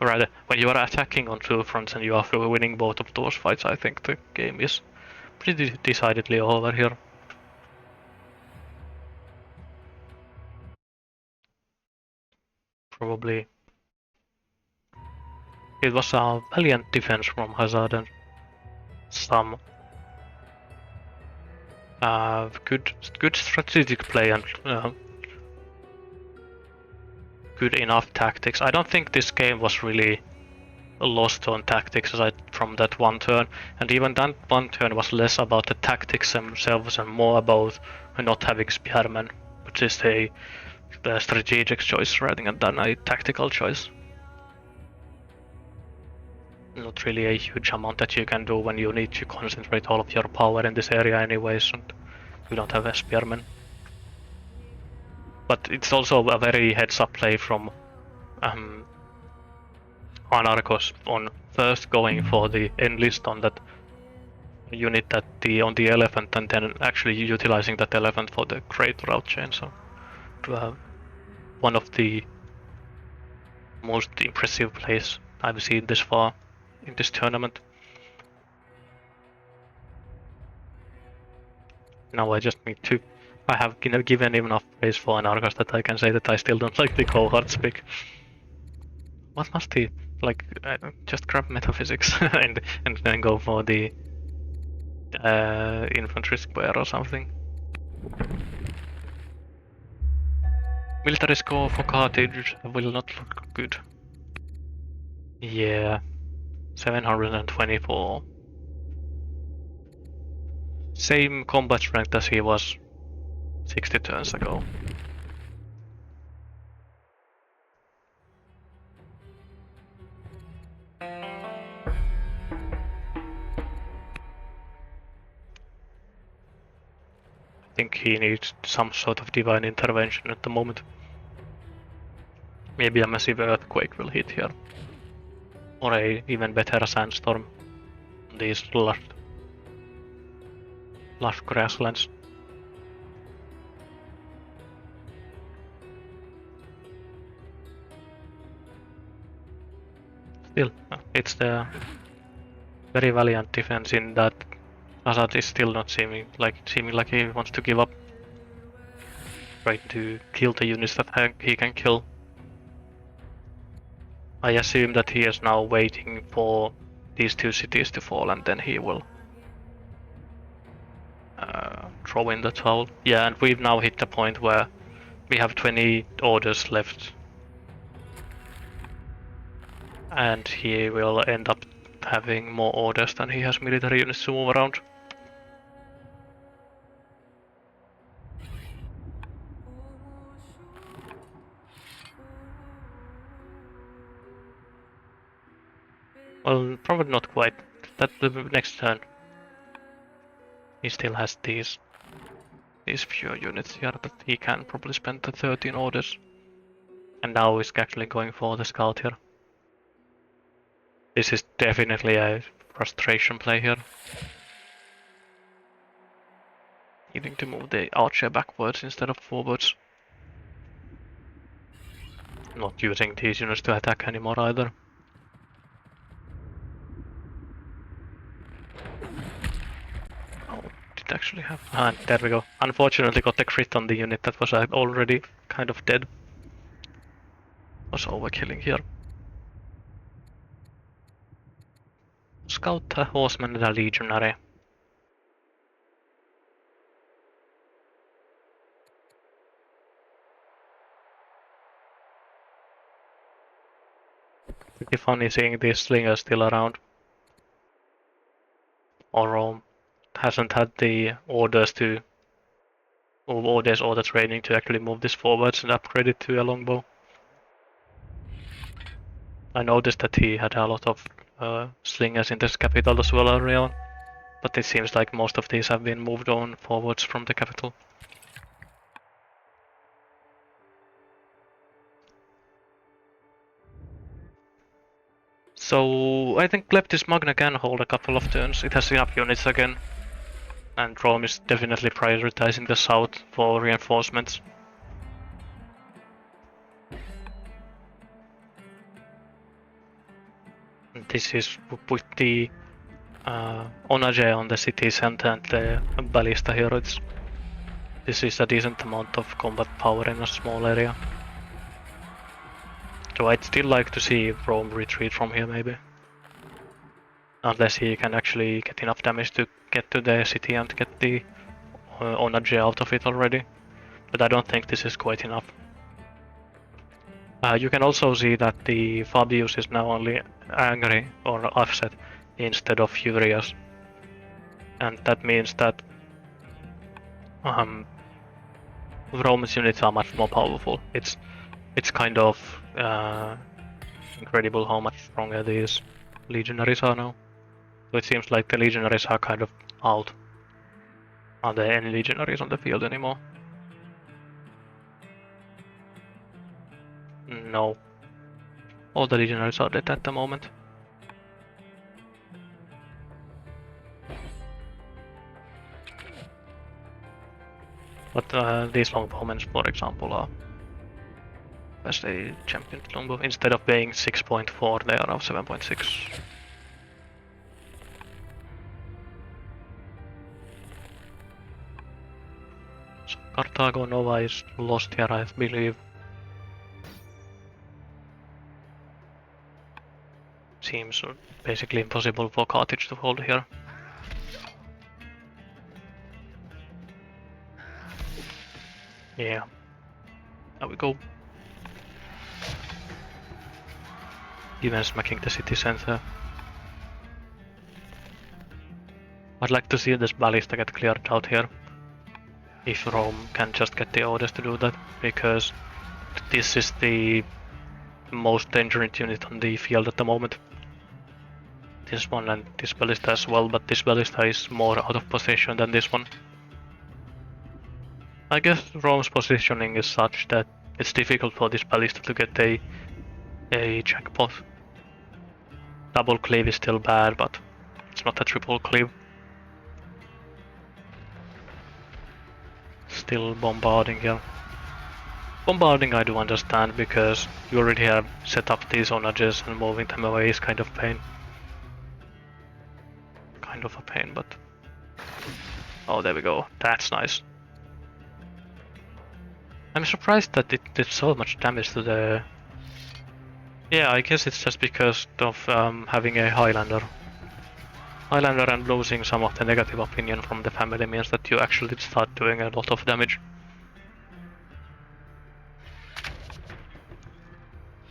rather when you are attacking on two fronts and you are winning both of those fights, I think the game is pretty decidedly over here. Probably it was a valiant defense from Hazard and some good strategic play and good enough tactics. I don't think this game was really lost on tactics aside from that one turn, and even that one turn was less about the tactics themselves and more about not having spearmen, which is a strategic choice rather than a tactical choice. Not really a huge amount that you can do when you need to concentrate all of your power in this area anyways, and you don't have a spearman. But it's also a very heads-up play from Anarkos on first going for the enlist on that unit on the elephant, and then actually utilizing that elephant for the great route chain. So one of the most impressive plays I've seen this far in this tournament. Now I just need to. I have given enough praise for Anarkos that I can say that I still don't like the cohorts pick. What must he like? Just grab metaphysics and then go for the infantry square or something. Military score for Carthage will not look good. Yeah, 724. Same combat strength as he was 60 turns ago. I think he needs some sort of divine intervention at the moment. Maybe a massive earthquake will hit here. Or a even better sandstorm. These lush grasslands. Still, it's the very valiant defense in that Hazard is still not seeming like he wants to give up. Trying to kill the units that he can kill. I assume that he is now waiting for these two cities to fall and then he will throw in the towel. Yeah, and we've now hit the point where we have 20 orders left. And he will end up having more orders than he has military units to move around. Well, probably not quite. That's the next turn. He still has these few units here that he can probably spend the 13 orders. And now he's actually going for the scout here. This is definitely a frustration play here. Needing to move the archer backwards instead of forwards. Not using these units to attack anymore either. Oh, did actually have... Ah, there we go. Unfortunately got the crit on the unit that was already kind of dead. Was overkilling here. Scout, a horseman, and a legionary. Pretty funny seeing these slingers still around. Or Rome hasn't had the orders to... or the training to actually move this forwards and upgrade it to a longbow. I noticed that he had a lot of slingers in this capital as well early on, but it seems like most of these have been moved on forwards from the capital. So I think Leptis Magna can hold a couple of turns. It has enough units again, and Rome is definitely prioritizing the south for reinforcements. This is with the onage on the city center and the ballista here. This is a decent amount of combat power in a small area. So I'd still like to see Rome retreat from here, maybe. Unless he can actually get enough damage to get to the city and get the onage out of it already. But I don't think this is quite enough. You can also see that the Fabius is now only angry or upset instead of furious. And that means that Rome's units are much more powerful. It's kind of incredible how much stronger these legionaries are now. So it seems like the legionaries are kind of out. Are there any legionaries on the field anymore? No. All the legionaries are dead at the moment. But these longbowmen, for example, are as a champion longbow. Instead of being 6.4, they are now 7.6. So Carthago Nova is lost here, I believe. Seems basically impossible for Carthage to hold here. Yeah. There we go. Even smacking the city center. I'd like to see this ballista get cleared out here. If Rome can just get the orders to do that, because this is the most dangerous unit on the field at the moment. This one and this ballista as well, but this ballista is more out of position than this one. I guess Rome's positioning is such that it's difficult for this ballista to get a jackpot. Double cleave is still bad, but it's not a triple cleave. Still bombarding here. Bombarding I do understand, because you already have set up these onages and moving them away is kind of pain. Kind of a pain, but... Oh, there we go. That's nice. I'm surprised that it did so much damage to the... Yeah, I guess it's just because of having a Highlander. Highlander and losing some of the negative opinion from the family means that you actually start doing a lot of damage.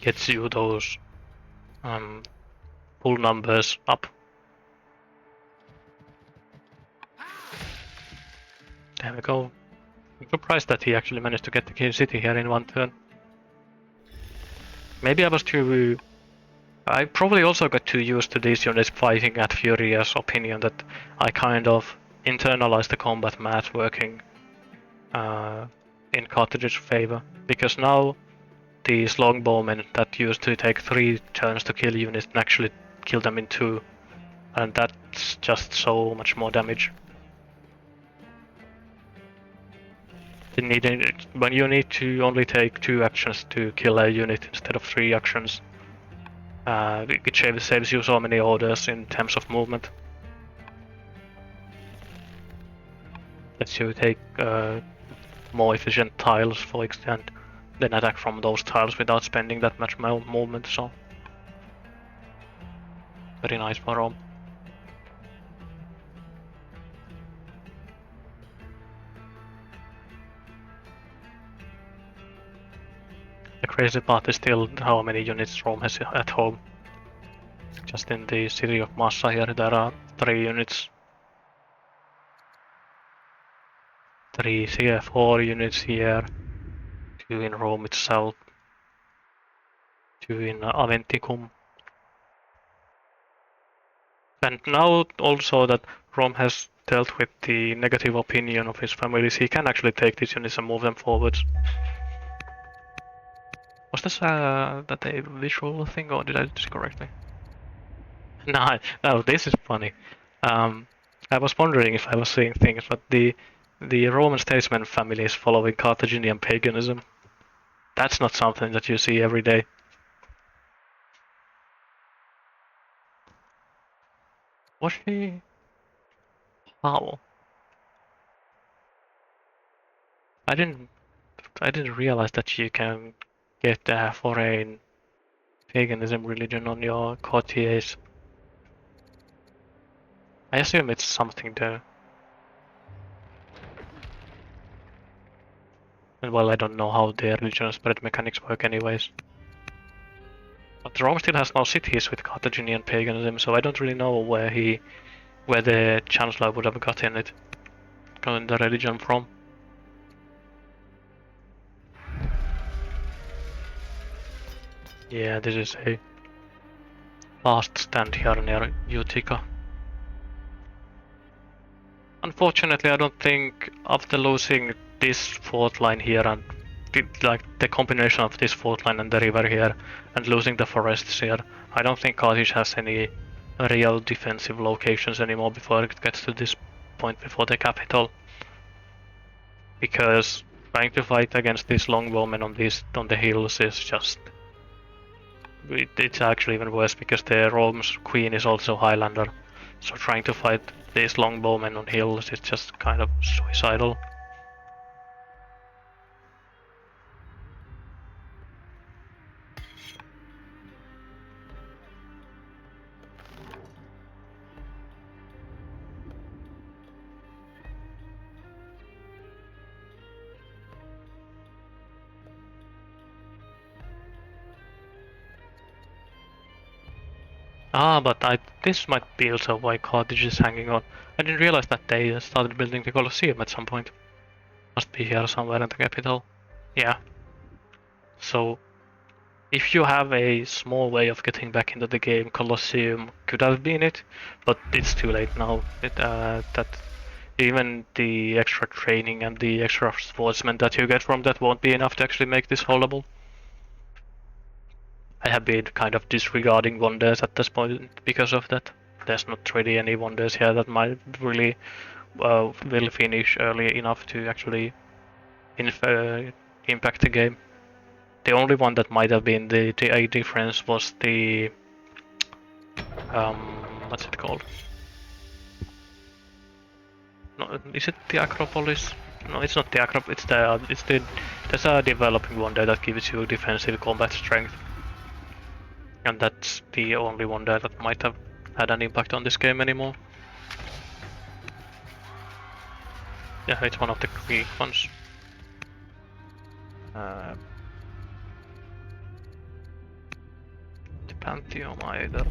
Gets you those full numbers up. There we go. I'm surprised that he actually managed to get the city here in one turn. Maybe I was too... I probably also got too used to these units fighting at Furious opinion that I kind of internalized the combat math working in Carthage's favor. Because now these longbowmen that used to take 3 turns to kill units can actually kill them in 2. And that's just so much more damage. When you need to only take 2 actions to kill a unit instead of 3 actions, it saves you so many orders in terms of movement. Lets you take more efficient tiles, for extent, then attack from those tiles without spending that much movement, so... Very nice for Rome. The crazy part is still how many units Rome has at home. Just in the city of Massa here there are 3 units. 3 here, 4 units here. 2 in Rome itself. 2 in Aventicum. And now also that Rome has dealt with the negative opinion of his families, he can actually take these units and move them forwards. Was this that a visual thing, or did I do this correctly? No, this is funny. I was wondering if I was seeing things, but the Roman statesman family is following Carthaginian paganism. That's not something that you see every day. Was she? How? I didn't. I didn't realize that you can get a foreign paganism religion on your courtiers. I assume it's something there. And well, I don't know how their religion spread mechanics work anyways. But Rome still has no cities with Carthaginian paganism, so I don't really know where the Chancellor would have gotten the religion from. Yeah, this is a last stand here near Utica. Unfortunately, I don't think after losing this fourth line here and the combination of this fourth line and the river here and losing the forests here, I don't think Carthage has any real defensive locations anymore before it gets to this point before the capital. Because trying to fight against these longbowmen on the hills is just it's actually even worse because the Rome's queen is also Highlander. So trying to fight these longbowmen on hills is just kind of suicidal. But this might be also why Carthage is hanging on. I didn't realize that they started building the Colosseum at some point. Must be here somewhere in the capital. Yeah. So, if you have a small way of getting back into the game, Colosseum could have been it, but it's too late now. That even the extra training and the extra sportsmen that you get from that won't be enough to actually make this holdable. I have been kind of disregarding wonders at this point because of that. There's not really any wonders here that might really will finish early enough to actually impact the game. The only one that might have been a difference was the what's it called? No, is it the Acropolis? No, it's not the Acropolis. There's a developing wonder that gives you defensive combat strength. And that's the only one there that might have had an impact on this game anymore. Yeah, it's one of the Greek ones. The Pantheon either.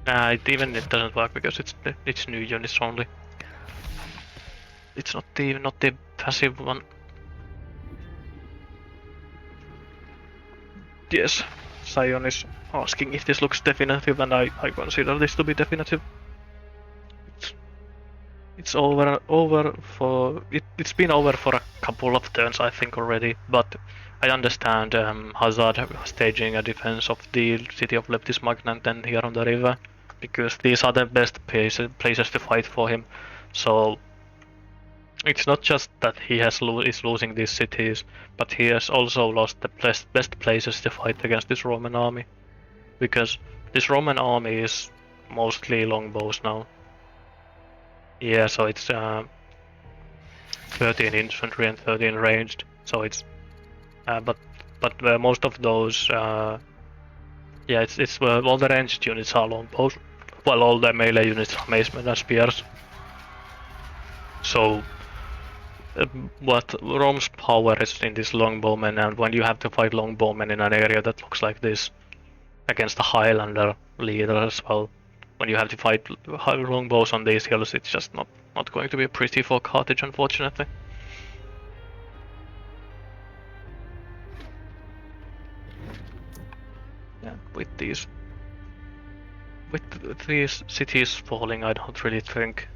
It doesn't work because it's new units only. It's not the passive one. Yes, Sion is asking if this looks definitive, and I consider this to be definitive. It's it's been over for a couple of turns, I think already, but I understand Hazard staging a defense of the city of Leptis Magnant and here on the river, because these are the best places to fight for him. So it's not just that he is losing these cities, but he has also lost the best places to fight against this Roman army. Because this Roman army is mostly longbows now. Yeah, so it's 13 infantry and 13 ranged. So it's but most of those yeah, it's all the ranged units are longbows, while all the melee units are macemen and spears. So what Rome's power is in this longbowmen, and when you have to fight longbowmen in an area that looks like this against a Highlander leader as well, when you have to fight longbows on these hills, it's just not going to be pretty for Carthage, unfortunately. Yeah, with these cities falling, I don't really think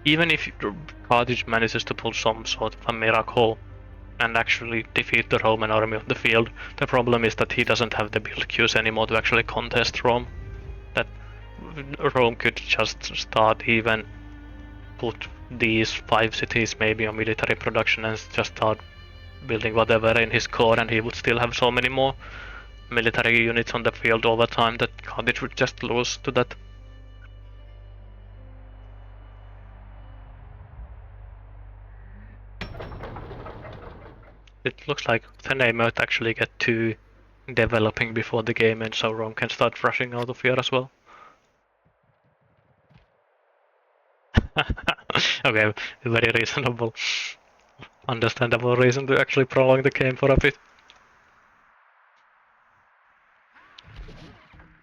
even if Carthage manages to pull some sort of a miracle and actually defeat the Roman army on the field, the problem is that he doesn't have the build queues anymore to actually contest Rome. That Rome could just start even put these 5 cities maybe on military production and just start building whatever in his core, and he would still have so many more military units on the field all the time that Carthage would just lose to that. It looks like Athene might actually get too developing before the game ends, so Rome can start rushing out of here as well. Okay, very reasonable, understandable reason to actually prolong the game for a bit.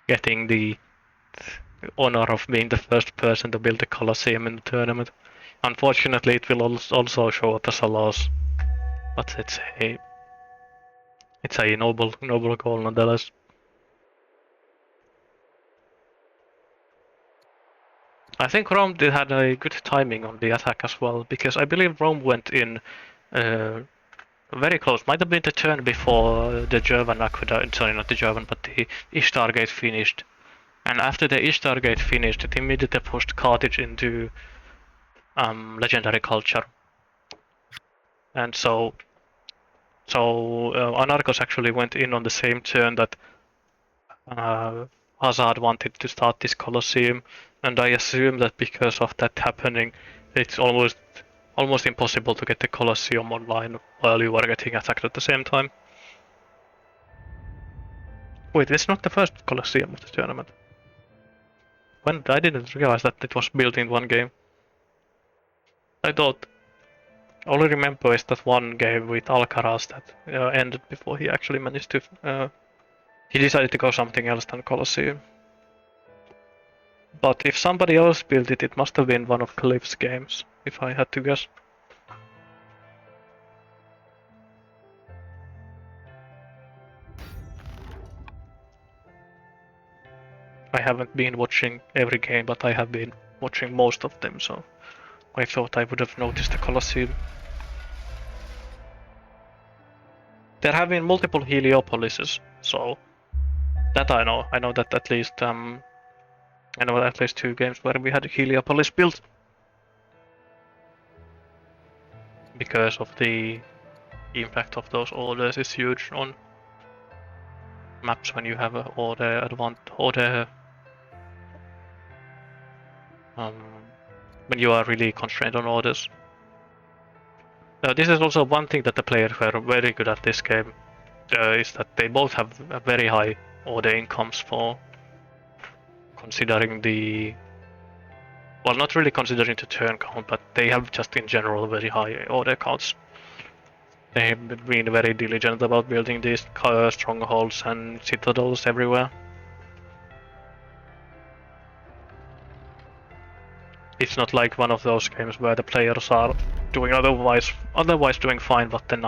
Getting the honor of being the first person to build a Colosseum in the tournament. Unfortunately, it will also show up as a loss, but it's a noble goal nonetheless. I think Rome had a good timing on the attack as well, because I believe Rome went in very close. Might have been the turn before the German aqueduct, sorry, not the German, but the Ishtar Gate finished. And after the Ishtar Gate finished, it immediately pushed Carthage into legendary culture. And so Anarkos actually went in on the same turn that Hazard wanted to start this Colosseum, and I assume that because of that happening, it's almost impossible to get the Colosseum online while you are getting attacked at the same time. Wait, it's not the first Colosseum of the tournament. When I didn't realize that it was built in one game. I thought all I remember is that one game with Alcaraz that ended before he actually managed to. He decided to go something else than Colosseum. But if somebody else built it, it must have been one of Cliff's games, if I had to guess. I haven't been watching every game, but I have been watching most of them, so I thought I would have noticed the Colosseum. There have been multiple Heliopolises, so that I know. I know that at least I know at least 2 games where we had Heliopolis built. Because of the impact of those orders is huge on maps when you have a order when you are really constrained on orders. This is also one thing that the players were very good at this game, is that they both have a very high order incomes for considering the... Well, not really considering the turn count, but they have just in general very high order counts. They have been very diligent about building these strongholds and citadels everywhere. It's not like one of those games where the players are doing otherwise doing fine, but then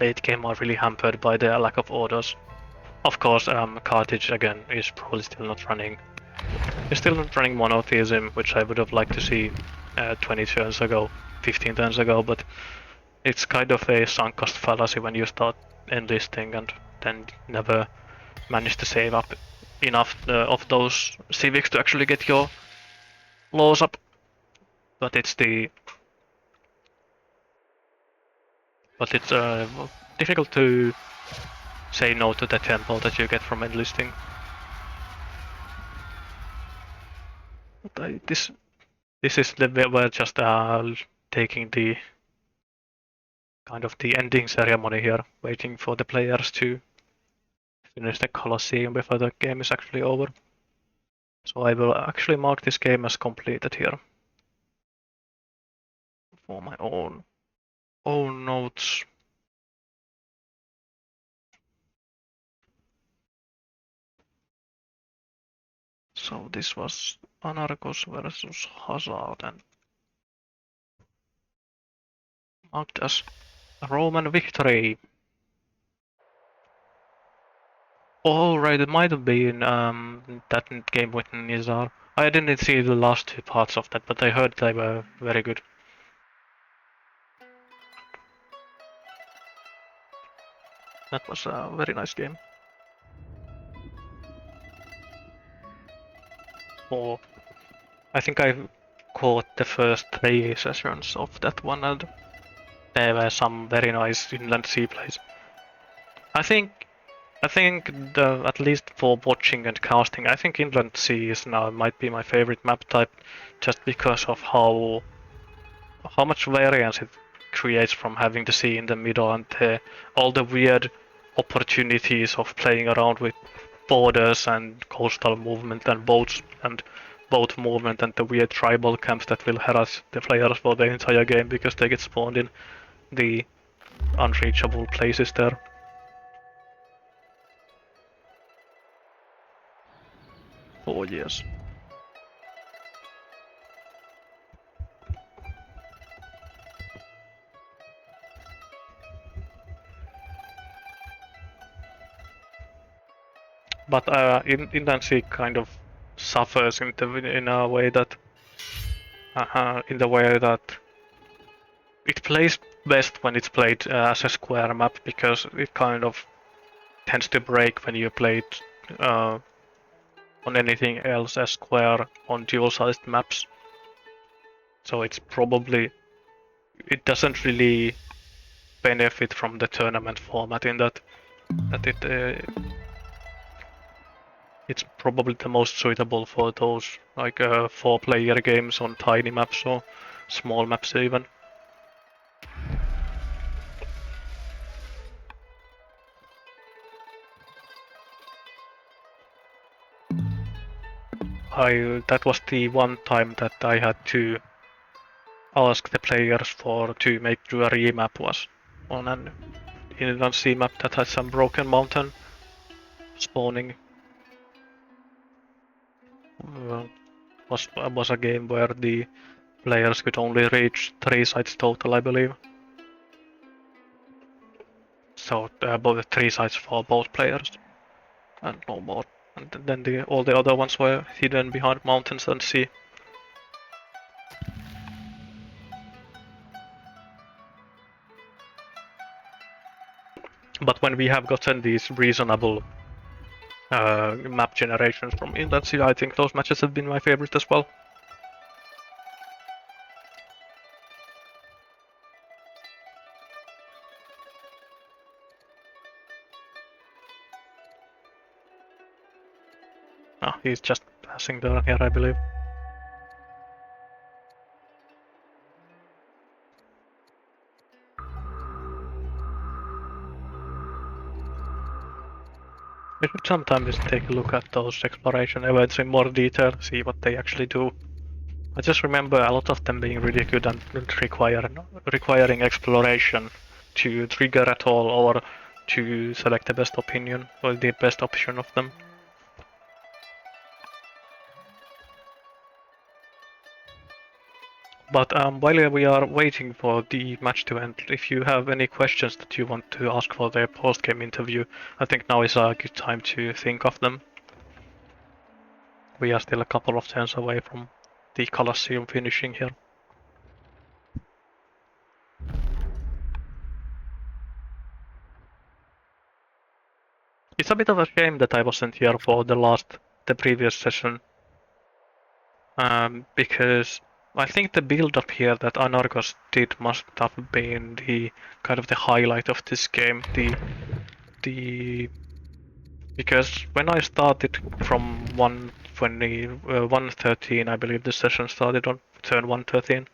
late game are really hampered by the lack of orders. Of course, Carthage again is probably still not running. It's still not running monotheism, which I would have liked to see 20 turns ago, 15 turns ago, but it's kind of a sunk cost fallacy when you start enlisting and then never manage to save up enough of those civics to actually get your laws up. But it's difficult to say no to the tempo that you get from enlisting. But this is we're just taking the kind of the ending ceremony here, waiting for the players to finish the Colosseum before the game is actually over. So I will actually mark this game as completed here for my own notes. So this was Anarkos versus Hazard and marked as a Roman victory. Alright, it might have been that game with Nizar. I didn't see the last 2 parts of that, but I heard they were very good. That was a very nice game. Oh, I think I caught the first 3 sessions of that one, and there were some very nice inland sea plays. I think I think at least for watching and casting, I think Inland Sea is now might be my favorite map type, just because of how much variance it creates from having the sea in the middle and all the weird opportunities of playing around with borders and coastal movement and boats and boat movement and the weird tribal camps that will harass the players for the entire game because they get spawned in the unreachable places there. Oh yes. But Inland Sea kind of suffers in a way that in the way that it plays best when it's played as a square map because it kind of tends to break when you play it on anything else as square on dual-sized maps. So it's probably it doesn't really benefit from the tournament format in that it's probably the most suitable for those like 4-player games on tiny maps or small maps even. That was the one time that I had to ask the players for to make do a remap was on an inland sea map that had some broken mountain spawning. Was a game where the players could only reach 3 sites total, I believe. So both 3 sites for both players and no more. And then all the other ones were hidden behind mountains and sea. But when we have gotten these reasonable map generations from Inland Sea, I think those matches have been my favorite as well. Oh, he's just passing down here, I believe. We should sometimes take a look at those exploration events in more detail, see what they actually do. I just remember a lot of them being really good and requiring exploration to trigger at all or to select the best opinion or the best option of them. But while we are waiting for the match to end, if you have any questions that you want to ask for the post-game interview, I think now is a good time to think of them. We are still a couple of turns away from the Colosseum finishing here. It's a bit of a shame that I wasn't here for the previous session, because I think the build-up here that Anarkos did must have been the kind of the highlight of this game. Because when I started from 120, 113, I believe the session started on turn 113.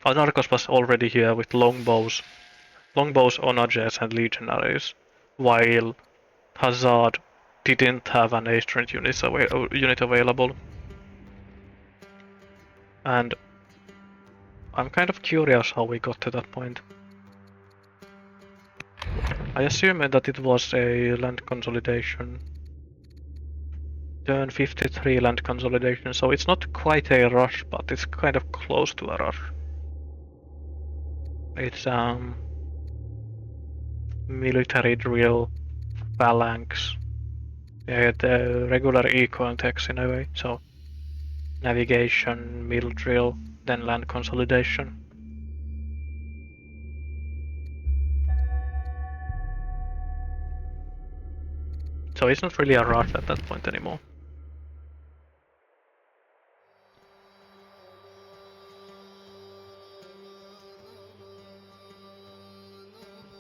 Anarkos was already here with longbows, onages, and legionaries, while Hazard didn't have an A-strength unit available. And I'm kind of curious how we got to that point. I assume that it was a land consolidation. Turn 53 land consolidation, so it's not quite a rush, but it's kind of close to a rush. It's military drill, phalanx, the regular eco and text in a way, so navigation, mill drill, then land consolidation. So it's not really a rush at that point anymore.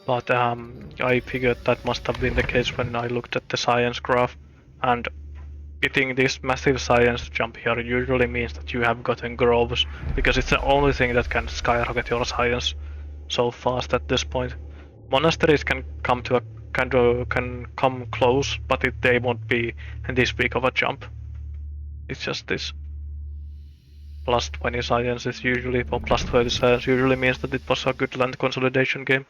But I figured that must have been the case when I looked at the science graph, and getting this massive science jump here usually means that you have gotten groves, because it's the only thing that can skyrocket your science so fast at this point. Monasteries can come to a can come close, but they won't be this big of a jump. It's just this. Plus 20 science is usually, or plus 30 science usually means that it was a good land consolidation game.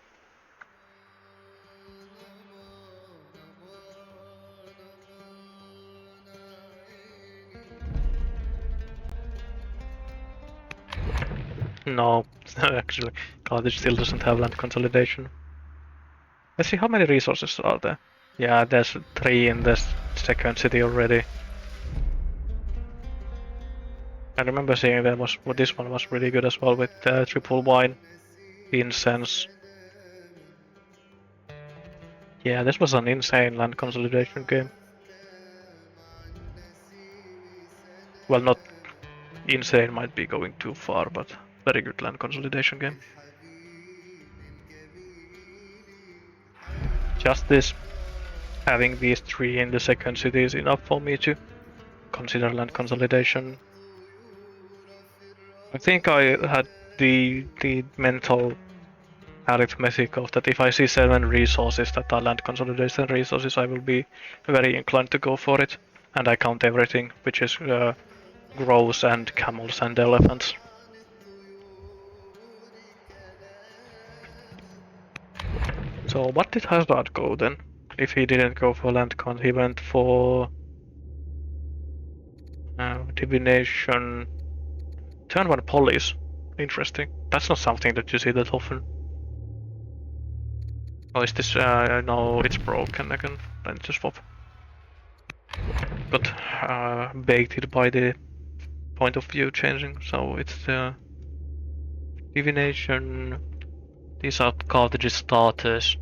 No, actually, Carthage still doesn't have land consolidation. Let's see how many resources are there. Yeah, there's 3 in the second city already. I remember seeing this one was really good as well with triple wine, incense. Yeah, this was an insane land consolidation game. Well, not insane might be going too far, but very good land consolidation game. Just this, having these 3 in the second city is enough for me to consider land consolidation. I think I had the mental arithmetic of that if I see 7 resources that are land consolidation resources, I will be very inclined to go for it. And I count everything, which is grows and camels and elephants. So what did Hazard go then? If he didn't go for land con, he went for divination. Turn 1 police. Interesting. That's not something that you see that often. Oh, is this? No, it's broken again. Then just swap. Got baited by the point of view changing, so it's divination. These are Carthage starters.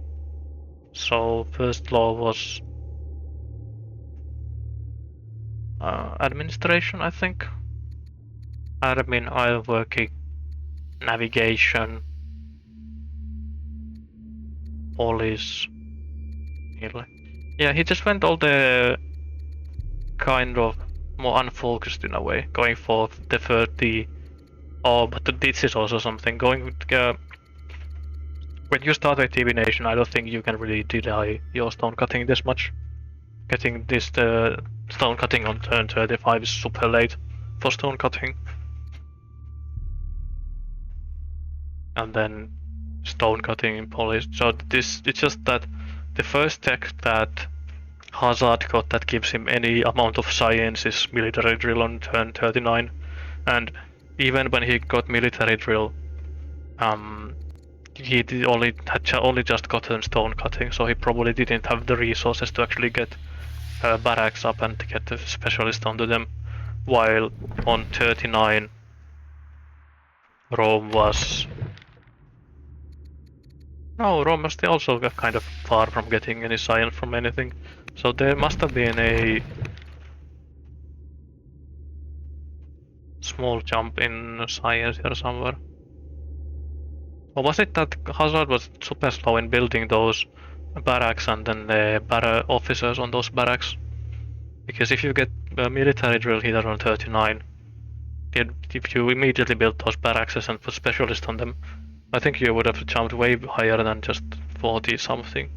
So first law was administration, I think. Admin, ironworking, navigation, police. Yeah, he just went all the kind of more unfocused in a way, going for the 30. Oh, but this is also something. Going with, when you start with divination, I don't think you can really delay your stone cutting this much. Getting this stone cutting on turn 35 is super late for stone cutting. And then stone cutting in polish. So it's just that the first tech that Hazard got that gives him any amount of science is military drill on turn 39. And even when he got military drill, he had only just gotten stone cutting, so he probably didn't have the resources to actually get barracks up and to get the specialist onto them. While on 39, Rome was still also kind of far from getting any science from anything. So there must have been a small jump in science here somewhere. Or was it that Hazard was super slow in building those barracks and then the officers on those barracks? Because if you get a military drill here on 39, if you immediately build those barracks and put specialists on them, I think you would have jumped way higher than just 40 something.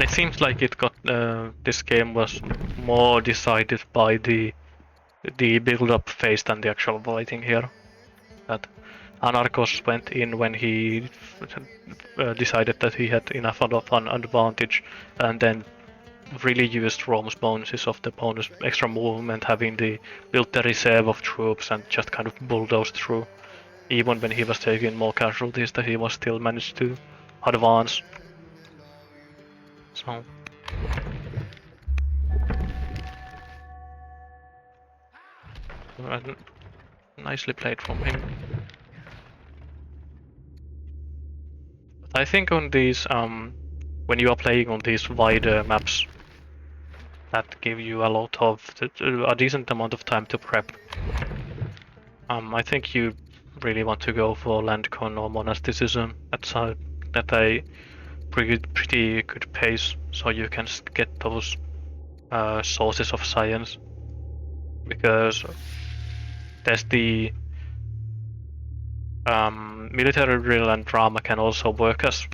It seems like it got this game was more decided by the build-up phase than the actual fighting here. That Anarkos went in when he decided that he had enough of an advantage, and then really used Rome's bonuses of the bonus extra movement, having built the reserve of troops and just kind of bulldozed through. Even when he was taking more casualties, that he was still managed to advance. So nicely played from him. But I think on these when you are playing on these wider maps that give you a decent amount of time to prep, I think you really want to go for landcon or monasticism at a pretty good pace, so you can get those sources of science. Because there's the military drill and drama can also work as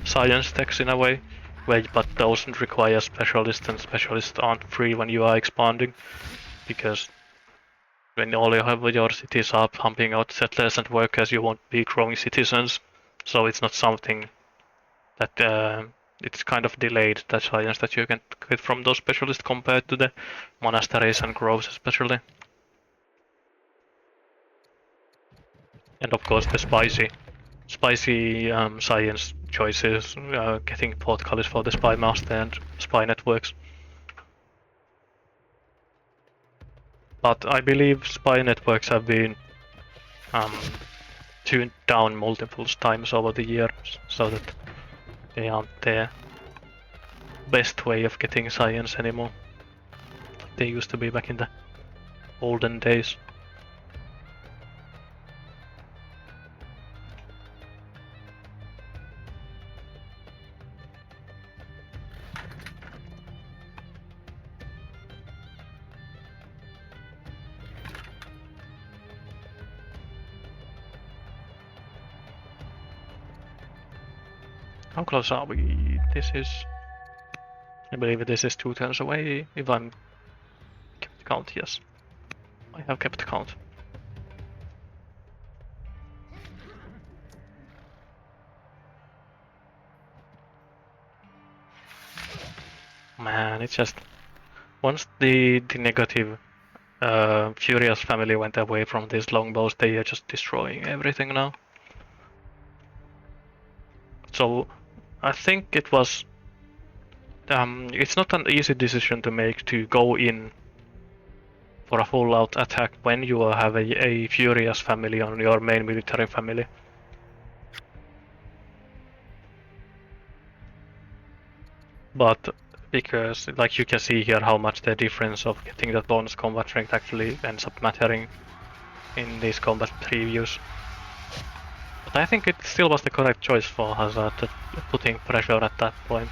science techs in a way, but those require specialists, and specialists aren't free when you are expanding, because when all your cities are pumping out settlers and workers, you won't be growing citizens. So it's not something that it's kind of delayed, that science that you can get from those specialists compared to the monasteries and groves especially. And of course the spicy science choices, getting portcullis for the spy master and spy networks. But I believe spy networks have been tuned down multiple times over the years, so that they aren't the best way of getting science anymore. They used to be back in the olden days. How close are we? I believe this is 2 turns away, if I'm kept count, yes. I have kept count. Man, it's just... Once the negative Furious family went away from these longbows, they are just destroying everything now. So, I think it was... it's not an easy decision to make to go in for a full-out attack when you have a Furious family on your main military family. But because, like you can see here, how much the difference of getting that bonus combat strength actually ends up mattering in these combat previews. But I think it still was the correct choice for Hazard, putting pressure at that point.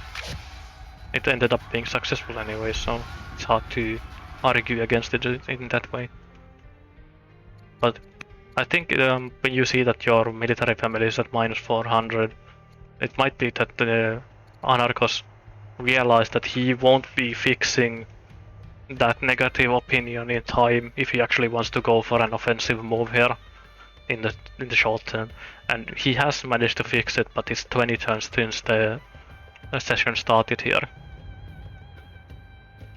It ended up being successful anyway, so it's hard to argue against it in that way. But I think when you see that your military family is at minus 400, it might be that the Anarkos realized that he won't be fixing that negative opinion in time if he actually wants to go for an offensive move here in the short term. And he has managed to fix it, but it's 20 turns since the session started here.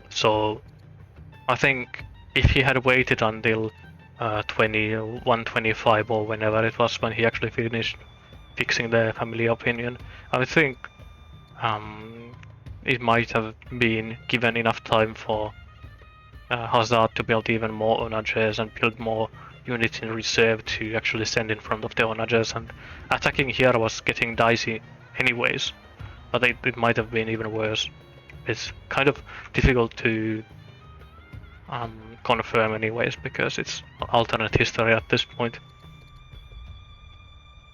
So I think if he had waited until 125 or whenever it was when he actually finished fixing the family opinion, I think it might have been given enough time for Hazard to build even more onages and build more units in reserve to actually send in front of the onages, and attacking here was getting dicey anyways, but it might have been even worse. It's kind of difficult to confirm anyways, because it's alternate history at this point.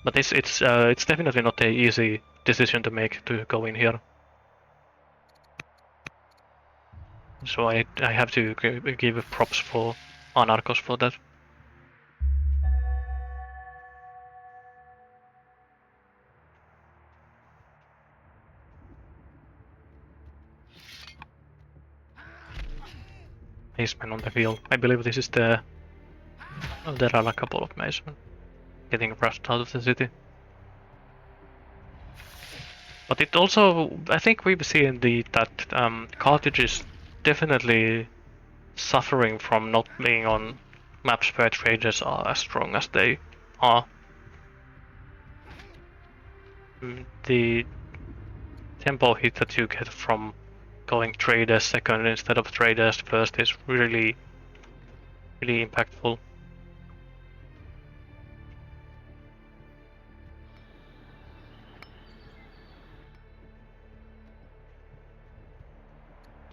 But it's definitely not an easy decision to make to go in here. So I have to give props for Anarkos for that. Macemen on the field. I believe this is the... Oh, there are a couple of Macemen getting rushed out of the city. But it also... I think we've seen that Carthage is definitely suffering from not being on maps where traders are as strong as they are. The tempo hit that you get from going traders second instead of traders first is really impactful.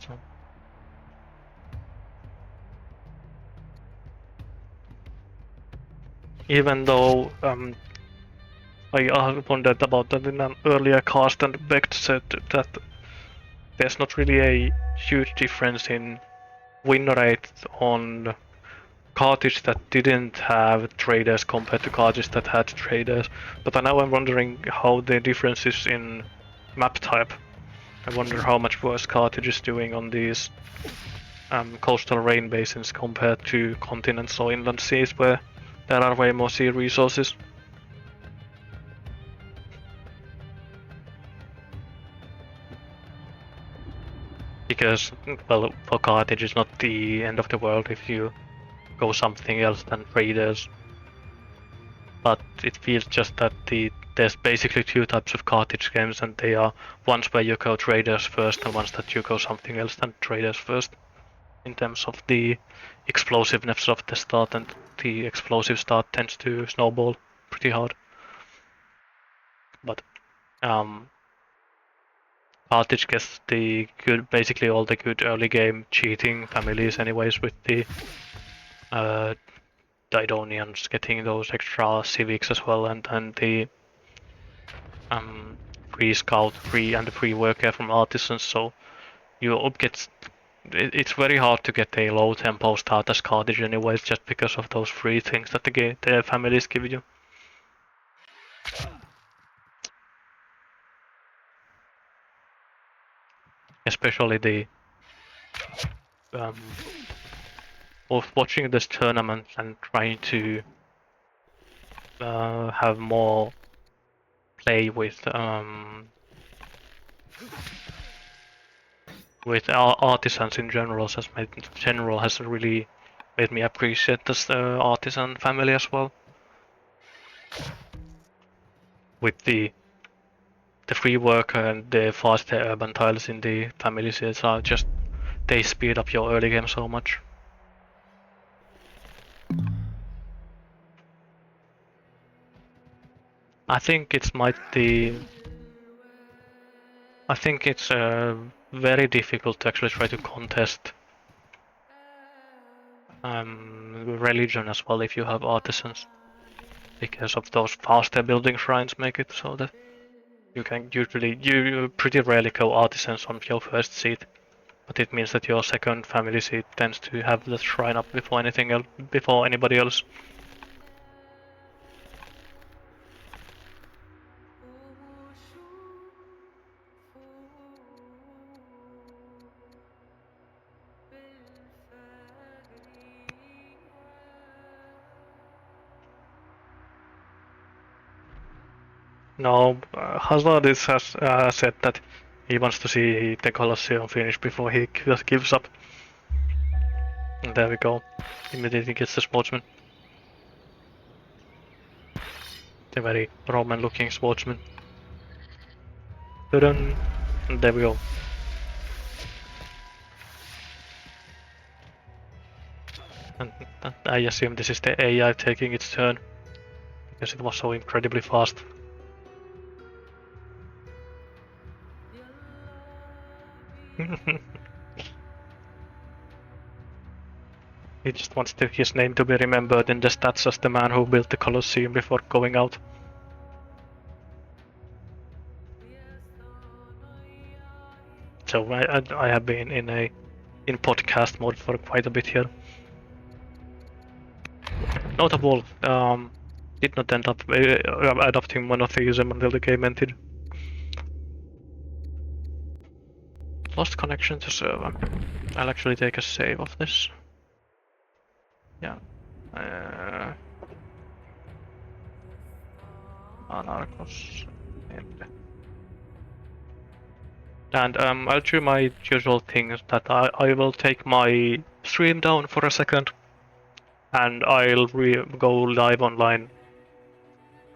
So. even though I wondered about that in an earlier cast, and Beck said that there's not really a huge difference in win rate on cartridge that didn't have traders compared to cartridge that had traders. But now I'm wondering how the difference is in map type. I wonder how much worse cartridge is doing on these coastal rain basins compared to continents or inland seas where there are way more sea resources. Because, well, for cartridge it's not the end of the world if you go something else than traders. But it feels just that there's basically two types of cartridge games, and they are ones where you go traders first and ones that you go something else than traders first. In terms of the explosiveness of the start, and the explosive start tends to snowball pretty hard. But cartridge gets the good, basically all the good early game cheating families anyways, with the Didonians getting those extra civics as well, and the free scout, free and free worker from artisans. So you get it's very hard to get a low tempo start as cartridge anyways, just because of those free things that the families give you. Especially the of watching this tournament and trying to have more play with artisans in general has really made me appreciate this artisan family as well. With the free worker and the faster urban tiles in the family sets are just, they speed up your early game so much. I think it's very difficult to actually try to contest religion as well if you have artisans, because of those faster building shrines make it so that you pretty rarely go artisans on your first seat, but it means that your second family seat tends to have the shrine up before anything else, before anybody else. No, Hazard has said that he wants to see the Colosseum finish before he just gives up. And there we go. Immediately gets the sportsman. The very Roman looking sportsman. And there we go. And I assume this is the AI taking its turn, because it was so incredibly fast. He just wants his name to be remembered in the stats as the man who built the Colosseum before going out. So I have been in podcast mode for quite a bit here. Notable, did not end up adopting monotheism until the game ended. Lost connection to server. I'll actually take a save of this. Yeah. Anarkos. And I'll do my usual things that I will take my stream down for a second, and I'll go live online.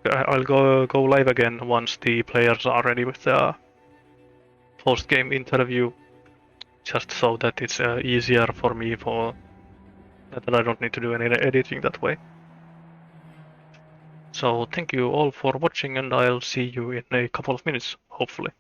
I'll go live again once the players are ready with the post-game interview, just so that it's easier for me that I don't need to do any editing that way. So thank you all for watching, and I'll see you in a couple of minutes, hopefully.